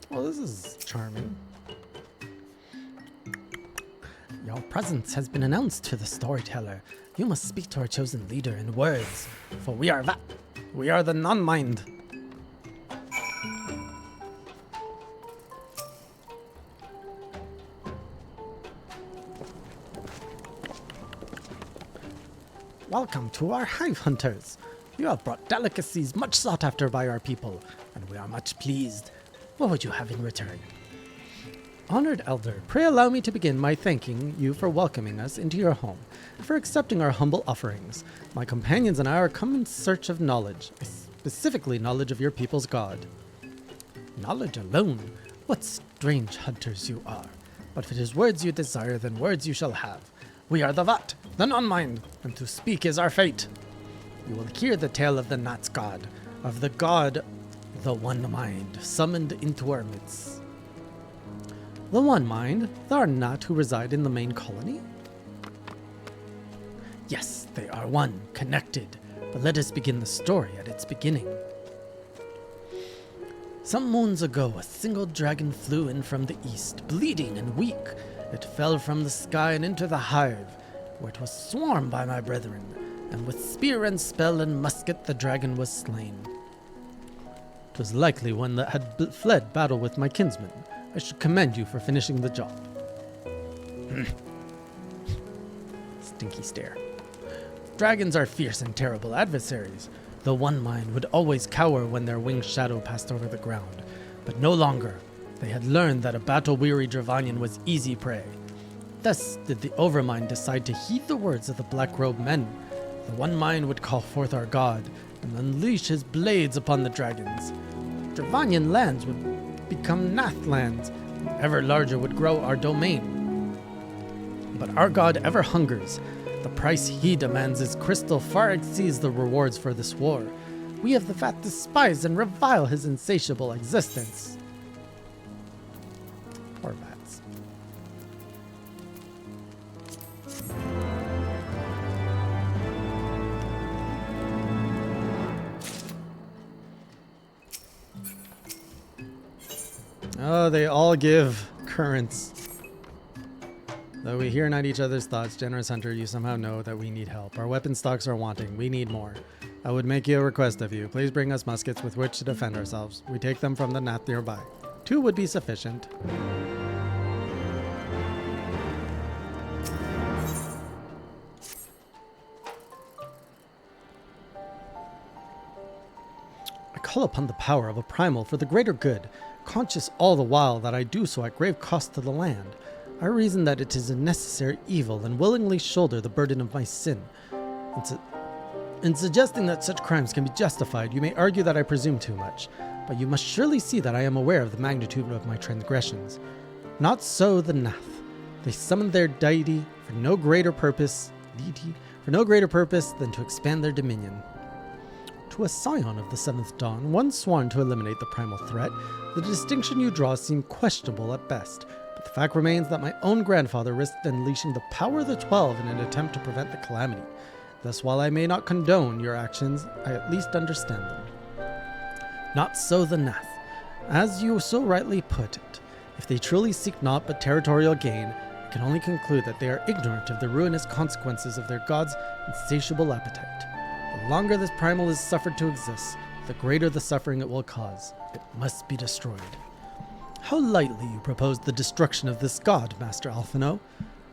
Well, this is charming. Your presence has been announced to the storyteller. You must speak to our chosen leader in words, for we are that. We are the non-mind. Welcome to our hive, hunters. You have brought delicacies much sought after by our people, and we are much pleased. What would you have in return? Honored Elder, pray allow me to begin by thanking you for welcoming us into your home, and for accepting our humble offerings. My companions and I are come in search of knowledge, specifically knowledge of your people's god. Knowledge alone? What strange hunters you are. But if it is words you desire, then words you shall have. We are the Vat, the non-mind, and to speak is our fate. You will hear the tale of the Nat's god, of the god, the One Mind, summoned into our midst. The One Mind, there are Nat who reside in the main colony? Yes, they are one, connected, but let us begin the story at its beginning. Some moons ago, a single dragon flew in from the east, bleeding and weak. It fell from the sky and into the hive, where it was swarmed by my brethren, and with spear and spell and musket the dragon was slain. 'Twas likely one that had fled battle with my kinsmen. I should commend you for finishing the job. Stinky stare. Dragons are fierce and terrible adversaries. The One Mind would always cower when their winged shadow passed over the ground, but no longer. They had learned that a battle-weary Dravanian was easy prey. Thus did the Overmind decide to heed the words of the Black-robed men. The One Mind would call forth our god and unleash his blades upon the dragons. Dravanian lands would become Nath lands, and ever larger would grow our domain. But our god ever hungers. The price he demands is crystal far exceeds the rewards for this war. We of the Vat despise and revile his insatiable existence. Poor Vats. Oh, they all give currents. Though we hear not each other's thoughts, generous hunter, you somehow know that we need help. Our weapon stocks are wanting. We need more. I would make you a request of you. Please bring us muskets with which to defend ourselves. We take them from the Nath nearby. 2 would be sufficient. I call upon the power of a primal for the greater good, conscious all the while that I do so at grave cost to the land. I reason that it is a necessary evil and willingly shoulder the burden of my sin. In suggesting that such crimes can be justified, you may argue that I presume too much. but you must surely see that I am aware of the magnitude of my transgressions. Not so the Nath. They summoned their deity for no greater purpose than to expand their dominion. To a scion of the Seventh Dawn, one sworn to eliminate the primal threat, the distinction you draw seemed questionable at best, but the fact remains that my own grandfather risked unleashing the power of the 12 in an attempt to prevent the calamity. Thus, while I may not condone your actions, I at least understand them. Not so the Nath. As you so rightly put it, if they truly seek naught but territorial gain, I can only conclude that they are ignorant of the ruinous consequences of their god's insatiable appetite. The longer this primal is suffered to exist, the greater the suffering it will cause. It must be destroyed. How lightly you propose the destruction of this god, Master Alphino,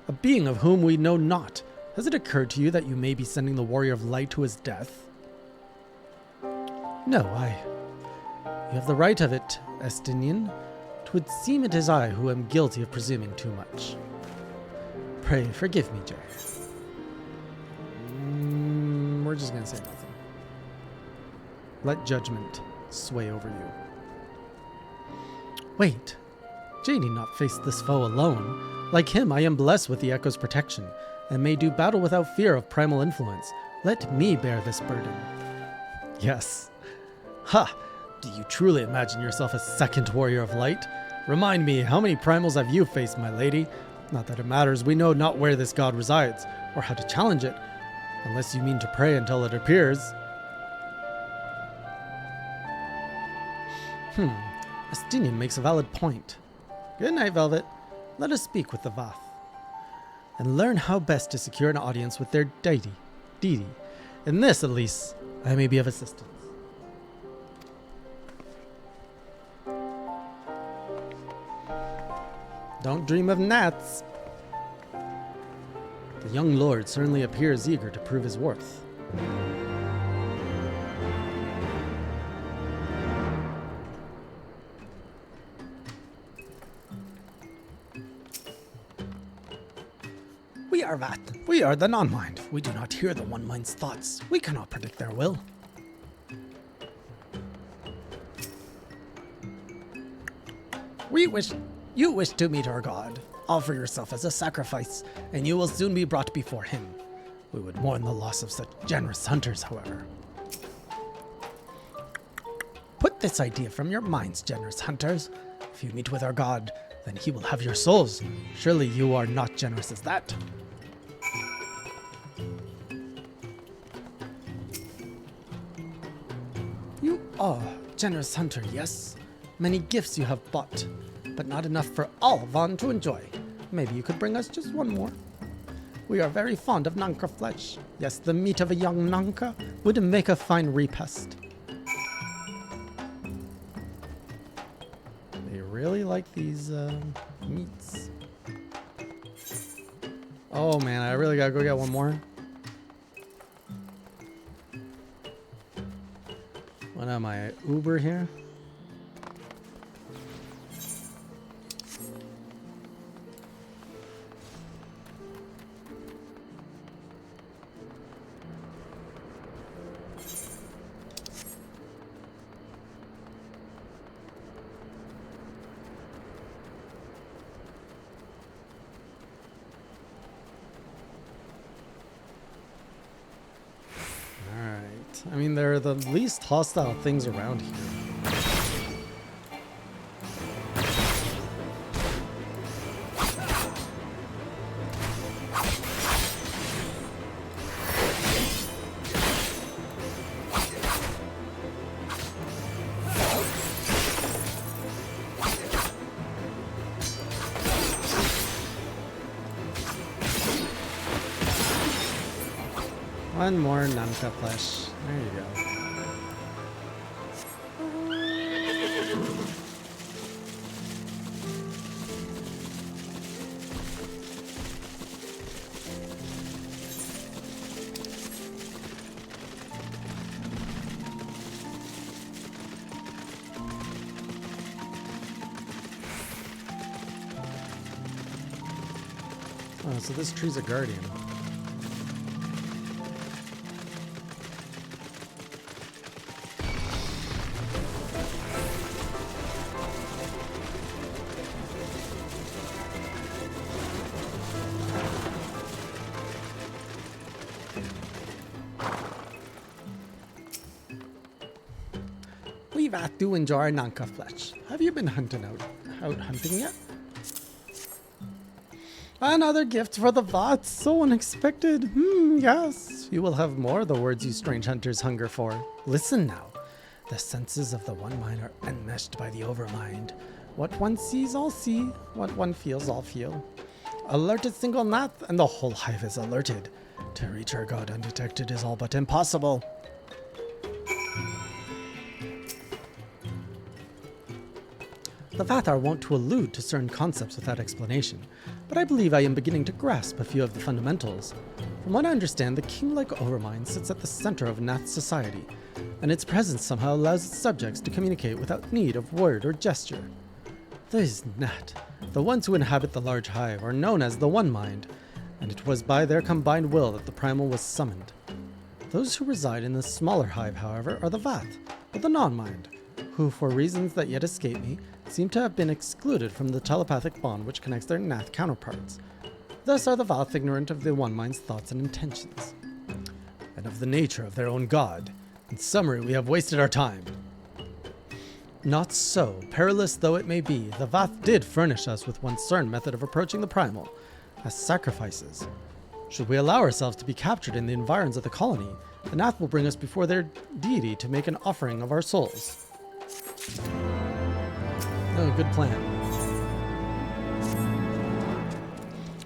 a being of whom we know not. Has it occurred to you that you may be sending the Warrior of Light to his death? No, You have the right of it, Estinian. 'Twould seem it is I who am guilty of presuming too much. Pray, forgive me, Jay. We're just gonna say nothing. Let judgment sway over you. Wait. Jay need not face this foe alone. Like him, I am blessed with the Echo's protection, and may do battle without fear of primal influence. Let me bear this burden. Yes. Ha! Do you truly imagine yourself a second Warrior of Light? Remind me, how many primals have you faced, my lady? Not that it matters, we know not where this god resides, or how to challenge it. Unless you mean to pray until it appears. Estinian makes a valid point. Good night, Velvet. Let us speak with the Vath, and learn how best to secure an audience with their deity. In this, at least, I may be of assistance. Don't dream of gnats. The young lord certainly appears eager to prove his worth. We are Vat. We are the non-mind. We do not hear the one mind's thoughts. We cannot predict their will. You wish to meet our god. Offer yourself as a sacrifice, and you will soon be brought before him. We would mourn the loss of such generous hunters, however. Put this idea from your minds, generous hunters. If you meet with our god, then he will have your souls. Surely you are not generous as that. You are generous hunter, yes? Many gifts you have bought, but not enough for all Vaughn to enjoy. Maybe you could bring us just one more. We are very fond of Nanka flesh. Yes, the meat of a young Nanka would make a fine repast. They really like these meats. Oh man, I really gotta go get one more. What am I, Uber here? I mean, they're the least hostile things around here. One more Nanka flesh. There you go. Oh, so this tree's a guardian. Vath do enjoy Nanka flesh. Have you been out hunting yet? Another gift for the Vath, so unexpected. Yes. You will have more of the words you strange hunters hunger for. Listen now. The senses of the One Mind are enmeshed by the Overmind. What one sees, all see. What one feels, all feel. Alert a single Nath, and the whole hive is alerted. To reach our god undetected is all but impossible. The Vath are wont to allude to certain concepts without explanation, but I believe I am beginning to grasp a few of the fundamentals. From what I understand, the king-like Overmind sits at the center of Nath society, and its presence somehow allows its subjects to communicate without need of word or gesture. These Nat, the ones who inhabit the large hive, are known as the One Mind, and it was by their combined will that the primal was summoned. Those who reside in the smaller hive, however, are the Vath, or the Non-Mind, who, for reasons that yet escape me, seem to have been excluded from the telepathic bond which connects their Nath counterparts. Thus are the Vath ignorant of the One Mind's thoughts and intentions, and of the nature of their own god. In summary, we have wasted our time. Not so. Perilous though it may be, the Vath did furnish us with one certain method of approaching the primal, as sacrifices. Should we allow ourselves to be captured in the environs of the colony, the Nath will bring us before their deity to make an offering of our souls. Oh, good plan.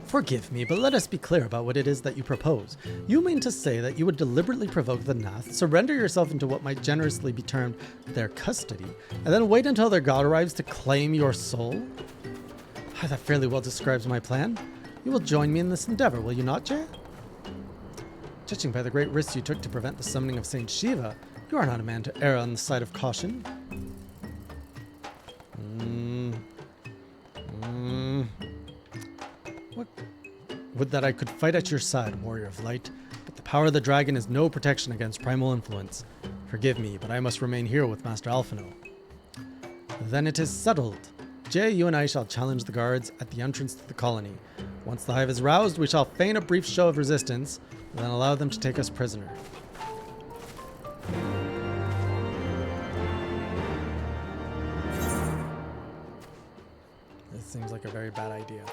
Forgive me, but let us be clear about what it is that you propose. You mean to say that you would deliberately provoke the Nath, surrender yourself into what might generously be termed their custody, and then wait until their god arrives to claim your soul? That fairly well describes my plan. You will join me in this endeavor, will you not, Jay? Judging by the great risks you took to prevent the summoning of Saint Shiva, you are not a man to err on the side of caution. What? Would that I could fight at your side, warrior of light, but the power of the dragon is no protection against primal influence. Forgive me, but I must remain here with Master Alphino. Then it is settled. Jay, you and I shall challenge the guards at the entrance to the colony. Once the hive is roused, we shall feign a brief show of resistance, and then allow them to take us prisoner. This seems like a very bad idea.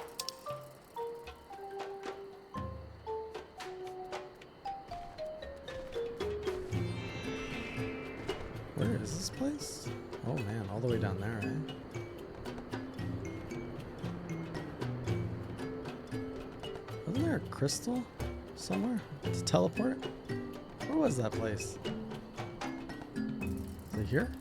Where is this place? Oh man, all the way down there, eh? Wasn't there a crystal somewhere to teleport? Where was that place? Is it here?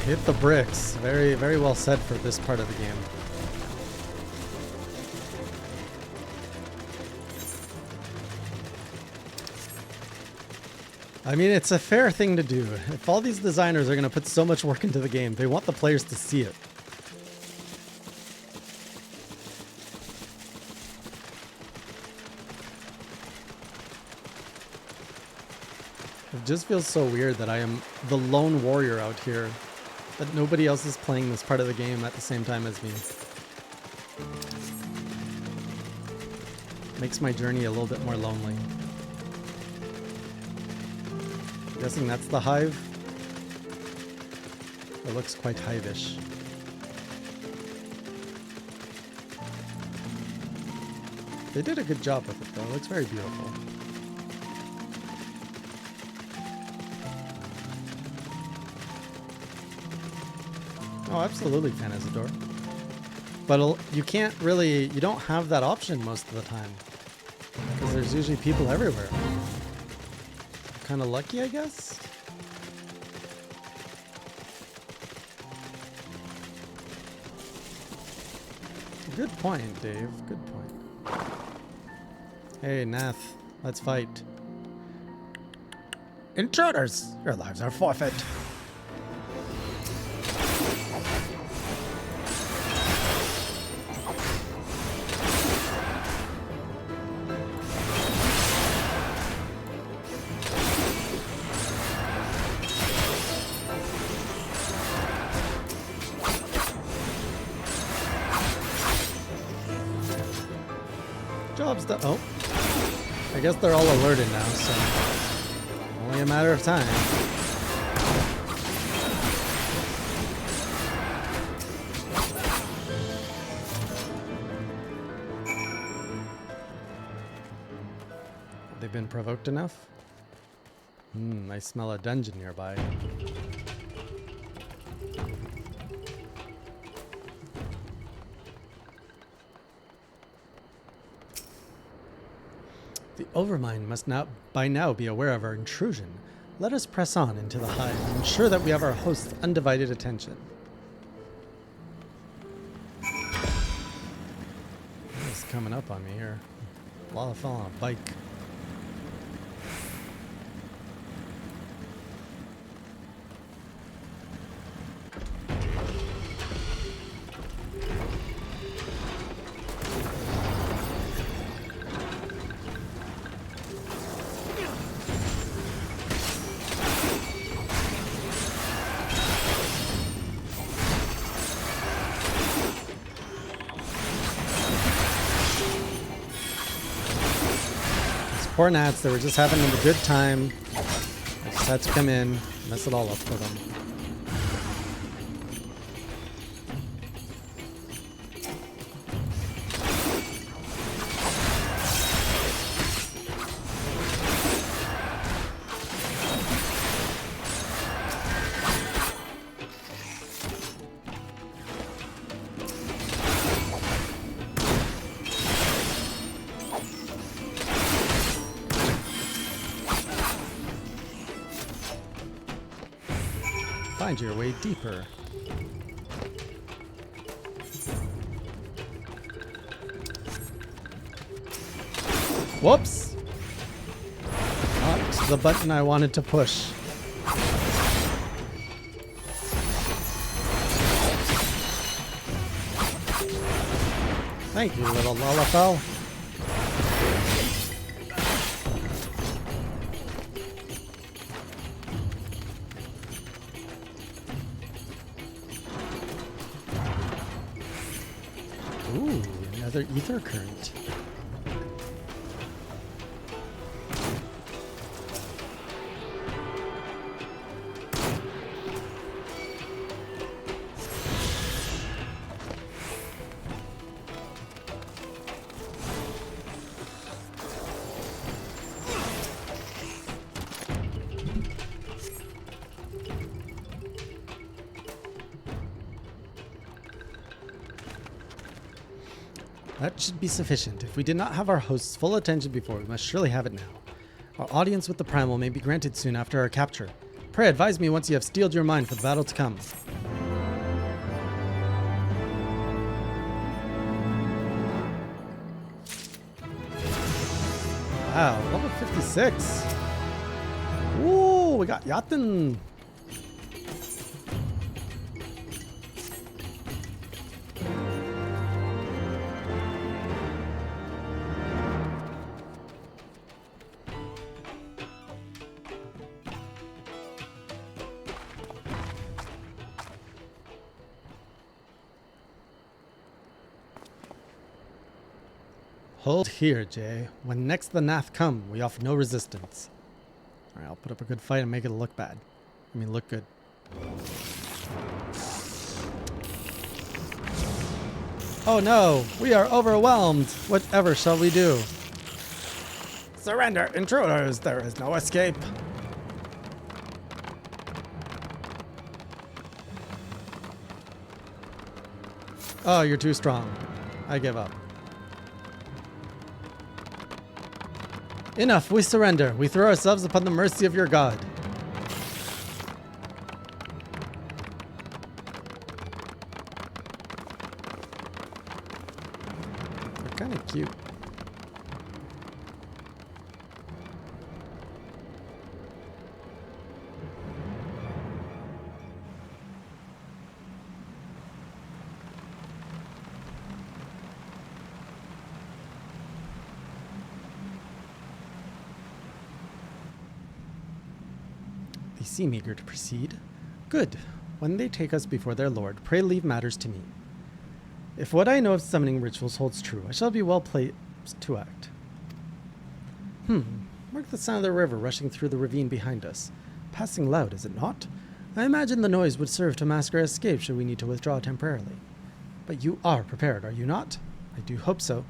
Hit the bricks. Very, very well said for this part of the game. I mean, it's a fair thing to do. If all these designers are going to put so much work into the game, they want the players to see it. It just feels so weird that I am the lone warrior out here, that nobody else is playing this part of the game at the same time as me. Makes my journey a little bit more lonely. I'm guessing that's the hive. It looks quite hive-ish. They did a good job with it though. It looks very beautiful. Oh, absolutely, Fanazador. But you can't really, you don't have that option most of the time. Because there's usually people everywhere. Kind of lucky, I guess? Good point, Dave. Good point. Hey, Nath. Let's fight. Intruders! Your lives are forfeit. still have stuff. Oh. I guess they're all alerted now, so only a matter of time. Have they been provoked enough? I smell a dungeon nearby. The Overmind must by now be aware of our intrusion. Let us press on into the hive and ensure that we have our host's undivided attention. What's coming up on me here? Lala fell on a bike. Poor gnats, they were just having a good time. I just had to come in, mess it all up for them. Find your way deeper. Whoops! Not the button I wanted to push. Thank you, little Lalafell. Ooh, another ether current. That should be sufficient. If we did not have our host's full attention before, we must surely have it now. Our audience with the Primal may be granted soon after our capture. Pray advise me once you have steeled your mind for the battle to come. Wow, level 56. Ooh, we got Yatin. Hold here, Jay. When next the Nath come, we offer no resistance. Alright, I'll put up a good fight and make it look bad. I mean, look good. Oh no! We are overwhelmed! Whatever shall we do? Surrender, intruders! There is no escape! Oh, you're too strong. I give up. Enough, we surrender. We throw ourselves upon the mercy of your god. They're kind of cute. They seem eager to proceed. Good. When they take us before their lord, pray leave matters to me. If what I know of summoning rituals holds true, I shall be well troops to act. Mark the sound of the river rushing through the ravine behind us. Passing loud, is it not? I imagine the noise would serve to mask our escape should we need to withdraw temporarily. But you are prepared, are you not? I do hope so.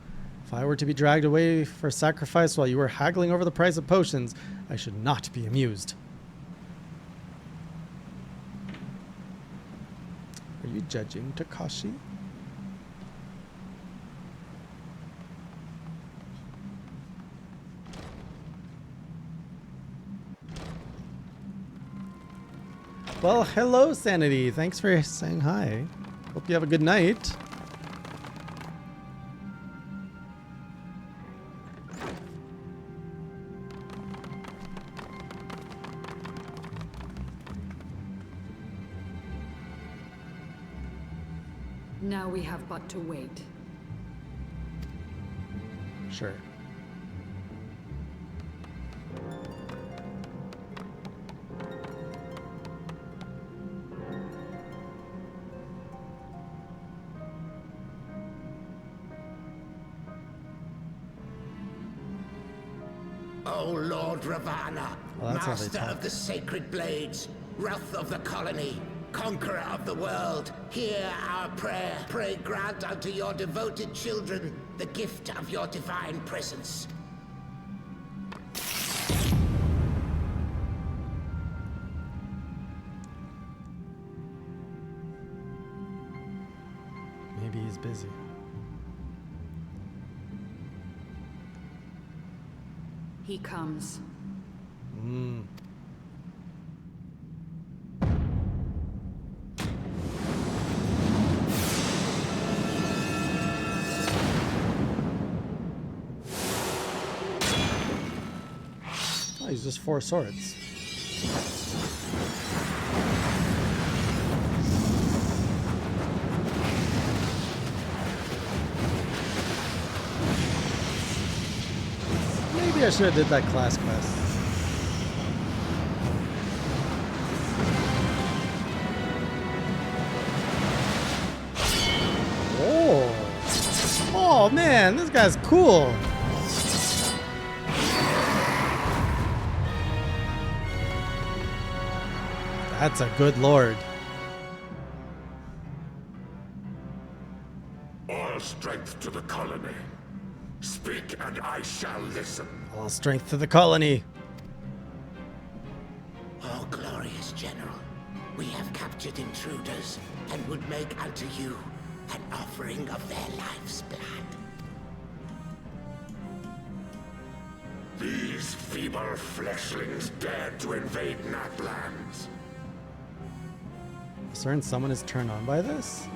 If I were to be dragged away for sacrifice while you were haggling over the price of potions, I should not be amused. Are you judging, Takashi? Well, hello, Sanity. Thanks for saying hi. Hope you have a good night. Now we have but to wait. Sure. O Lord Ravana, Well, that's how they master talk. of the sacred blades, wrath of the colony, conqueror of the world, hear our prayer. Pray grant unto your devoted children the gift of your divine presence. Maybe he's busy. He comes. Oh, he's just 4 swords. Maybe I should have did that class quest. Oh man, this guy's cool. That's a good lord. All strength to the colony. Speak and I shall listen. All strength to the colony. O glorious general, we have captured intruders and would make unto you an offering of their life's blood. These feeble fleshlings dared to invade Natlands. Certain someone is turned on by this?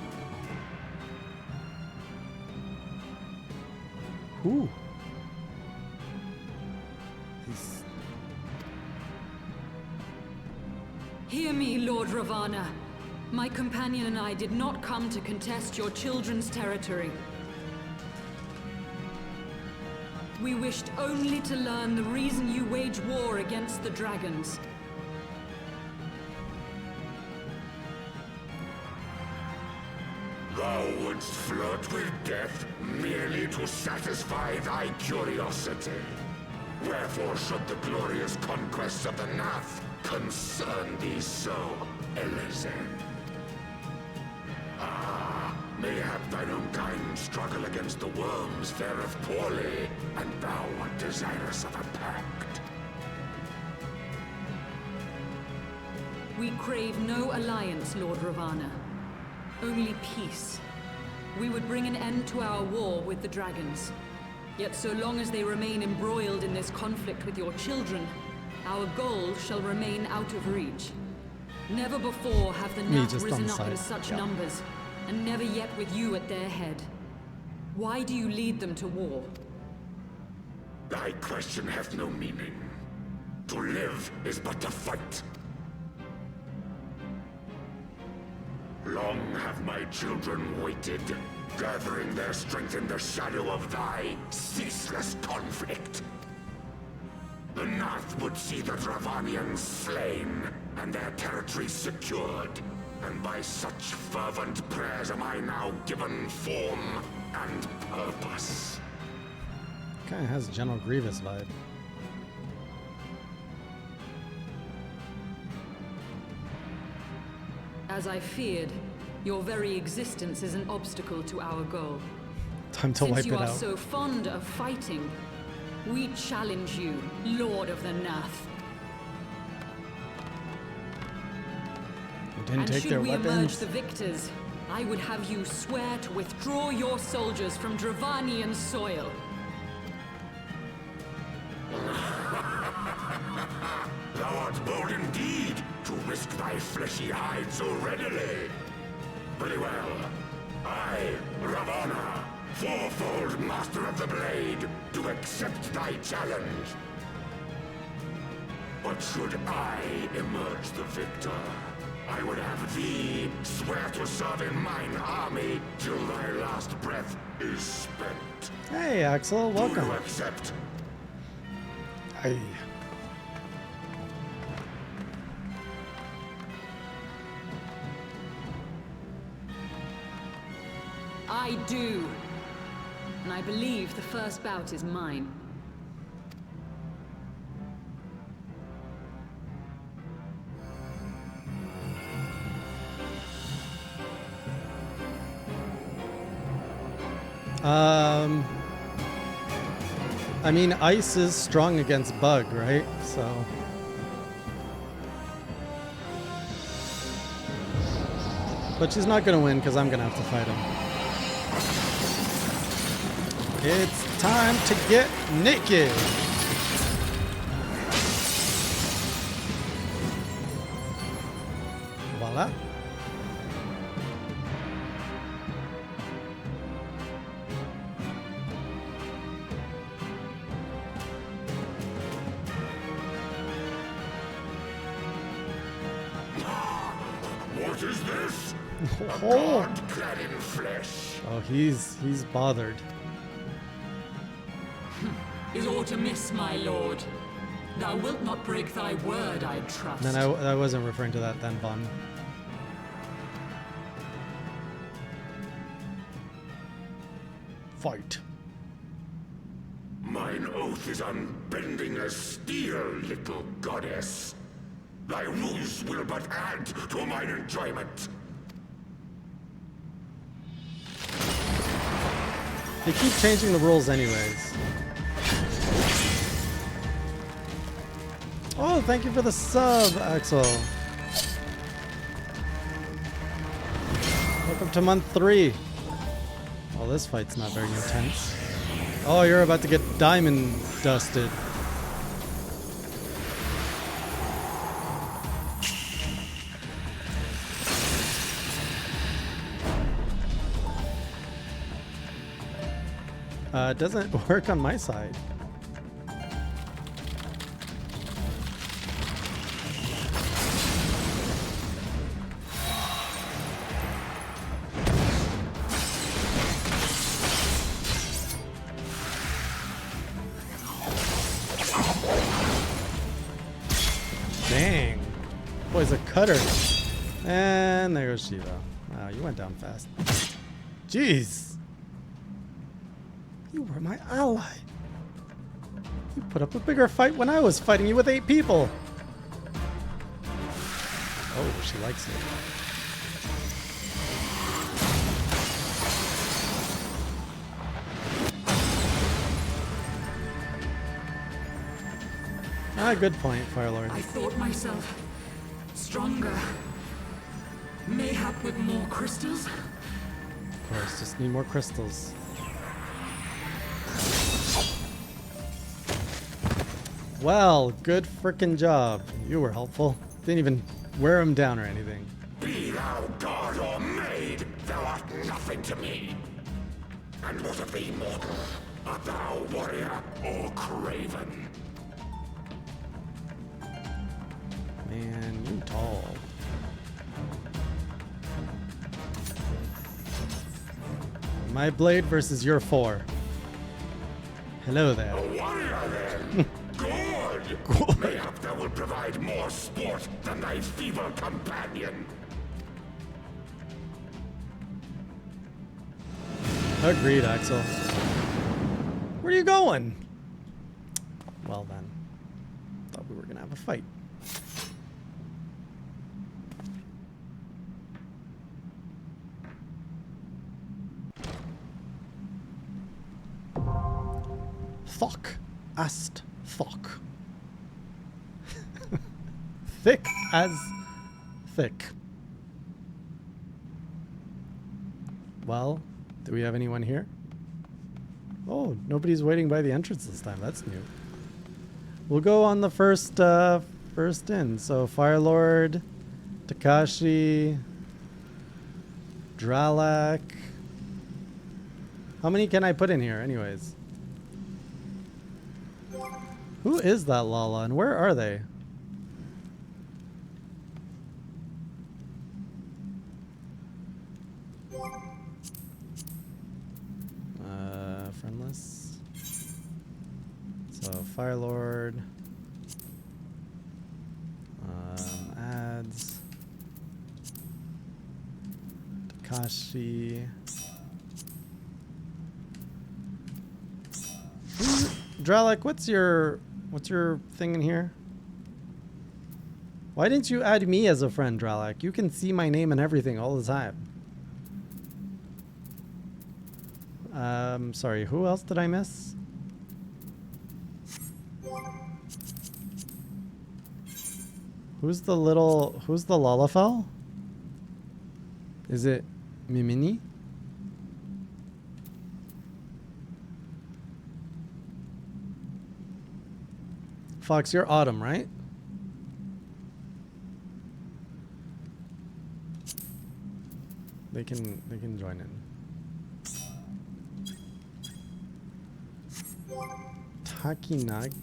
Ooh. Hear me, Lord Ravana. My companion and I did not come to contest your children's territory. We wished only to learn the reason you wage war against the dragons. Thou wouldst flirt with death merely to satisfy thy curiosity. Wherefore should the glorious conquests of the Nath concern thee so, Elezen? Ah, mayhap thine own kind struggle against the worms fareth poorly, and thou art desirous of a pact. We crave no alliance, Lord Ravana. Only peace. We would bring an end to our war with the dragons. Yet so long as they remain embroiled in this conflict with your children, our goal shall remain out of reach. Never before have the Nath risen up in such numbers, and never yet with you at their head. Why do you lead them to war? Thy question hath no meaning. To live is but to fight. Long have my children waited, gathering their strength in the shadow of thy ceaseless conflict. The Nath would see the Dravanians slain, and their territories secured. And by such fervent prayers am I now given form and purpose. Kind of has a General Grievous vibe. As I feared, your very existence is an obstacle to our goal. Time to wipe Since you it are out. so fond of fighting, we challenge you, Lord of the Nath. You didn't And take should their we emerge weapons. the victors, I would have you swear to withdraw your soldiers from Dravanian soil. Thou art bold indeed to risk thy fleshy hide so readily. Very well. I, Ravana, fourfold master of the blade, do accept thy challenge. But should I emerge the victor, I would have thee swear to serve in mine army till thy last breath is spent. Hey, Axel, welcome. Do you accept? Hey. I do. And I believe the first bout is mine. I mean, ice is strong against bug, right? So. But she's not gonna win because I'm gonna have to fight him. It's time to get naked. Voila. What is this? A Oh. god clad in flesh. Oh, he's bothered. Is aught amiss, my lord? Thou wilt not break thy word, I trust. Then I wasn't referring to that then, Vaughn. Fight. Mine oath is unbending as steel, little goddess. Thy ruse will but add to mine enjoyment. They keep changing the rules anyways. Oh, thank you for the sub, Axel. Welcome to month 3. Well, this fight's not very intense. Oh, you're about to get diamond dusted. It doesn't work on my side. Dang. Boy's a cutter. And there goes Shiva. Wow, you went down fast. Jeez. You were my ally. You put up a bigger fight when I was fighting you with 8 people. Oh, she likes it. Ah, good point, Firelord. I thought myself stronger. Mayhap with more crystals? Of course, just need more crystals. Well, good frickin' job. You were helpful. Didn't even wear him down or anything. Be thou god or maid, thou art nothing to me. And what of thee, mortal? Art thou warrior or craven? Man, you tall. My blade versus your 4. Hello there. A warrior then? Good! Mayhap thou will provide more sport than thy feeble companion. Agreed, Axel. Where are you going? Well then. Thought we were gonna have a fight. Fuck. Ast. Fuck. Thick as thick. Well, do we have anyone here? Oh, nobody's waiting by the entrance this time. That's new. We'll go on the first in. So Firelord, Takashi, Dralak. How many can I put in here anyways? Who is that Lala and where are they? Friendless. So Firelord. Ads. Takashi. Dralek, what's your thing in here? Why didn't you add me as a friend, Dralek? You can see my name and everything all the time. Sorry, who else did I miss? Who's the Lalafell? Is it Mimini? Fox, you're Autumn, right? They can join in. Takinag.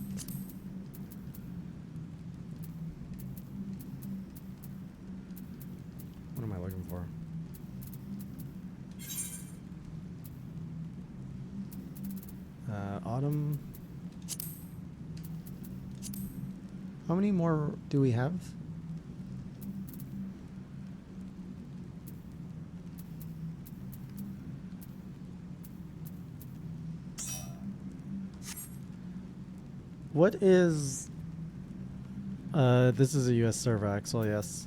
What am I looking for? Autumn. How many more do we have? What is... this is a US server, Axel, yes.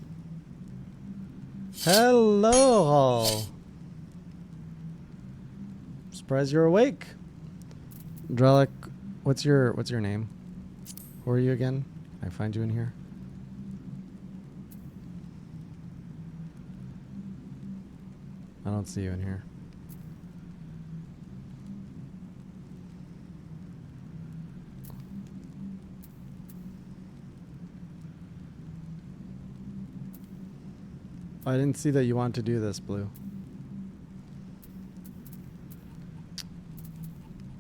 Hello! Surprised you're awake. Dralek, what's your name? Who are you again? Can I find you in here? I don't see you in here. I didn't see that you want to do this, Blue.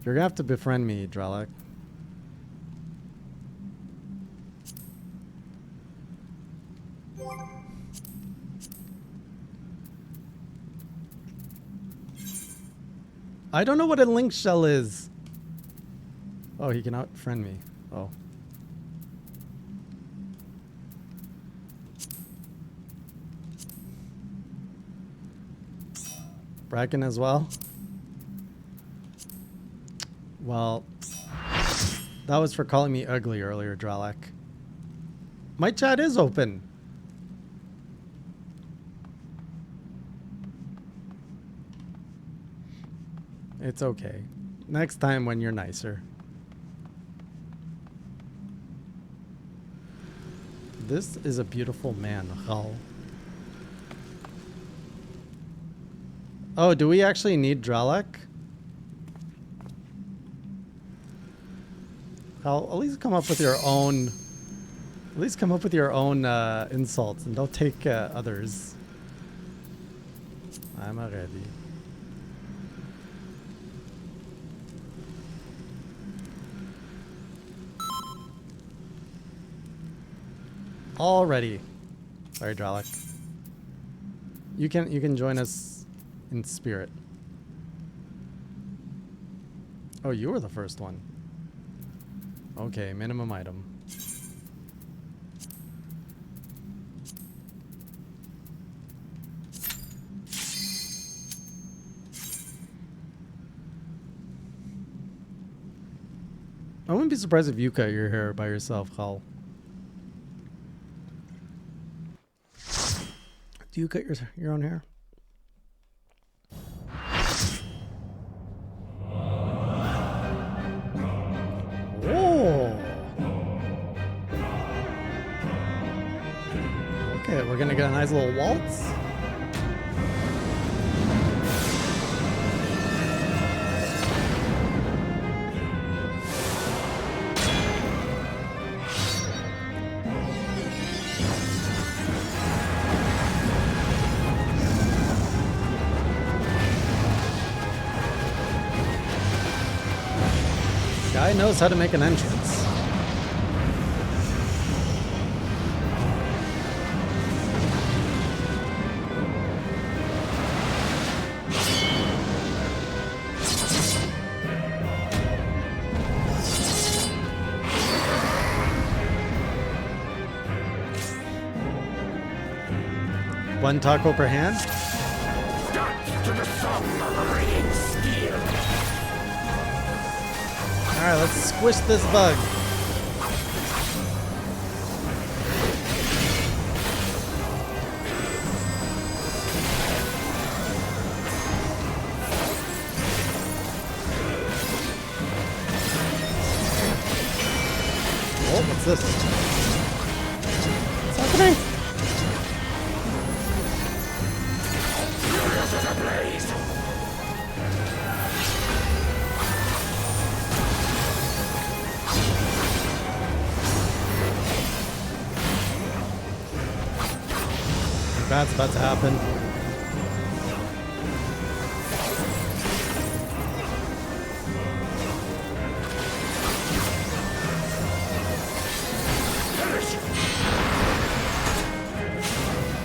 You're gonna have to befriend me, Dralek. I don't know what a link shell is. Oh, he can out-friend me. Oh. Bracken as well? Well, that was for calling me ugly earlier, Dralek. My chat is open. It's okay. Next time when you're nicer. This is a beautiful man, Ral. Oh, do we actually need Dralek? Ral, at least come up with your own... At least come up with your own insults and don't take others. I'm ready. Already. Sorry, Dralek. You can join us in spirit. Oh, you were the first one. Okay, minimum item. I wouldn't be surprised if you cut your hair by yourself, Khal. Do you cut your own hair? Oh. Okay, we're gonna get a nice little waltz. Guy knows how to make an entrance. One taco per hand? Dance to the song of ringing steel. Alright, let's squish this bug. Oh, what's this? What's happening? Furious as a blaze. That's about to happen.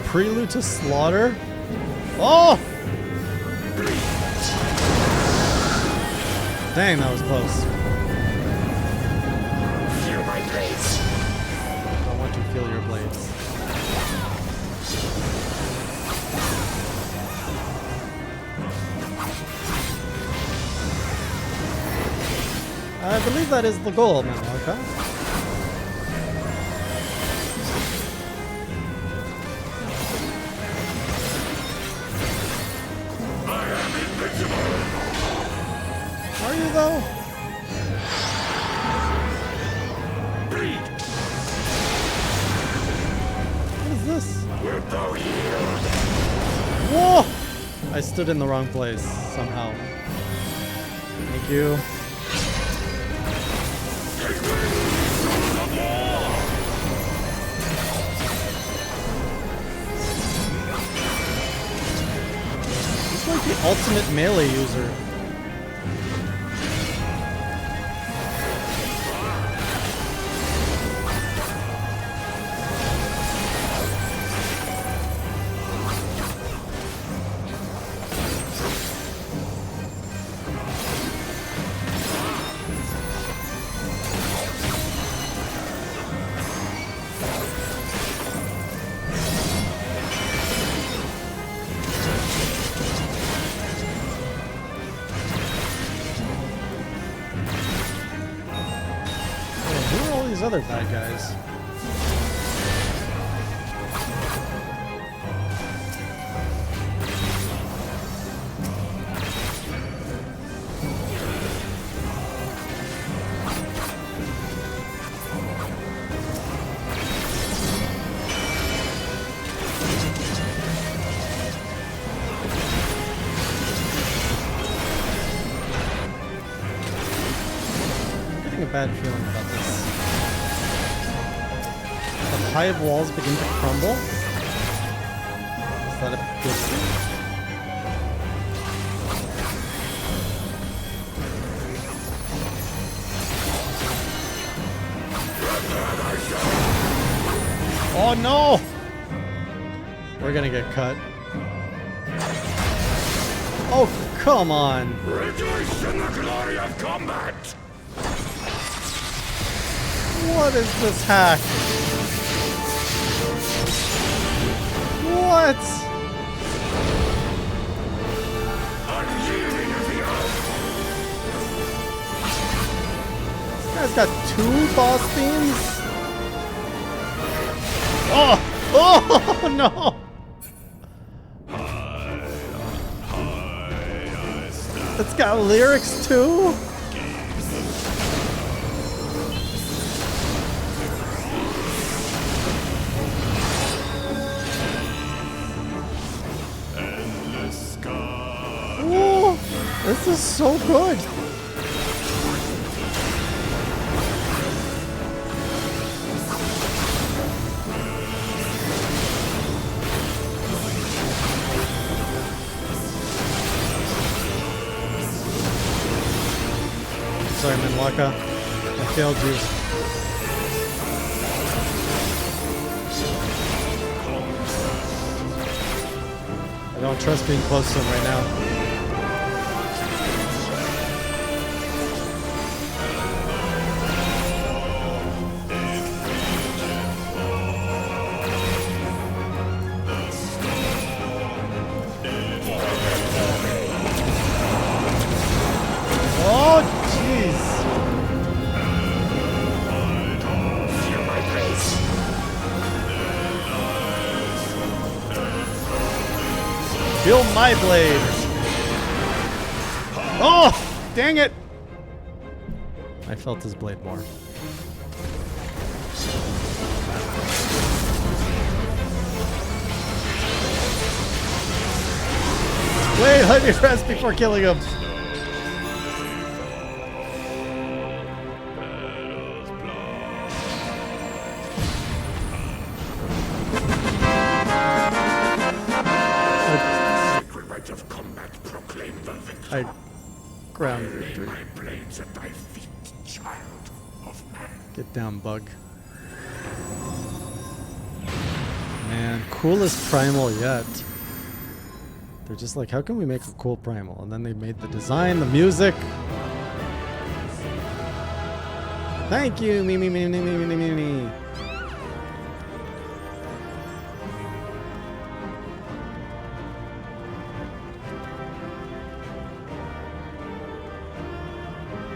Prelude to slaughter? Oh! Dang, that was close. Feel my blades. I want to feel your blades. I believe that is the goal, Manuaka. I am invincible. Are you though? Bleed. What is this? Wilt thou yield? Whoa! I stood in the wrong place somehow. Thank you. He's like the ultimate melee user. Other bad guys. I'm getting a bad feeling about this. Hive walls begin to crumble. Is that a good thing? Oh no! We're gonna get cut. Oh, come on! Rejoice in the glory of combat! What is this hack? What? Unyielding as the earth. This guy's got 2 boss themes? Oh! Oh no! It's got lyrics too? Ooh, this is so good. Sorry, Minwaka. I failed you. I don't trust being close to him right now. Oh, jeez. Feel my blade. Oh, dang it. I felt his blade more. Wait, let me rest before killing him. I ground victory. My blades at thy feet, child of man. Get down, bug. Man, coolest primal yet. They're just like, how can we make a cool primal? And then they made the design, the music. Thank you, me.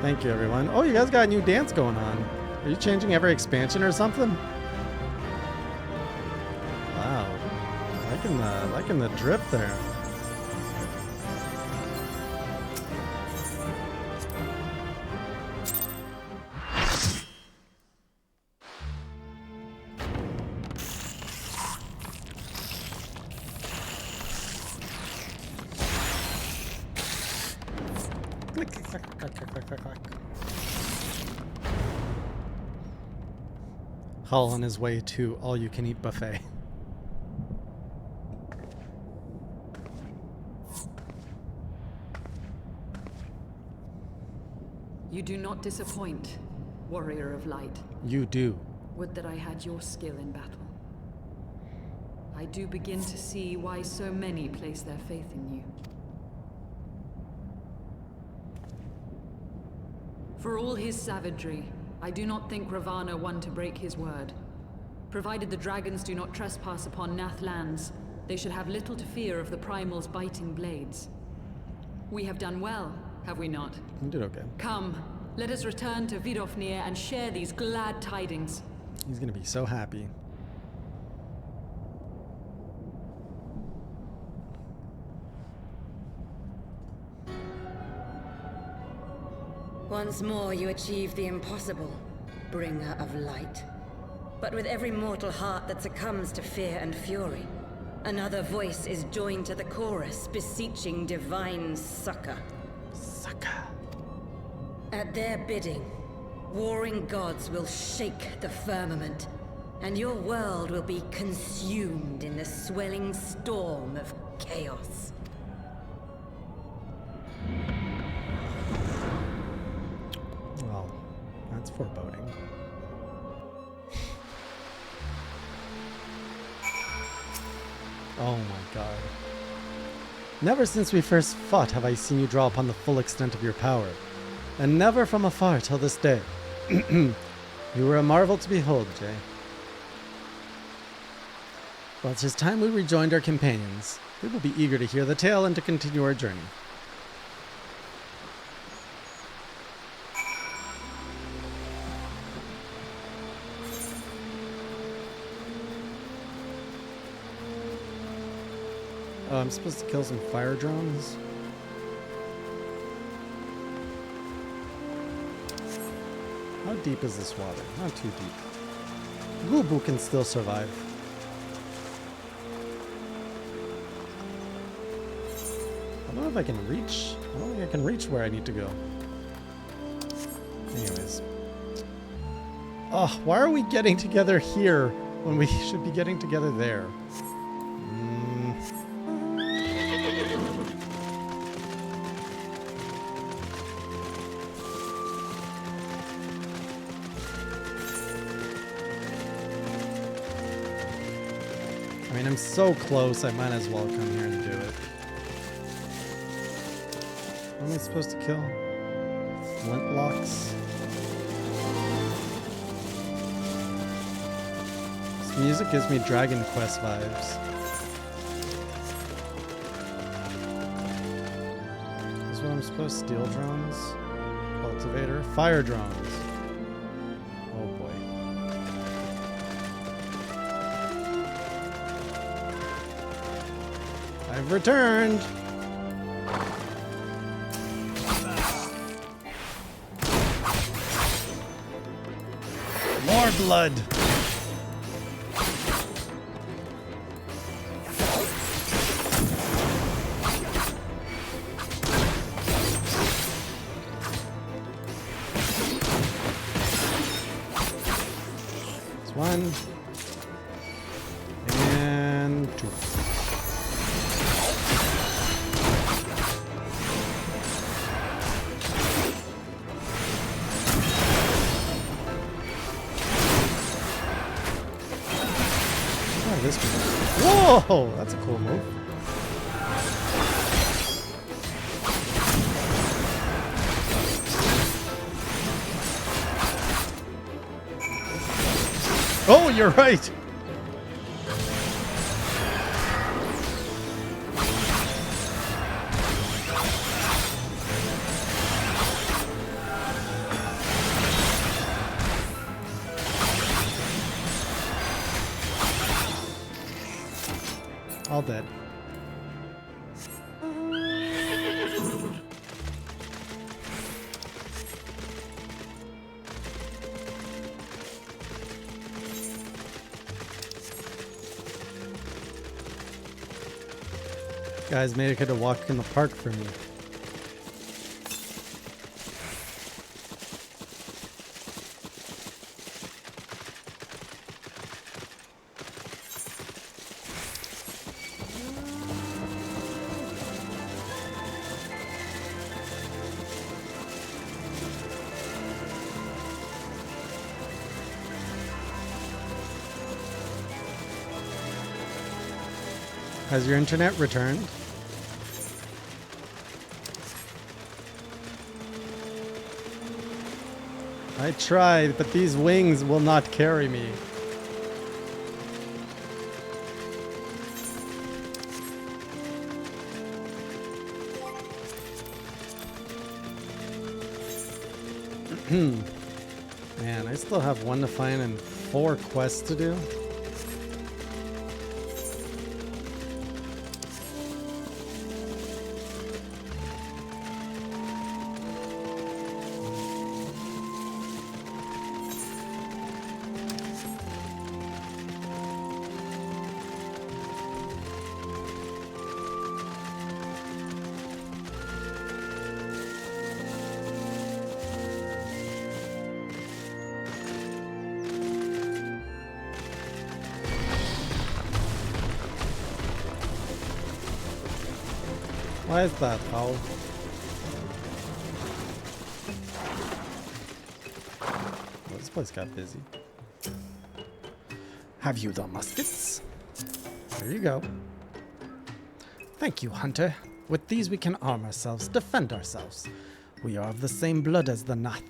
Thank you, everyone. Oh, you guys got a new dance going on. Are you changing every expansion or something? Wow. Liking the drip there. Hull on his way to all-you-can-eat buffet. You do not disappoint, warrior of light. You do. Would that I had your skill in battle. I do begin to see why so many place their faith in you. For all his savagery, I do not think Ravana one to break his word. Provided the dragons do not trespass upon Nath lands, they should have little to fear of the primal's biting blades. We have done well, have we not? You did okay. Come, let us return to Vidofnir and share these glad tidings. He's gonna be so happy. Once more you achieve the impossible, bringer of light. But with every mortal heart that succumbs to fear and fury, another voice is joined to the chorus, beseeching divine succor. Succor. At their bidding, warring gods will shake the firmament, and your world will be consumed in the swelling storm of chaos. Well, that's foreboding. Oh my god. Never since we first fought have I seen you draw upon the full extent of your power, and never from afar till this day. You were a marvel to behold, Jay. Well, it's just time we rejoined our companions. They will be eager to hear the tale and to continue our journey. I'm supposed to kill some fire drones. How deep is this water? Not too deep. Gubu can still survive. I don't know if I can reach. I don't think I can reach where I need to go. Anyways. Oh, why are we getting together here when we should be getting together there? I mean, I'm so close, I might as well come here and do it. What am I supposed to kill? Flintlocks? This music gives me Dragon Quest vibes. This is what I'm supposed to steal drones? Cultivator? Fire drones. Oh boy. I've returned! More blood! That's one. And two. This Whoa! That's a cool move. Oh, you're right! All dead. Guys made it could have walked in the park for me. Has your internet returned? I tried, but these wings will not carry me. Man, I still have 1 to find and 4 quests to do. Why is that, Paul? Oh, this place got busy. Have you the muskets? There you go. Thank you, Hunter. With these we can arm ourselves, defend ourselves. We are of the same blood as the Nath,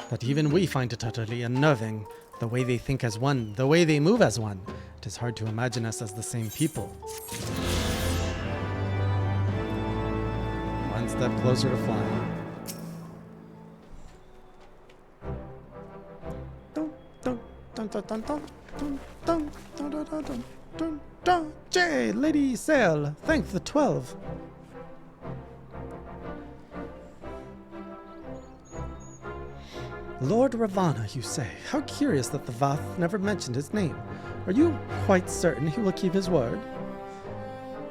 but even we find it utterly unnerving. The way they think as one, the way they move as one. It is hard to imagine us as the same people. One step closer to flying. Dun, dun, dun, dun, dun, dun, dun, dun, dun, dun, dun, dun. Dun, dun, J, Lady Sail, thank the 12. Lord Ravana, you say. How curious that the Vath never mentioned his name. Are you quite certain he will keep his word?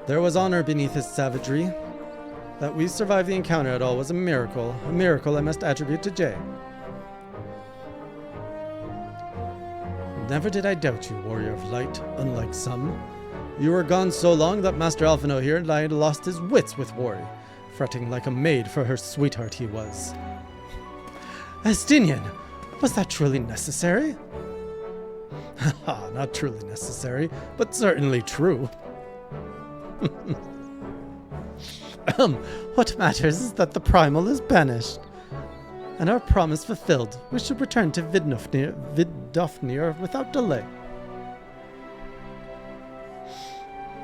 There was honor beneath his savagery. That we survived the encounter at all was a miracle I must attribute to Jay. Never did I doubt you, warrior of light, unlike some. You were gone so long that Master Alphino here and I had lost his wits with worry, fretting like a maid for her sweetheart he was. Estinian, was that truly necessary? Haha, not truly necessary, but certainly true. What matters is that the primal is banished, and our promise fulfilled. We should return to Vidofnir without delay.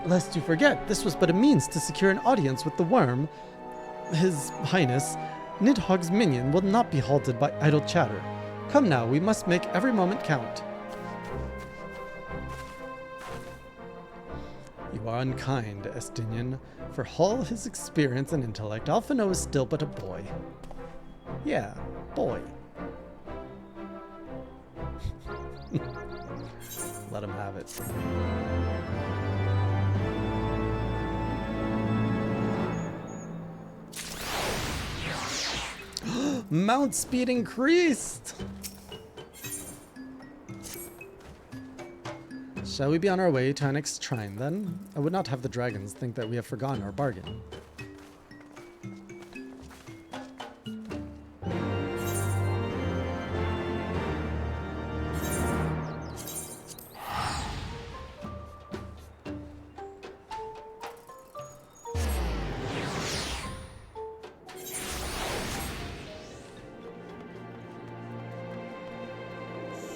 Lest you forget, this was but a means to secure an audience with the worm. His Highness, Nidhogg's minion, will not be halted by idle chatter. Come now, we must make every moment count. You are unkind, Estinian. For all his experience and intellect, Alphino is still but a boy. Yeah, boy. Let him have it. Mount speed increased! Shall we be on our way to our next shrine, then? I would not have the dragons think that we have forgotten our bargain.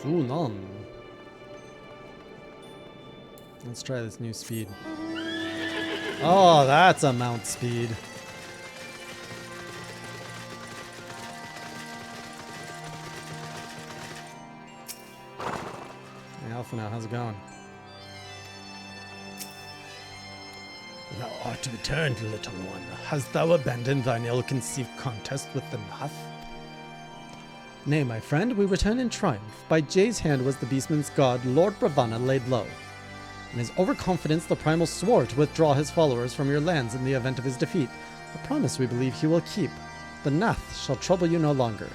Sunan. Let's try this new speed. Oh, that's a mount speed. Hey, Alphino, how's it going? Thou art returned, little one. Hast thou abandoned thine ill-conceived contest with the Nath? Nay, my friend, we return in triumph. By Jay's hand was the beastman's god, Lord Ravana, laid low. In his overconfidence, the Primal swore to withdraw his followers from your lands in the event of his defeat. A promise we believe he will keep. The Nath shall trouble you no longer.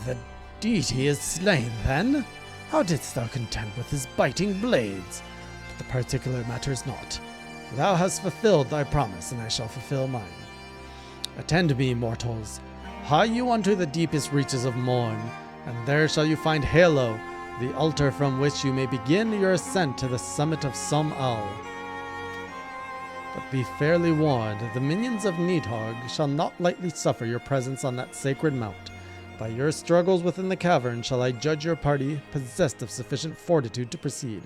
The deity is slain, then? How didst thou contend with his biting blades? But the particular matters not. Thou hast fulfilled thy promise, and I shall fulfill mine. Attend me, mortals. Hie you unto the deepest reaches of morn, and there shall you find Halo, the altar from which you may begin your ascent to the summit of Som-Al. But be fairly warned, the minions of Nidhogg shall not lightly suffer your presence on that sacred mount. By your struggles within the cavern shall I judge your party possessed of sufficient fortitude to proceed.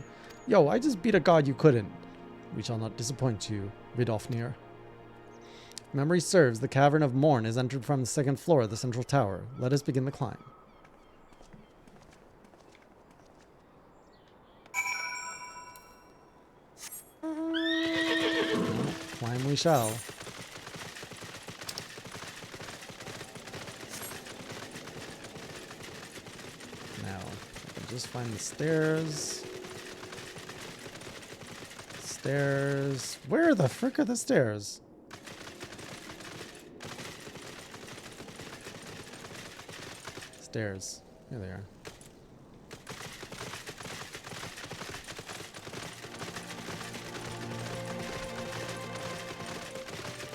Yo, I just beat a god you couldn't. We shall not disappoint you, Vidofnir. Memory serves, the Cavern of Morn is entered from the second floor of the central tower. Let us begin the climb. Climb we shall. Now, I'll just find the stairs. Stairs. Where the frick are the stairs? Stairs. Here they are.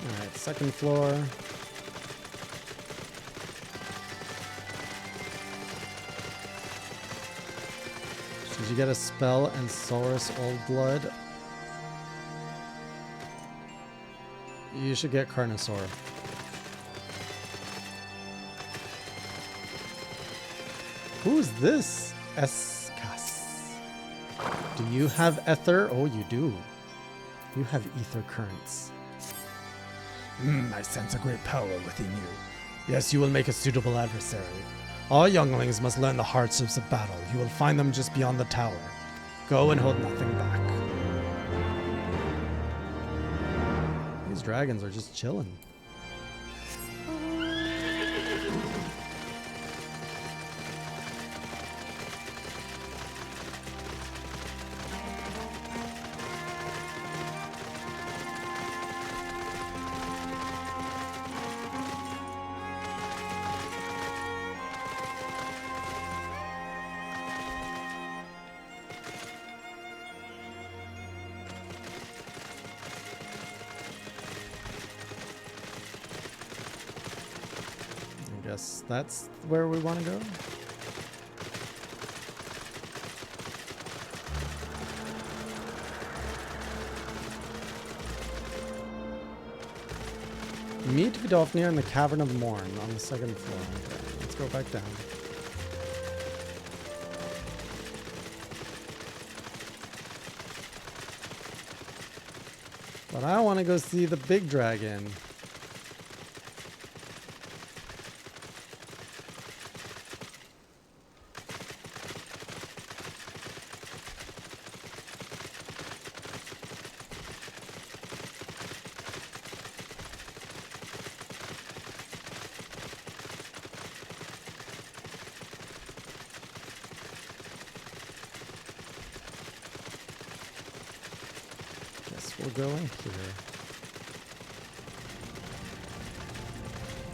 Alright, second floor. Did you get a spell and Saurus Old Blood? You should get Carnosaur. Who's this? Escas. Do you have ether? Oh, you do. You have ether currents. I sense a great power within you. Yes, you will make a suitable adversary. All younglings must learn the hardships of battle. You will find them just beyond the tower. Go and hold nothing back. These dragons are just chilling. Guess that's where we want to go. Meet Vidofnir in the Cavern of Morn on the second floor. Okay, let's go back down. But I want to go see the big dragon. We'll go in here.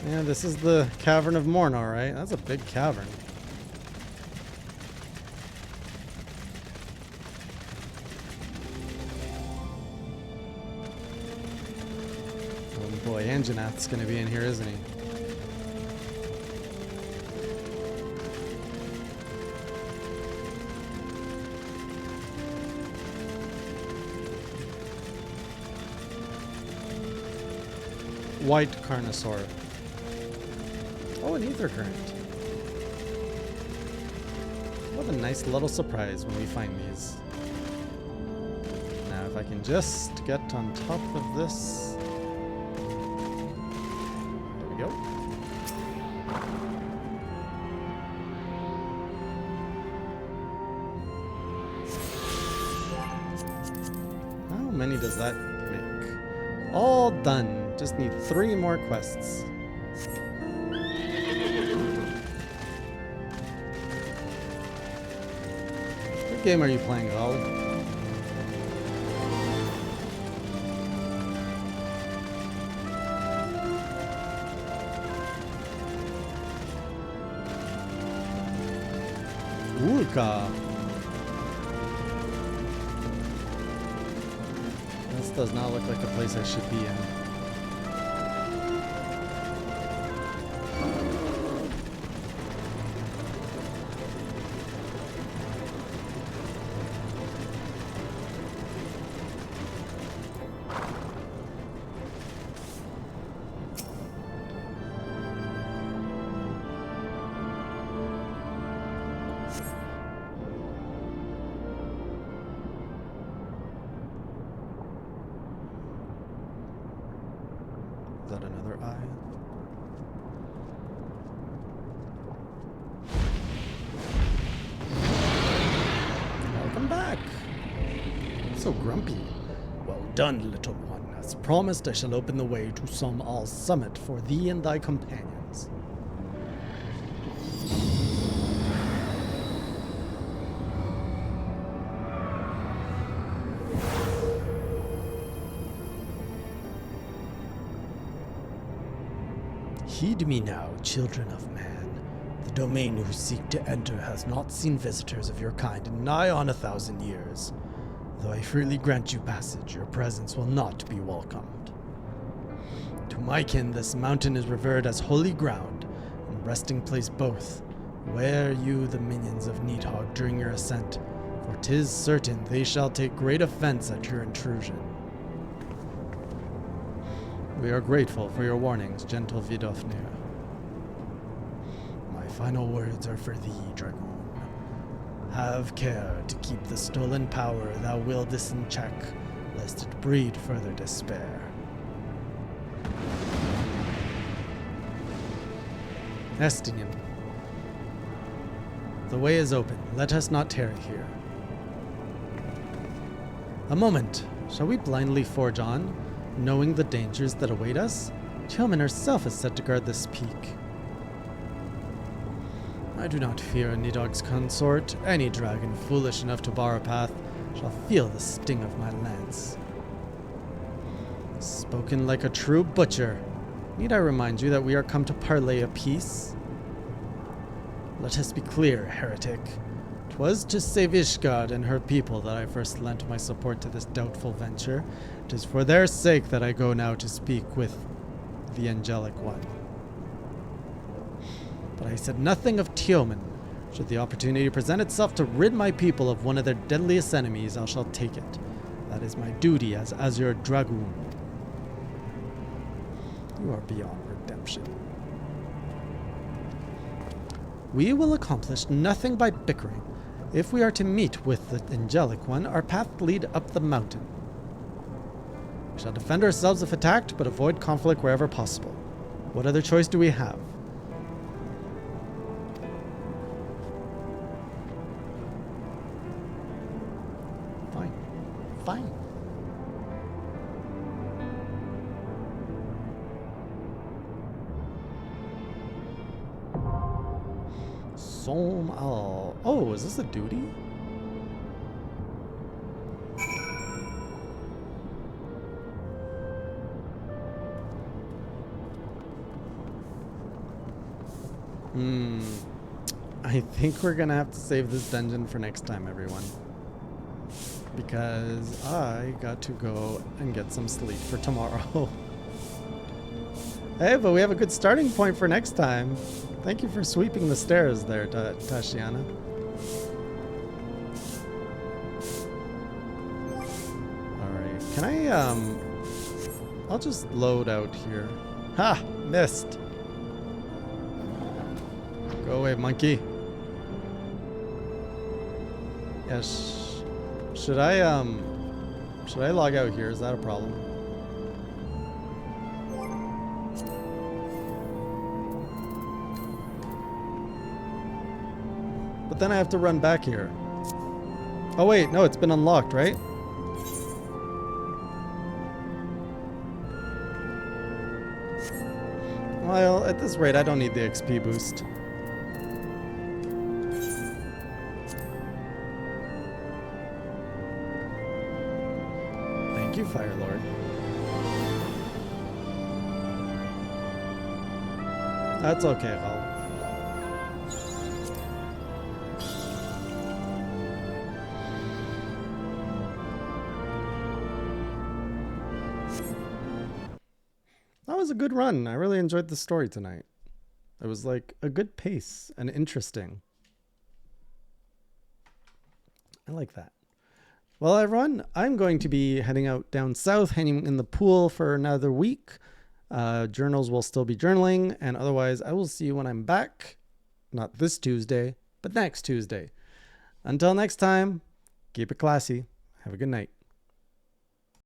Yeah, this is the Cavern of Morn, alright. That's a big cavern. Oh boy, Anjanath's gonna be in here, isn't he? White Carnosaur. Oh, an ether current. What a nice little surprise when we find these. Now, if I can just get on top of this. There we go. How many does that make? All done. Just need 3 more quests. What game are you playing, Val? Urka. This does not look like a place I should be in. Is that another eye? Welcome back. I'm so grumpy. Well done, little one. As promised, I shall open the way to Som-Al's summit for thee and thy companions. Heed me now, children of man. The domain you seek to enter has not seen visitors of your kind in nigh on 1,000 years. Though I freely grant you passage, your presence will not be welcomed. To my kin, this mountain is revered as holy ground, and resting place both. Wear you the minions of Needhog during your ascent, for 'tis certain they shall take great offense at your intrusion. We are grateful for your warnings, gentle Vidofnir. My final words are for thee, Dragoon. Have care to keep the stolen power thou wieldest in check, lest it breed further despair. Estinian. The way is open. Let us not tarry here. A moment. Shall we blindly forge on? Knowing the dangers that await us, Tillman herself is set to guard this peak. I do not fear Nidog's consort. Any dragon foolish enough to bar a path shall feel the sting of my lance. Spoken like a true butcher. Need I remind you that we are come to parley a peace? Let us be clear, heretic. 'Twas to save Ishgard and her people that I first lent my support to this doubtful venture. 'Tis for their sake that I go now to speak with the Angelic One. But I said nothing of Teoman. Should the opportunity present itself to rid my people of one of their deadliest enemies, I shall take it. That is my duty as Azure Dragoon. You are beyond redemption. We will accomplish nothing by bickering. If we are to meet with the Angelic One, our path lead up the mountain. We shall defend ourselves if attacked, but avoid conflict wherever possible. What other choice do we have? Fine. Fine. Somal. Oh, is this a duty? I think we're gonna have to save this dungeon for next time, everyone. Because I got to go and get some sleep for tomorrow. Hey, but we have a good starting point for next time. Thank you for sweeping the stairs there, Tashiana. Alright, can I, I'll just load out here. Ha! Missed! Go away, monkey. Yes. Should I log out here? Is that a problem? But then I have to run back here. Oh wait, no, it's been unlocked, right? Well, at this rate, I don't need the XP boost. Thank you, Fire Lord. That's okay, Hal. That was a good run. I really enjoyed the story tonight. It was like a good pace and interesting. I like that. Well, everyone, I'm going to be heading out down south, hanging in the pool for another week. Journals will still be journaling, and otherwise I will see you when I'm back. Not this Tuesday, but next Tuesday. Until next time, keep it classy. Have a good night.